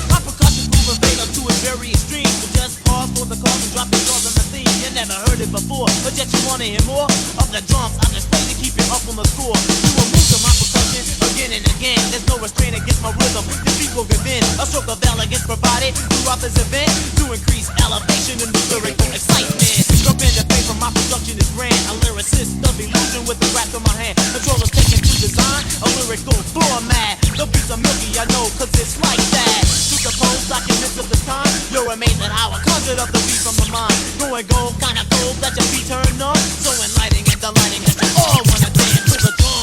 Speaker 16: My percussion moving fatal to its very extreme. So just pause for the call and drop the drums on the theme. You never heard it before, but yet you wanna hear more of the drums. I just play to keep it up on the score. You will move to my percussion again and again. There's no restraint against my rhythm. The people give in. A stroke of elegance provided throughout this event to increase elevation and lyrical excitement. Jump in the face from my production is grand. A lyricist of illusion with the rap in my hand. Controllers taken to design a lyrical floor mat. The beats are milky, I know, cause it's like that. To suppose documents of the time, you're amazed at how I conjured up the beat from the mind. Going gold, kinda cold, let your feet turn on. So enlightening and delighting that you all wanna dance to the drum.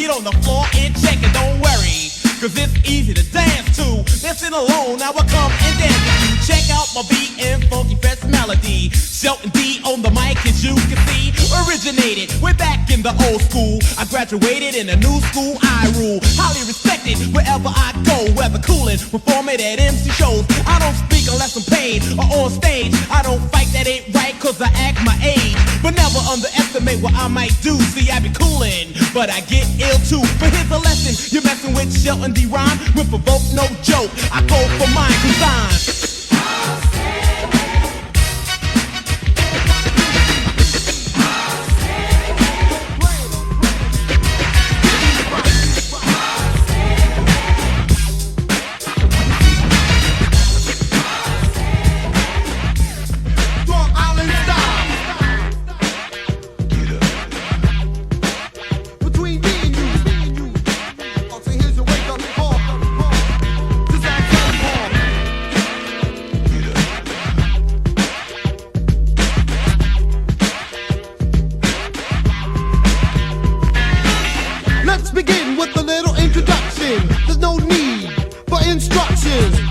Speaker 16: On the floor and check it, don't worry, cause it's easy to dance to. Dancing alone, now I come and dance with you. Check out my beat and funky fresh melody. Shelton D on the mic, as you can see, originated way back in the old school. I graduated in a new school, I rule. Highly respected wherever I go, whether coolin', performing at MC shows. I don't speak unless I'm paid or on stage. I don't fight, that ain't right, cause I act my age. But never underestimate what I might do. See, I be coolin', but I get ill too. But here's a lesson, you're messing with Shelton D rhyme. With provoke, no joke, I go for mine, cause I'm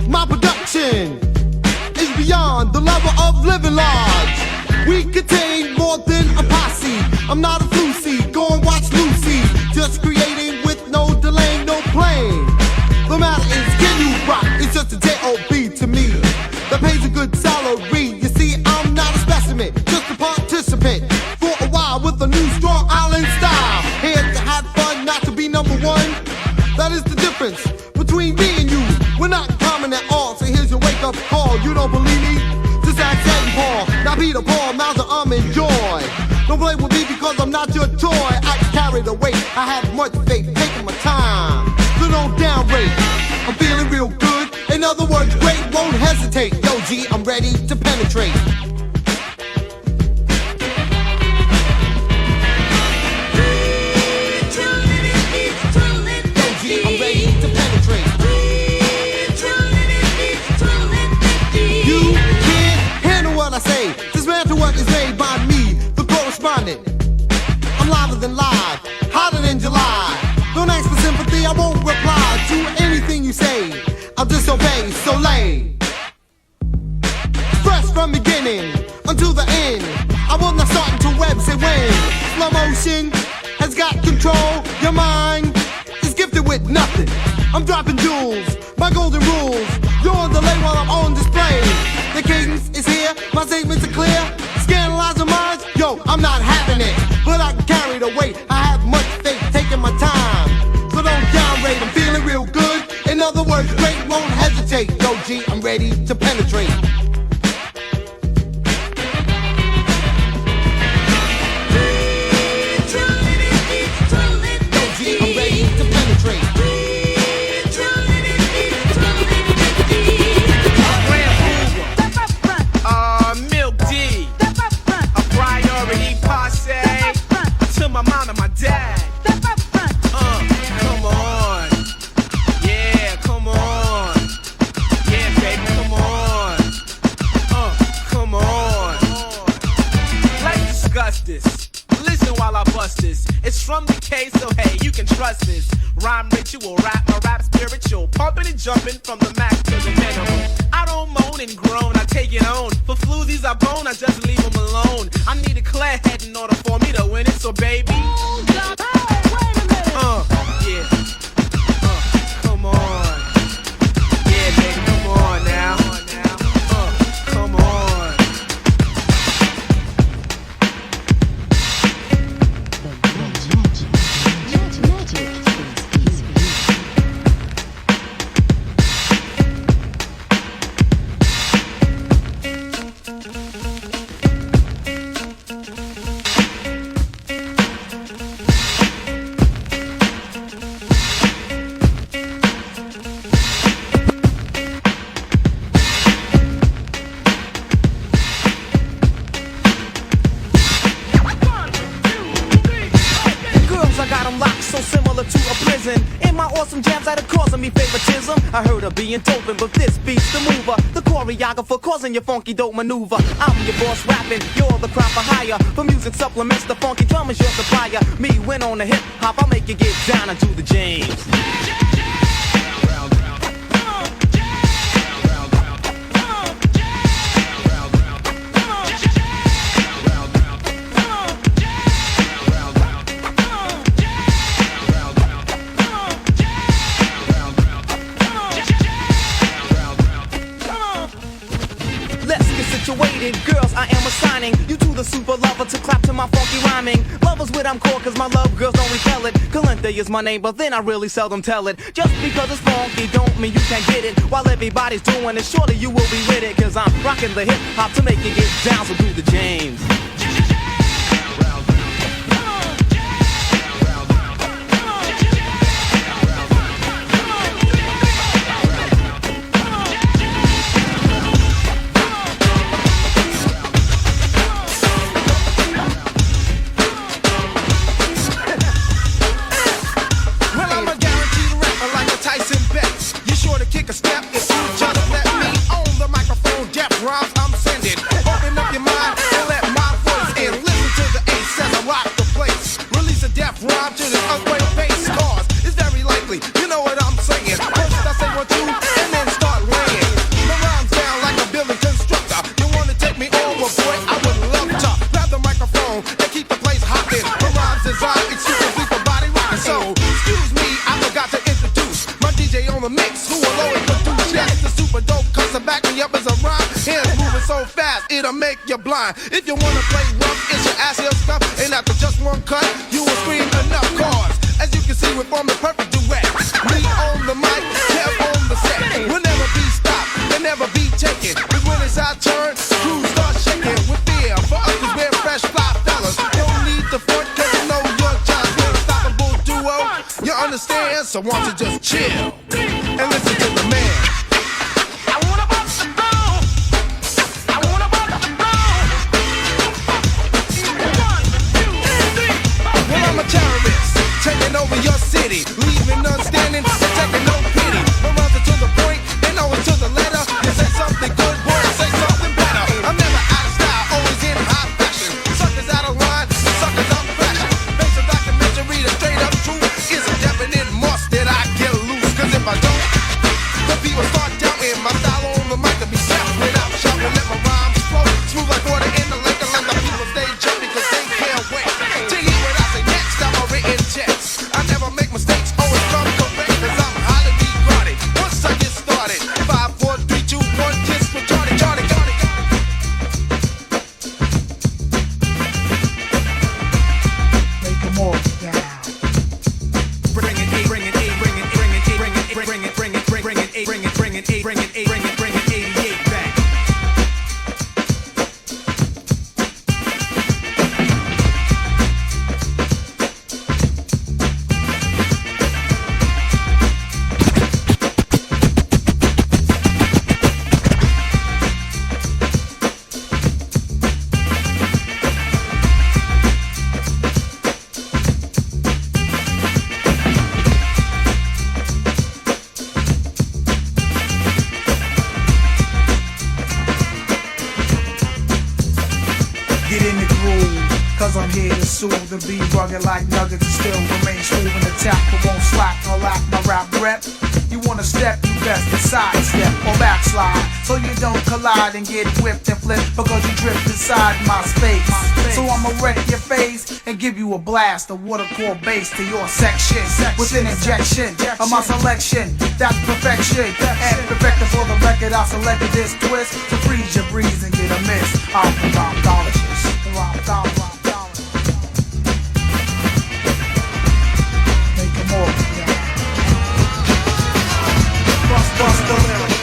Speaker 16: my production is beyond the level of living large. We contain more than a posse. I'm not a floozy, go and watch Lucy. Just creating with no delay, no playing. The matter is, can you rock? It's just a J.O.B. to me that pays a good salary. You see, I'm not a specimen, just a participant for a while with a new strong island style. Here to have fun, not to be number one. That is the difference between me and you. We're not common at all, so here's your wake-up call. You don't believe me? Just ask St. Paul. Now Peter Paul, Mauser, I'm in joy. Don't play with me because I'm not your toy. I carry the weight, I have much faith, taking my time. So don't downrate, I'm feeling real good. In other words, great, won't hesitate. Yo, G, I'm ready to penetrate. I say, dismantle what is made by me, the correspondent. I'm louder than live, hotter than July. Don't ask for sympathy, I won't reply to anything you say. I'll disobey, so lay. Fresh from beginning until the end. I will not start until web say when. Slow motion has got control. Your mind is gifted with nothing. I'm dropping jewels, my golden rules. You're on delay while I'm on display.
Speaker 19: my statements are clear? Scandalizing minds? Yo, I'm not having it. But I can carry the weight. I have much faith, taking my time. So don't downrate, I'm feeling real good. In other words, great won't hesitate. Yo, G, I'm ready to penetrate.
Speaker 9: Milk D, a priority posse to my mom and my dad. Come on, yeah, come on, yeah, baby, come on, come on. Let's discuss this. Listen while I bust this. It's from the K, so hey, you can trust this. Rhyme ritual, rap my rap spiritual, pumping and jumping from the max to the minimum. I don't moan and groan, I take it on. For floozies I bone, I just leave them alone. I need a clear head in order for me to win it, so baby. Yeah. Come on. Yeah, baby, come on now. Come on. Girls, I got 'em locked so similar to a prison. In my awesome jams that are causing me favoritism. I heard of being doping, but this beats the mover. The choreographer causing your funky dope maneuver. I'm your boss rapping, you're the crowd for hire. For music supplements, the funky drum is your supplier. Me win on the hip hop, I'll make you get down and do the James. Let's get situated, girls, I am assigning you to the super lover to clap to my funky rhyming. Lovers with I'm called cause my love girls don't repel it. Calente is my name, but then I really seldom tell it. Just because it's funky don't mean you can't get it. While everybody's doing it, surely you will be with it. Cause I'm rocking the hip hop to make you get down, so do the James. Well, I'm a guaranteed rapper like a Tyson Betts. You sure to kick a step if you just let me on the microphone. Death rhymes I'm sending. Open up your mind and let my voice in. Listen to the ace as I rock the place. Release a death rhyme to this earthquake bass. Cause it's very likely, you know what I'm saying. First I say 1, 2, and then start laying. My rhymes down like a building constructor. You wanna take me over, boy? I would love to grab the microphone and keep the place hopping. My rhymes designed exclusively for body rocking. So excuse me, I forgot to introduce my DJ on the mix, who will always produce. Yes, the super dope custom back me up as a rhyme. Hands moving so fast, it'll make you blind. If you wanna play rough, it's your ass heel stuff. And after just one cut, you will scream enough cause. As you can see, we're from the perfect duet. Me on the mic, Kev on the set. We'll never be stopped, and never be taken. Cause when it's our turn, crews start shaking with fear. For us, cause we're fresh $5. No need to front, cause you know your job. We're a stoppable duo, you understand? So won't you just chill and listen to the man. Well, I'm a terrorist, taking over your city, leaving none standing and taking no pity. My rhymes are to the point, and always to the letter. You say something good, boy, I say something better. I'm never out of style, always in high fashion. Suckers out of line, suckers out of fashion. Based on documentary, the straight up truth is a definite must that I get loose. Cause if I don't, the people start doubting my style on the mic to be deaf without shouting. Let my rhymes flow smooth like water in the lake, and let the people stay jumping cause they can't wait to hear what I say next. I'm a written text, I never make mistakes.
Speaker 3: I'm here to soothe and be rugged like nuggets and still remain smooth in the tap, but won't slack or lack my rap rep. You wanna step, you best to sidestep or backslide, so you don't collide and get whipped and flipped because you drift inside my space. So I'ma wreck your face and give you a blast of water core bass to your section with an injection of my selection. That's perfection and perfected for the record. I selected this twist to freeze your breeze and get a miss. I'm the rhymedologist. Make it more. Bust the lyrics.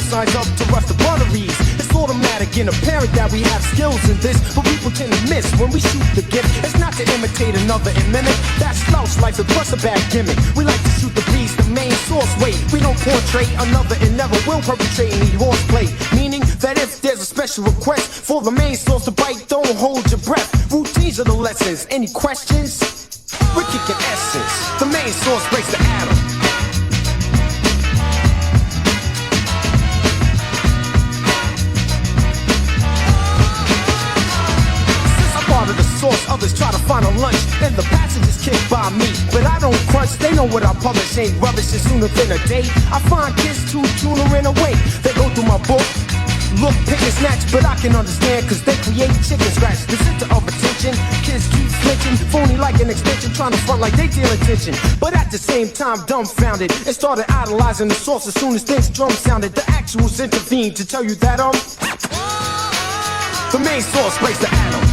Speaker 5: Signs up to rush the butteries. It's automatic and apparent that we have skills in this, but people tend to miss when we shoot the gift. It's not to imitate another and mimic. That's slouch life, it plus a bad gimmick. We like to shoot the beast, the main source way. We don't portray another and never will perpetrate any horseplay. Meaning that if there's a special request for the main source to bite, don't hold your breath. Routines are the lessons. Any questions? We're kicking essence. The main source breaks the atom. Source, others try to find a lunch, and the passage is kicked by me. But I don't crunch, they know what I publish ain't rubbish, it's sooner than a day. I find kids too tuner in a way. They go through my book, look, pick and snatch, but I can understand, cause they create chicken scratch. The center of attention, kids keep flinching, phony like an extension, trying to front like they deal attention. But at the same time, dumbfounded, and started idolizing the source as soon as things drum sounded. The actuals intervened to tell you that the main source breaks the atom.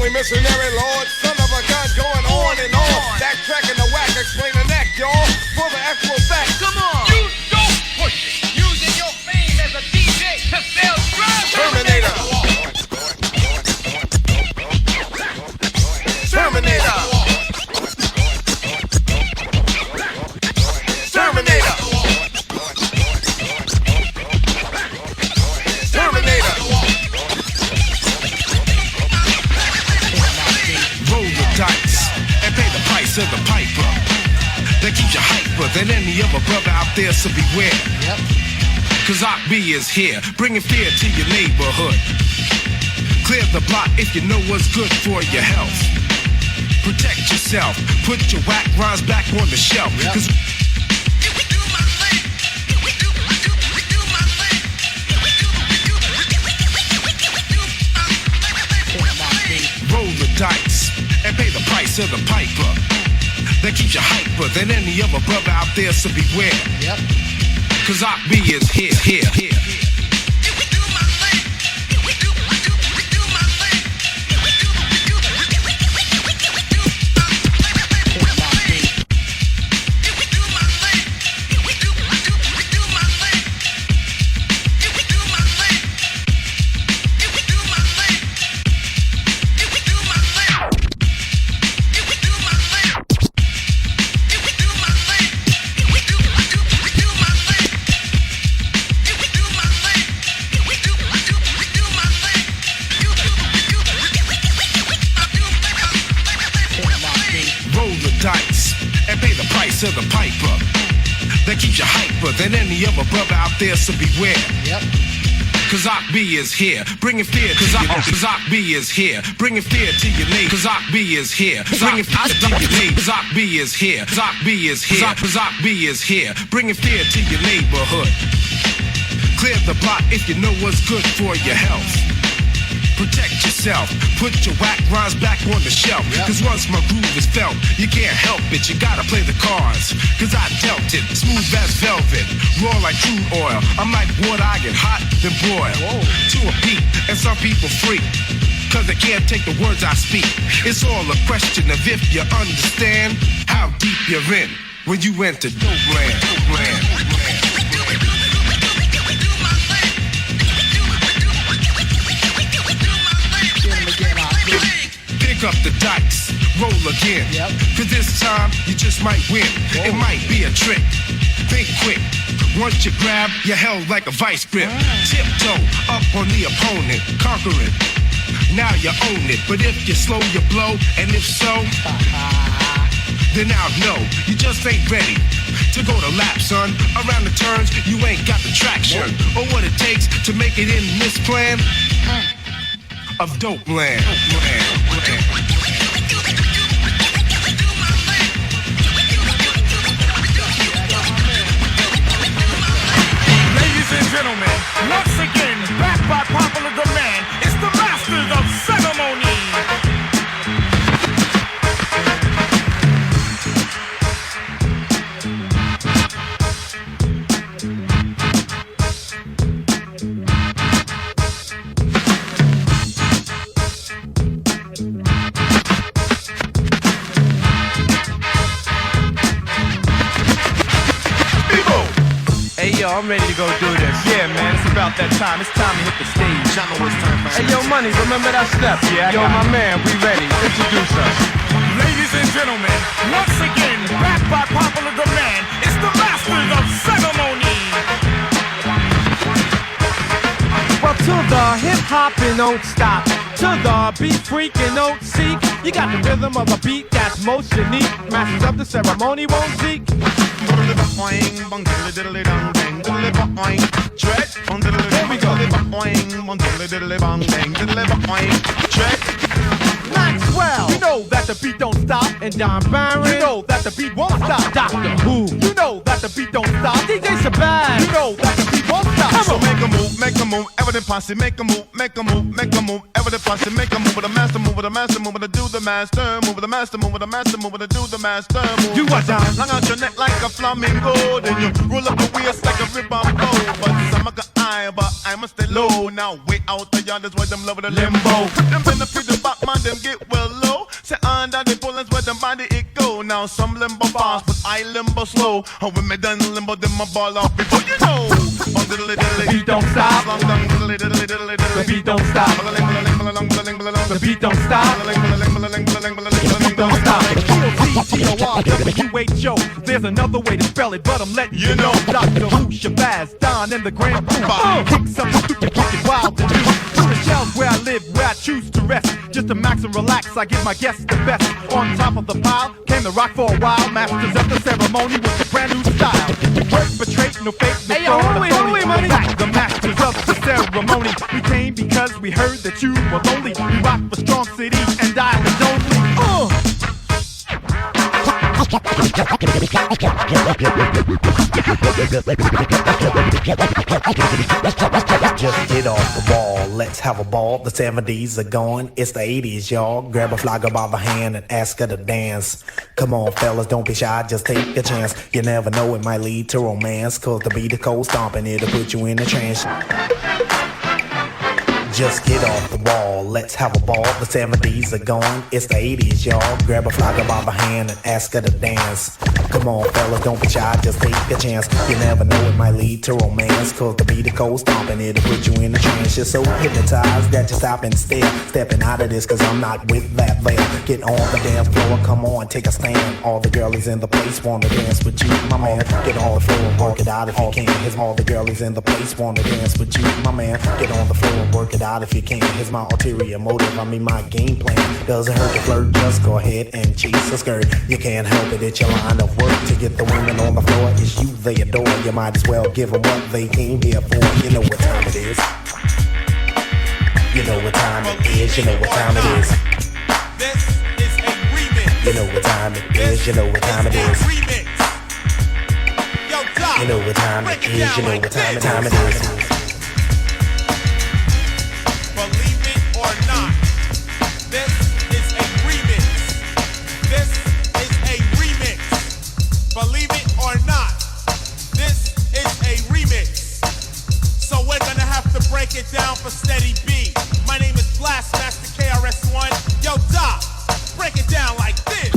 Speaker 11: Missionary Lord, son of a gun, going on and on. That track in the whack, explain the neck, y'all. For the actual fact, come on. You don't push it. Using your
Speaker 1: any other brother out there, so beware. Cause Akbi is here, bringing fear to your neighborhood. Clear the block if you know what's good for your health. Protect yourself, put your whack rhymes back on the shelf. Cause roll the dice and pay the price of the piper. That keeps you hyper than any other brother out there, so beware. Cause Akbi is here. To the piper that keeps you hyper than any other brother out there, so beware. Cause Akbi is here, bringing fear. Cause Akbi is here, bringing fear to your neighbor. Cause Akbi is here, bringing fear to your neighbor. Cause Akbi is here, Akbi is here, Akbi is here, bringing fear to your neighborhood. Clear the block if you know what's good for your health. Protect yourself, put your whack rhymes back on the shelf. Cause once my groove is felt, you can't help it, you gotta play the cards. Cause I dealt it, smooth as velvet, raw like crude oil. I'm like water, I get hot, then boil. To a beat, and some people freak, cause they can't take the words I speak. It's all a question of if you understand how deep you're in when you enter dope land. Pick up the dice, roll again. Cause this time you just might win. It might be a trick. Think quick. Once you grab, you're held like a vice grip. Tiptoe up on the opponent, conquer it. Now you own it. But if you slow your blow, and if so, then I'll know you just ain't ready to go to lap, son. Around the turns, you ain't got the traction or what it takes to make it in this plan of dope land.
Speaker 7: Ladies and gentlemen, once again, back by popular demand, it's the masters of ceremony.
Speaker 21: Yo, I'm ready to go do this. Yeah, man, it's about that time. It's time to hit the stage. I know it's time for. Hey, yo, Money, remember that step? Yeah. Yo, my man, we ready. Introduce us.
Speaker 7: Ladies and gentlemen, once again, back by popular demand, it's the masters of ceremony.
Speaker 5: Well, to the hip hop and don't stop. To the beat freak and don't seek. You got the rhythm of a beat that's most unique. Masters of the ceremony won't seek. Here we go. Maxwell, you know that the beat don't stop. And Don Barron, you know that the beat won't stop. Doctor Who, you know that the beat don't stop. DJ Shabazz, you know that the beat won't stop.
Speaker 22: So make a move, evident posse, make a move, evident posse, make a move with a master move, with a master move, with a do the master move, with a master move, with a master move, with a do the master move.
Speaker 5: You what down?
Speaker 22: Long out your neck like a flamingo, then you roll up your waist like a ribbon bow. But some got eye, but I must stay low. Now way out the yard is where them love with the limbo. Them benefit the back man, them get well low. Say under the bullets where them body it go. Now some limbo fast, but I limbo slow. And when me done limbo, then my ball off before you know.
Speaker 5: The beat don't stop. The beat don't stop. The beat don't stop. The beat don't stop. K-O-T-T-O-R-W-H-O. There's another way to spell it, but I'm letting you know. Dr. Who, Shabazz, Don, and the Grand Pooh. Kicks up stupid, wicked, wild to do. To the shells where I live, where I
Speaker 21: choose to rest. Just to max and relax, I give my guests the best. On top of the pile, came the rock for a while. Masters of the ceremony with a brand new style. Work, betray, no fake, no fraud, hold it, money. The masters of the ceremony. We came because we heard that you were lonely. We rock for strong cities and islands only.
Speaker 4: Just get off the wall, let's have a ball. The 70s are gone, it's the 80s, y'all. Grab a flogger by the hand and ask her to dance. Come on, fellas, don't be shy, just take a chance. You never know, it might lead to romance. Cause the beat of cold stomping, it'll put you in a trance. Just get off the wall, let's have a ball. The 70s are gone, it's the 80s, y'all. Grab a flogger by the hand and ask her to dance. Come on, fellas, don't be shy, just take a chance. You never know, it might lead to romance. Cause the beat of cold stomping, it'll put you in a trance. You're so hypnotized that you stop and stare. Stepping out of this, cause I'm not with that there. Get on the dance floor, come on, take a stand. All the girlies in the place wanna dance with you, my man. Get on the floor, work it out if you can. Here's all the girlies in the place wanna dance with you, my man. Get on the floor, work it out if you can. Here's my ulterior motive, I mean my game plan. Doesn't hurt to flirt, just go ahead and chase a skirt. You can't help it, it's your line of work. To get the women on the floor, it's you they adore. You might as well give them what they came here for. You know what time it is. You know what time it is, you know what time it is.
Speaker 9: This is a remix.
Speaker 4: You know what time it is, you know what time it is.
Speaker 9: Yo, Doc,
Speaker 4: you know what time it is, you know what time it is.
Speaker 9: Believe it or not, this is a remix. This is a remix. Believe it or not, this is a remix. So we're gonna have to break it down for Steady B. My name is Blastmaster KRS-One. Yo, Doc, break it down like this.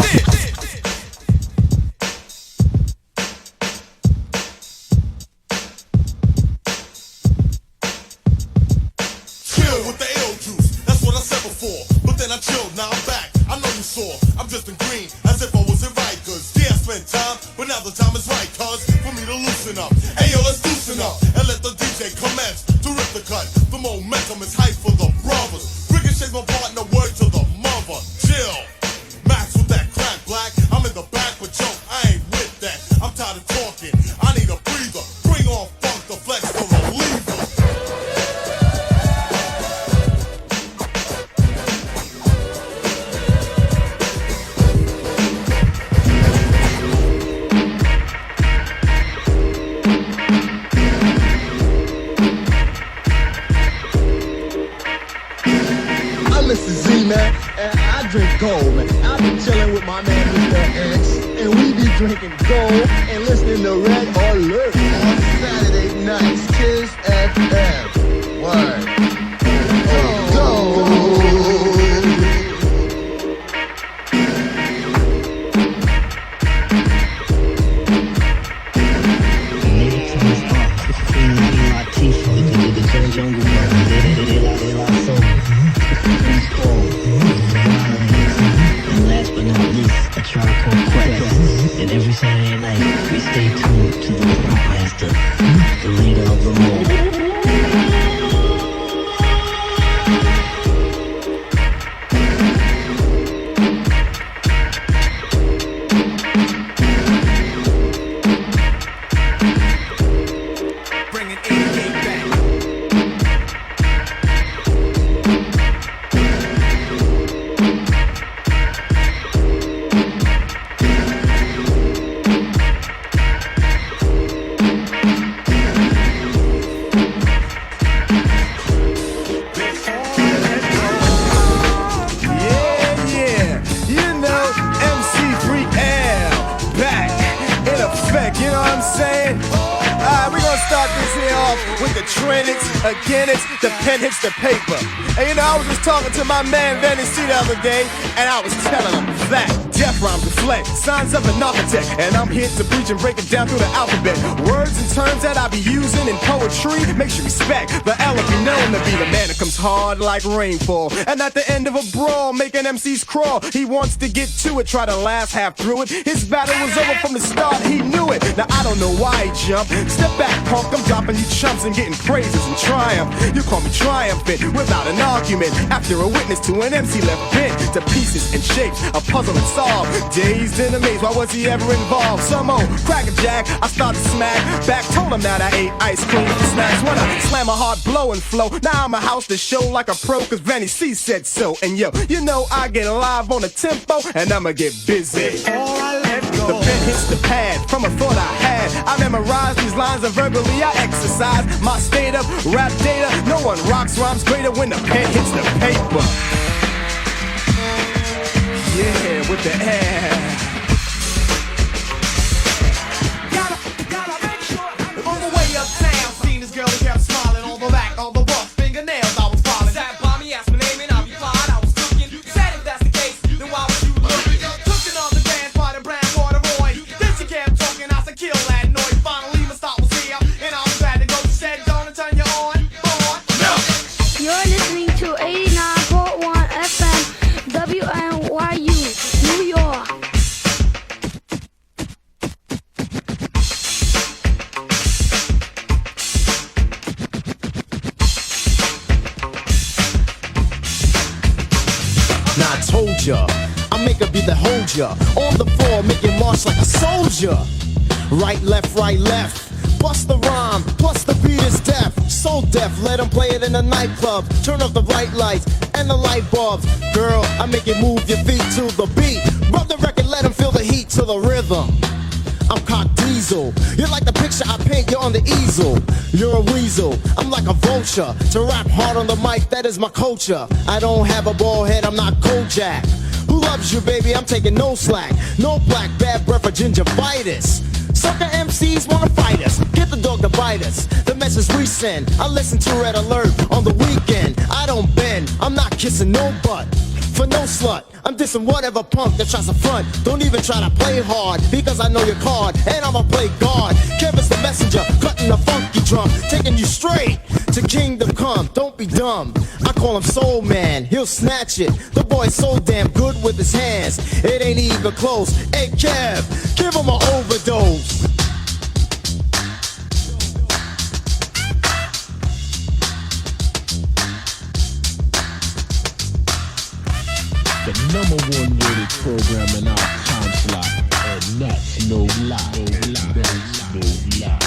Speaker 22: Chill with the ill juice, that's what I said before. But then I chilled, now I'm back. I know you saw, I'm just in green, as if I wasn't right. Cause yeah, I spent time, but now the time is right. Cause for me to loosen up, hey yo, let's loosen up and let the DJ commence to rip the cut. The momentum is hype for the brothers. Ricochet's my partner, word to the mother. Chill, Max with that crack black. I'm in the back, but yo, I ain't with that. I'm tired of talking, I need a breather. Bring on funk, the flex, the reliever.
Speaker 19: Mr. Z, man, and I drink gold, man. I be chilling with my man, Mr. X, and we be drinking gold and listening to Red Alert on Saturday nights. Kiss FM. Word. Gold.
Speaker 13: And last but not least, a Tribe Called Quest. And every Saturday night, we stay tuned to the Master, the leader of them all.
Speaker 5: Hits the paper. And you know, I was just talking to my man Vanny C the other day, and I was telling him that death rhymes reflect signs of an architect, and I'm here to preach and break it down through the alphabet. Words and terms that I be using in poetry makes you respect the L be known to be the man that comes hard like rainfall, and at the end of a brawl making MCs crawl. He wants to get to it, try to last half through it. His battle was over from the start, he knew it. Now I don't know why he jumped. Step back, punk, I'm dropping you chumps and getting praises and triumph. You call me triumphant without an argument, after a witness to an MC left bent to pieces and shapes, a puzzle and solve. Dazed and amazed, why was he ever involved? Some old crackerjack, I started to smack back, told him that I ate ice cream for snacks. When I slam a hard blow and flow, now I'm a house to show like a pro, cause Vanny C said so. And yo, you know I get live on the tempo, and I'ma get busy. The pen hits the pad from a thought I had. I memorized these lines and verbally I exercise my state of rap data. No one rocks rhymes greater when the pen hits the paper. Yeah, with the air.
Speaker 9: Gotta make sure. On the way uptown, seen this girl who kept smiling on the back, on the rough fingernails I was following. Sat by me, asked my name and I replied I was looking. Said if that's the case, then why was you looking? Took it on the dance by the brown water boy. Then she kept talking, I said kill that noise. Finally my stop was here, and I was glad to go. She said don't turn you on. No.
Speaker 8: You're listening to 89.1 FM WNYU, New York.
Speaker 5: Now I told ya, I make her be the hold ya. On the floor, make you march like a soldier. Right, left, bust the rhyme, plus the beat is deaf. So deaf, let them play it in the nightclub. Turn off the bright lights and the light bulbs. Girl, I make you move your feet to the beat. Rub the record, let them feel the heat to the rhythm. I'm cock diesel. You're like the picture I paint, you're on the easel. You're a weasel, I'm like a vulture. To rap hard on the mic, that is my culture. I don't have a bald head, I'm not Kojak. Who loves you, baby? I'm taking no slack. No black, bad breath or gingivitis. Sucker MCs wanna fight us, get the dog to bite us. The message we send, I listen to Red Alert on the weekend. I don't bend, I'm not kissing no butt. For no slut, I'm dissing whatever punk that tries to front. Don't even try to play hard, because I know your card, and I'ma play guard. Kevin's the messenger, cutting the funky drum, taking you straight to kingdom come. Don't be dumb, I call him Soul Man, he'll snatch it. The boy's so damn good with his hands, it ain't even close. Hey Kev, give him an overdose.
Speaker 10: The #1 rated program in our time slot, and that's no lie. No lie.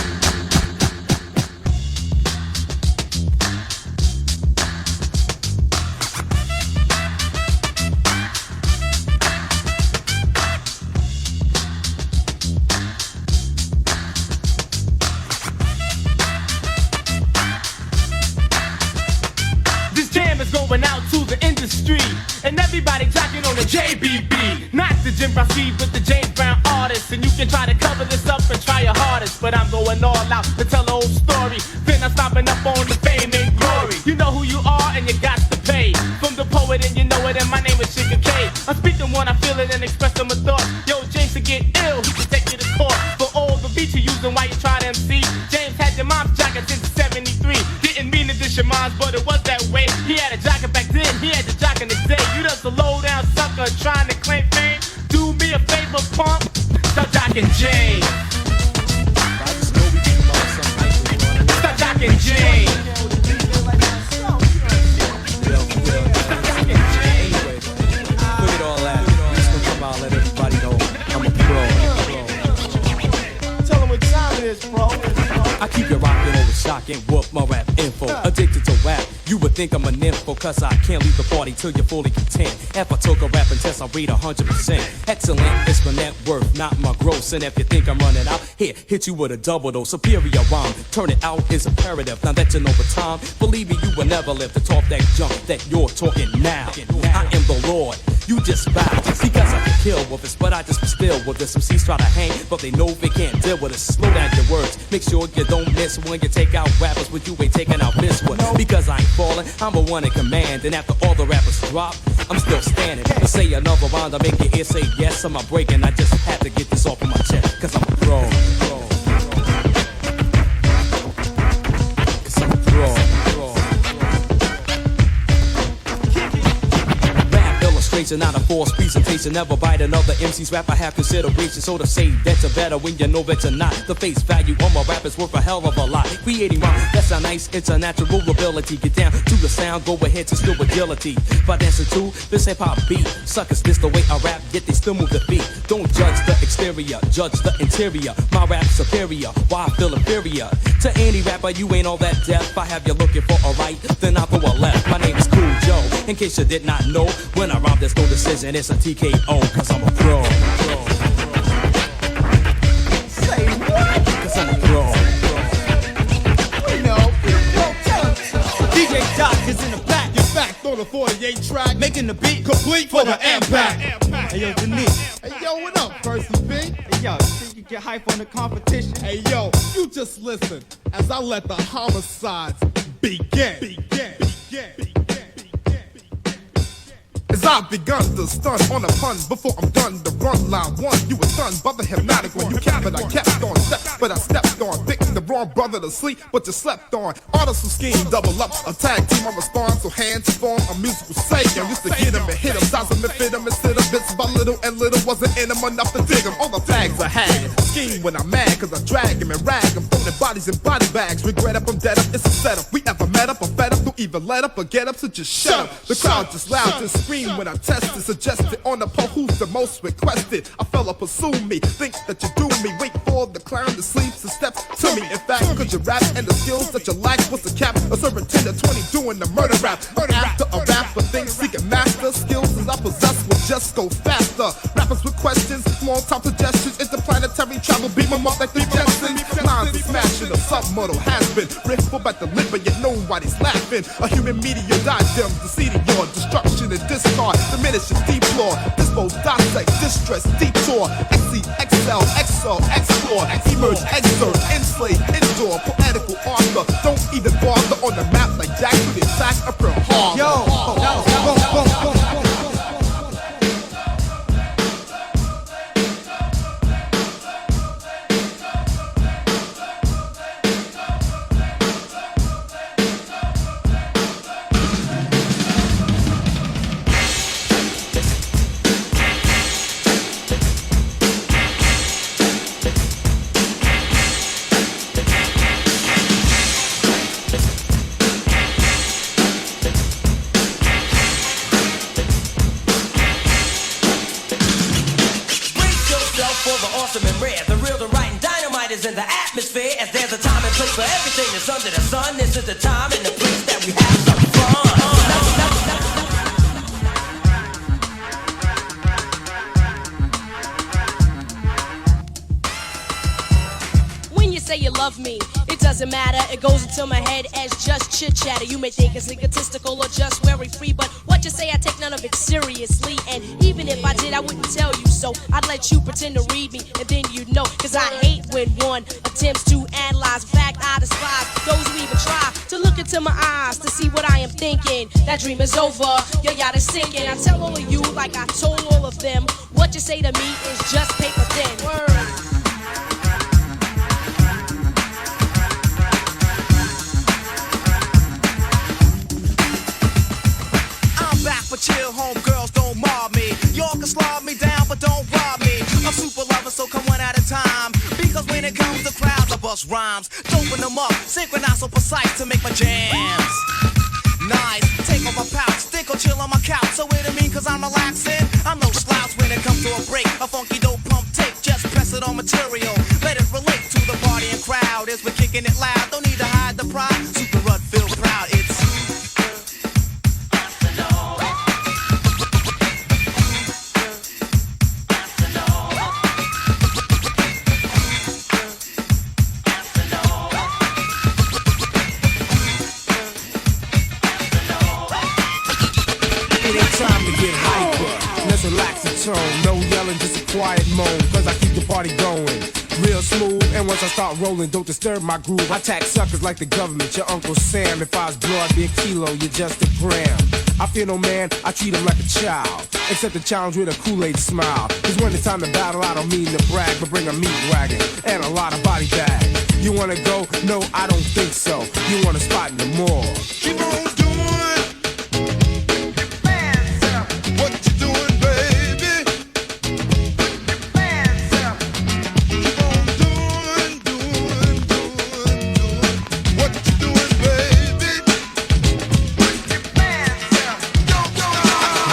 Speaker 16: This jam is going out to the industry, and everybody talking on the JBB. Not the Jim Rossi, but the James Brown artist. And you can try to cover this up and try your hardest, but I'm going all out to tell the whole story. Then I'm stopping up on the fame and glory. You know who you are and you got to pay. From the poet and you know it, and my name is Sugar K. I'm speaking when I feel it and expressing my thoughts. Yo, James to get ill, he can take you to court. For all the beats you using while you try to MC. James had your mom's jacket since 73. Didn't mean to dish your moms, but it was that way. He had a jacket back then, he had the jock in the day. You just a low down sucker trying to claim fame. Do me a favor, pump, stop jocking James. Stop jocking James.
Speaker 18: Look at all that. I'm just gonna come out and let everybody know I'm a pro.
Speaker 5: Tell them what time it is, bro.
Speaker 18: I keep you rocking over shock and whoop my rap info. Addicted to rap, you would think I'm a nympho, cause I can't leave the party till you're fully content. If I took a rapping test, I rate 100%. Excellent, it's my net worth, not my gross. And if you think I'm running out, here, hit you with a double dose. Superior rhyme, turn it out is imperative. Now that you know the time, believe me, you will never live to talk that junk that you're talking now. I am the Lord, you just bow. See, cause I can kill with this, but I just be still with this. Some C's try to hang, but they know they can't deal with it. Slow down your words, make sure you don't miss when you take out rappers, but you ain't taking out this one. Because I ain't falling, I'm a one in command. And after all the rappers drop, I'm still standing. To say another rhyme to make your ear say yes, I'm breaking. I just had to get this off of my chest, cause I'm a pro. Cause I'm a pro. Rap illustration, not a forced presentation. Never bite another MC's rap, I have consideration. So to say that you're better when you know that you're not. The face value on my rap is worth a hell of a lot. Creating rhyme, that's a nice, it's a natural ability. Get down to the sound, go ahead to still agility. By dancing to this hip-hop beat. Suckers, this the way I rap, yet they still move the beat. Don't judge the exterior, judge the interior. My rap's superior, why I feel inferior to any rapper, you ain't all that deaf. I have you looking for a right, then I'll go a left. My name is Kool Joe, in case you did not know. When I rhyme, there's no decision, it's a TKO, cause I'm a pro.
Speaker 19: Say what?
Speaker 18: Cause I'm a pro.
Speaker 19: We know.
Speaker 14: DJ Doc is in the back. You're back on the 48 track, making the beat complete for the impact. Hey yo, Denise.
Speaker 19: Hey yo, what up, Percy B?
Speaker 14: Hey yo, you think you get hype on the competition?
Speaker 19: Hey yo, you just listen as I let the homicides begin. As I've begun to stun on a pun before I'm done to run line one. You were stunned by the hypnotic one. You kept it, I kept on step, but I stepped on. Picked the wrong brother to sleep, but you slept on. Artists who scheme, double up, a tag team, I respond. So hands form a musical savior. Used to get him and hit him, size him and fit him instead of bits by little, and little wasn't in him enough to dig him. All the tags I had, scheme when I'm mad, cause I drag him and rag him. Throwing bodies in body bags, regret up, I'm dead up, it's a setup. We ever met up or fed up, don't even let up or get up, so just shut up. The crowd just loud, just scream when I test it, suggested on the poll who's the most requested. A fella pursue me, think that you do me, wait for the clown to sleep, so step to me. In fact, cause you rap and the skills that you lack, what's the cap? A serving 10 to 20 doing the murder rap. After a rap for things seeking master, skills that I possess will just go faster. Rappers with questions, small time suggestions, interplanetary travel, beam them up like the Jetsons. Lines are smashing, a submodal has been ripped back the lip, but yet nobody's laughing. A human meteor diadem, the CD your destruction and discard. Diminish and deplore, dispose, dissect, distress, detour, XCXL, XO, explore, emerge, exert, enslave, endure, poetical author. Don't even bother on the map like Jack with the attack of Pearl Harbor.
Speaker 14: Yo,
Speaker 9: in the atmosphere, as there's a time and place for everything that's under the sun. This is the time and the place that we have some fun.
Speaker 15: When you say you love me, it doesn't matter, it goes into my head as just chit-chatter. You may think it's egotistical or just very free, but what you say, I take none of it seriously. And even if I did, I wouldn't tell you so. I'd let you pretend to read me, and then you'd know. Cause I hate when one attempts to analyze. In fact, I despise those who even try to look into my eyes to see what I am thinking. That dream is over, your yacht is sinking. I tell all of you, like I told all of them, what you say to me is just paper thin. Word.
Speaker 16: But chill, homegirls, don't mob me. Y'all can slob me down, but don't rob me. I'm super lover, so come one at a time. Because when it comes to crowds, I bust rhymes. Doping them up, synchronize so precise to make my jams nice. Take off my pouch, stick or chill on my couch. So wait a minute, cause I'm relaxing. I'm no slouch when it comes to a break. A funky dope pump tape, just press it on material. Let it relate to the party and crowd as we're kicking it loud. Don't need to hide the pride. Super Rud feel proud. It's
Speaker 5: time to get hyper. Let's relax the tone. No yelling, just a quiet moan. Cause I keep the party going real smooth. And once I start rolling, don't disturb my groove. I tax suckers like the government. Your Uncle Sam. If I was blood, be a kilo, you're just a gram. I fear no man, I treat him like a child. Accept the challenge with a Kool-Aid smile. Cause when it's time to battle, I don't mean to brag, but bring a meat wagon and a lot of body bags. You wanna go? No, I don't think so. You want a spot in the mall.
Speaker 11: Keep on doing what you doing, baby. Keep on doing what you doing, baby.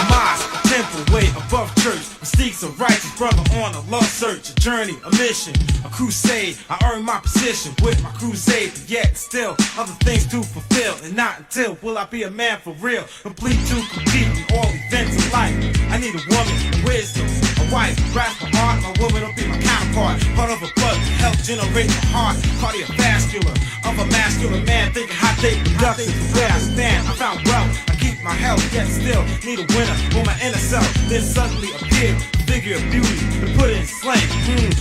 Speaker 2: Mosque, temple, way above church. Mystique's a righteous brother on a love search, a journey, a mission, a crusade. I earn my position with my crusade, but yet still other things to fulfill. And not until will I be a man for real, complete to compete in all events of life. I need a woman, wisdom, a wife, grasp my heart. My woman will be my counterpart, part of a blood to help generate my heart. Cardiovascular of a masculine man, thinking hot day productive. Where I stand, I found wealth. I keep my health, yet still need a winner for my inner self. Then suddenly appeared a figure of beauty to put it in slang.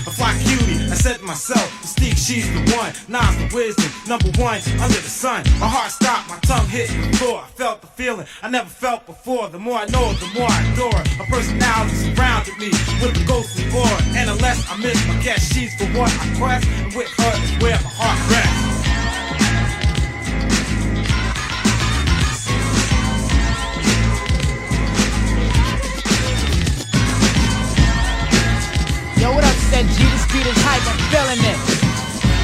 Speaker 2: A fly cutie. I said to myself, Mystique, she's the one. Nas the wisdom, number one under the sun. My heart stopped, my tongue hit the floor. I felt the feeling I never felt before. The more I know, the more I adore. Her personality surrounded me with a ghostly aura. And unless I miss my guess, she's the one I quest. And with her is where my heart rests.
Speaker 14: Yo, what up, said G? The speed is hype, I'm feeling it.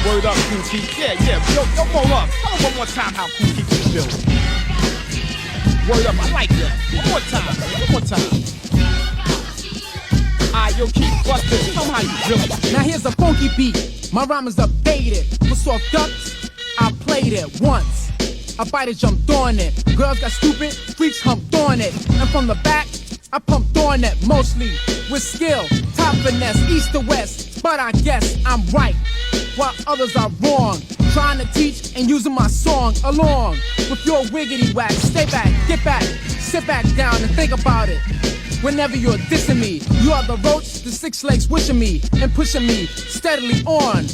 Speaker 14: Word up, Kool Keep. Yeah. Yo, roll up. Tell them one more time how Kool Keep is built. Word up, I like that. One more time. Alright, yo, Keep, bust this. Tell them how you built it. Now here's a funky beat. My rhyme is updated. For soft ducks, I played it once. A biter jumped on it. Girls got stupid, freaks humped on it. And from the back, I pumped on it mostly with skill, top finesse, east to west. But I guess I'm right, while others are wrong. Trying to teach and using my song along with your wiggity whack. Stay back, get back, sit back down and think about it. Whenever you're dissing me, you are the roach, the 6 legs wishing me and pushing me steadily on.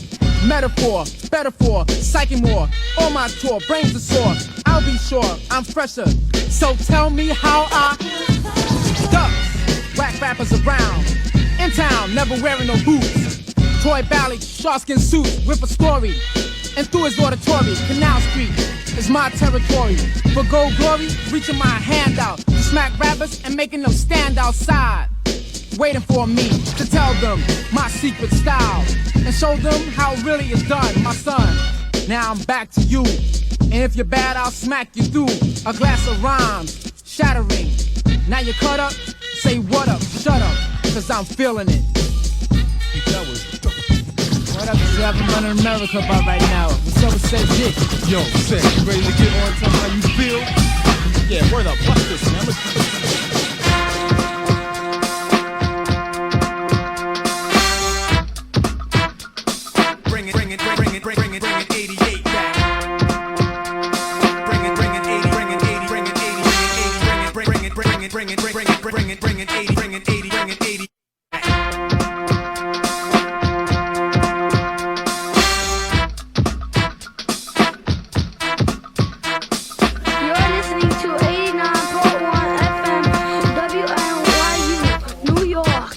Speaker 14: Metaphor, better for, psyche more. On my tour, brains are sore. I'll be sure I'm fresher. So tell me how I ducks, whack rappers around. In town, never wearing no boots. Toy ballad, sharkskin suits with a story. And through his auditory, Canal Street is my territory. For gold glory, reaching my hand out to smack rappers and making them stand outside. Waiting for me to tell them my secret style and show them how it really is done, my son. Now I'm back to you. And if you're bad, I'll smack you through a glass of rhymes, shattering. Now you cut up, say what up, shut up, cause I'm feeling it. What up, is happening in America about right now? What's up with Said Dick?
Speaker 21: Yo, Said, you ready to get on? Tell me how you feel?
Speaker 14: Yeah, word up, bust this, man.
Speaker 2: Bring it, 88 back. Bring it, 80, bring it, 80, bring it, 80, bring it, 80, bring it, 80.
Speaker 8: You're listening to 89.1 FM WNYU, New York.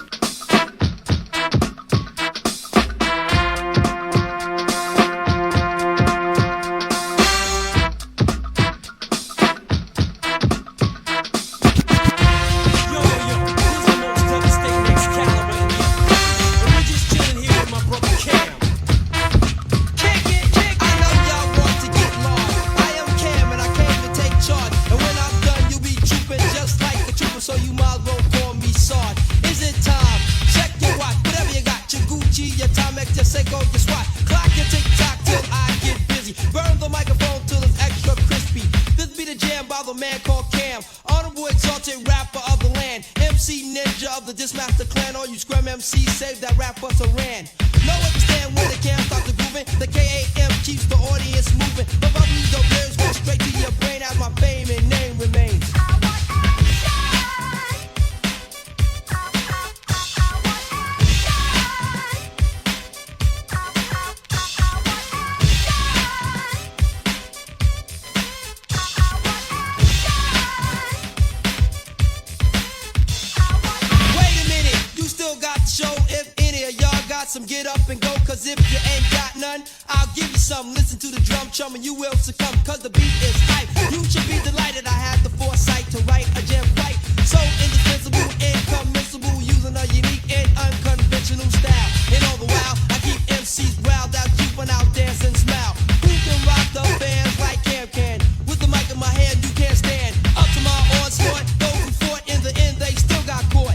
Speaker 9: Cause if you ain't got none, I'll give you some. Listen to the drum chum and you will succumb. Cause the beat is hype. You should be delighted I had the foresight to write a gem right. So indispensable, incommensurable, using a unique and unconventional style. And all the while, I keep MCs riled out, keeping out dance and smile. Who can rock the bands like Kev can? With the mic in my hand, you can't stand. Up to my onslaught, those who fought in the end, they still got caught.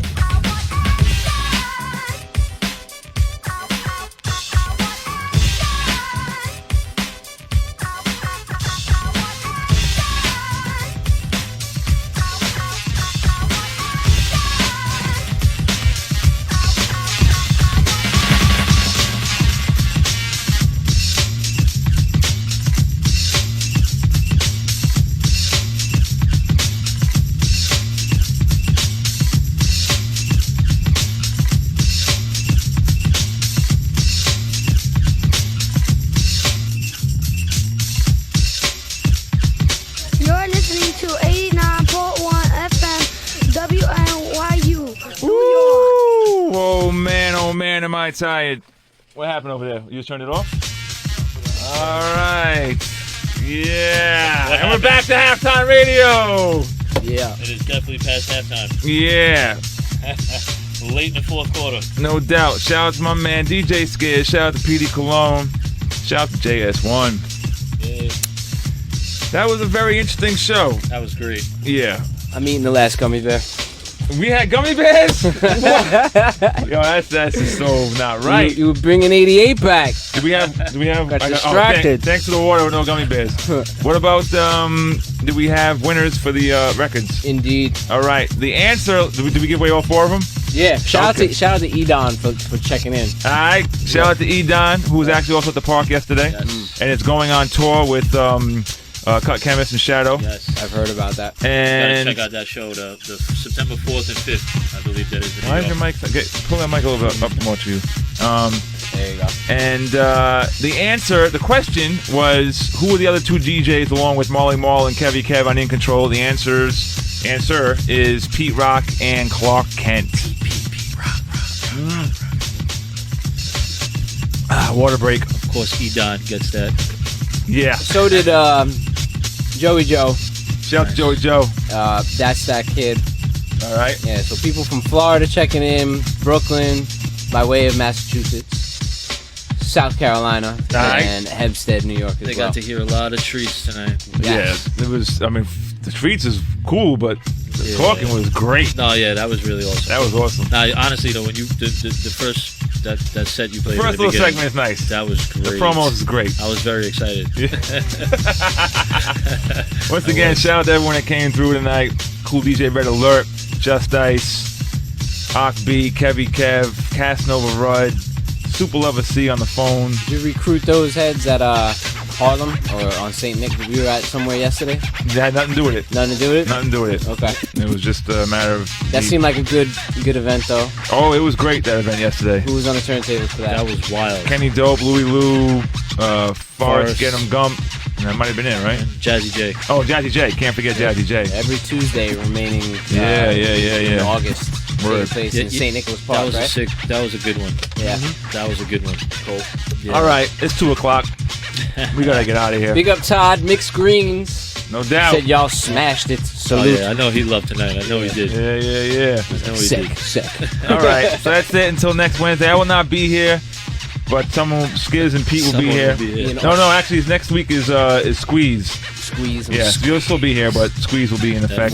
Speaker 8: You're listening to 89.1 FM WNYU, New York.
Speaker 12: Oh man, am I tired. What happened over there? You just turned it off? All right. Yeah. And we're back to halftime radio.
Speaker 6: Yeah. It is definitely past halftime.
Speaker 12: Yeah.
Speaker 6: Late in the fourth quarter.
Speaker 12: No doubt. Shout out to my man DJ Scared. Shout out to PD Cologne. Shout out to JS1.
Speaker 6: Yeah.
Speaker 12: That was a very interesting show.
Speaker 6: That was great.
Speaker 12: Yeah.
Speaker 17: I'm eating the last gummy bear.
Speaker 12: We had gummy bears? Yo, that's just so not right.
Speaker 17: You were bringing 88 back.
Speaker 12: Do we have
Speaker 17: Got distracted.
Speaker 12: Thanks to the water with no gummy bears. What about do we have winners for the records?
Speaker 17: Indeed.
Speaker 12: All right. The answer, did we give away all 4 of them?
Speaker 17: Yeah. Shout out to Edon for checking in.
Speaker 12: All right. Shout out to Edon, who was actually also at the park yesterday.
Speaker 6: Yes.
Speaker 12: And it's going on tour with Cut Chemist and Shadow.
Speaker 6: Yes.
Speaker 17: I've heard about that.
Speaker 12: And
Speaker 6: gotta check out that show, the September 4th and 5th, I believe that is.
Speaker 12: Why is your mic? Pull that mic a little bit up more to you.
Speaker 17: There you go.
Speaker 12: And the question was, who were the other 2 DJs along with Marley Marl and Kev-E-Kev on In Control? The answer is Pete Rock and Clark Kent.
Speaker 6: Pete Rock.
Speaker 12: Water break.
Speaker 6: Of course, Edon gets that.
Speaker 12: Yeah.
Speaker 17: So did Joey Joe.
Speaker 12: Shout out to Joey Joe.
Speaker 17: That's that kid.
Speaker 12: All right.
Speaker 17: Yeah, so people from Florida checking in, Brooklyn, by way of Massachusetts, South Carolina, and Hempstead, New York as
Speaker 6: They
Speaker 17: well.
Speaker 6: got to hear a lot of treats tonight.
Speaker 12: Yes. Yeah, it was, I mean, the treats is cool, but the talking was great.
Speaker 6: No, yeah, that was really awesome.
Speaker 12: That was awesome.
Speaker 6: Now, honestly, though, when you the first that set you played,
Speaker 12: the first little segment is nice.
Speaker 6: That was great.
Speaker 12: The promos is great.
Speaker 6: I was very excited.
Speaker 12: Once again, shout out to everyone that came through tonight. Cool DJ Red Alert, Just Ice, Ock B, Kev-E-Kev, Casanova Rud, Superlover Cee on the phone.
Speaker 17: Did you recruit those heads at Harlem or on St. Nick that we were at somewhere yesterday?
Speaker 12: It had nothing to do with it.
Speaker 17: Nothing to do with it?
Speaker 12: Nothing to do with it.
Speaker 17: Okay.
Speaker 12: It was just a matter of...
Speaker 17: That seemed like a good event, though.
Speaker 12: Oh, it was great, that event yesterday.
Speaker 17: Who was on the turntables for that?
Speaker 6: That was wild.
Speaker 12: Kenny Dope, Louie Lou, Forrest, Get 'em Gump. And that might have been it, right?
Speaker 6: Jazzy J.
Speaker 12: Oh, Jazzy J. Can't forget Jazzy J.
Speaker 17: Every Tuesday remaining in August.
Speaker 12: Word.
Speaker 17: Place in St. Nicholas Park,
Speaker 6: that was
Speaker 17: right?
Speaker 6: That was a good one.
Speaker 17: Yeah.
Speaker 6: That was a good one. Cool. Yeah.
Speaker 12: All right, it's 2 o'clock. We gotta get out of here.
Speaker 17: Big up Todd, Mixed Greens.
Speaker 12: No doubt.
Speaker 17: Said y'all smashed it. Salute.
Speaker 6: Oh, yeah, I know he loved tonight. I know he did.
Speaker 12: Yeah.
Speaker 6: I know he did.
Speaker 17: Sick.
Speaker 12: All right, so that's it until next Wednesday. I will not be here, but Skiz and Pete will be here. No, actually, next week is Squeeze. Yeah, you'll still be here, but Squeeze will be in effect.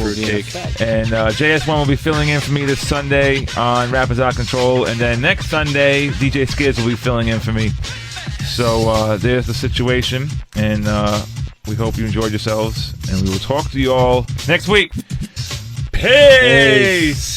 Speaker 12: And JS1 will be filling in for me this Sunday on Rappers Out Control, and then next Sunday, DJ Skiz will be filling in for me. So there's the situation, and we hope you enjoyed yourselves, and we will talk to you all next week. Peace.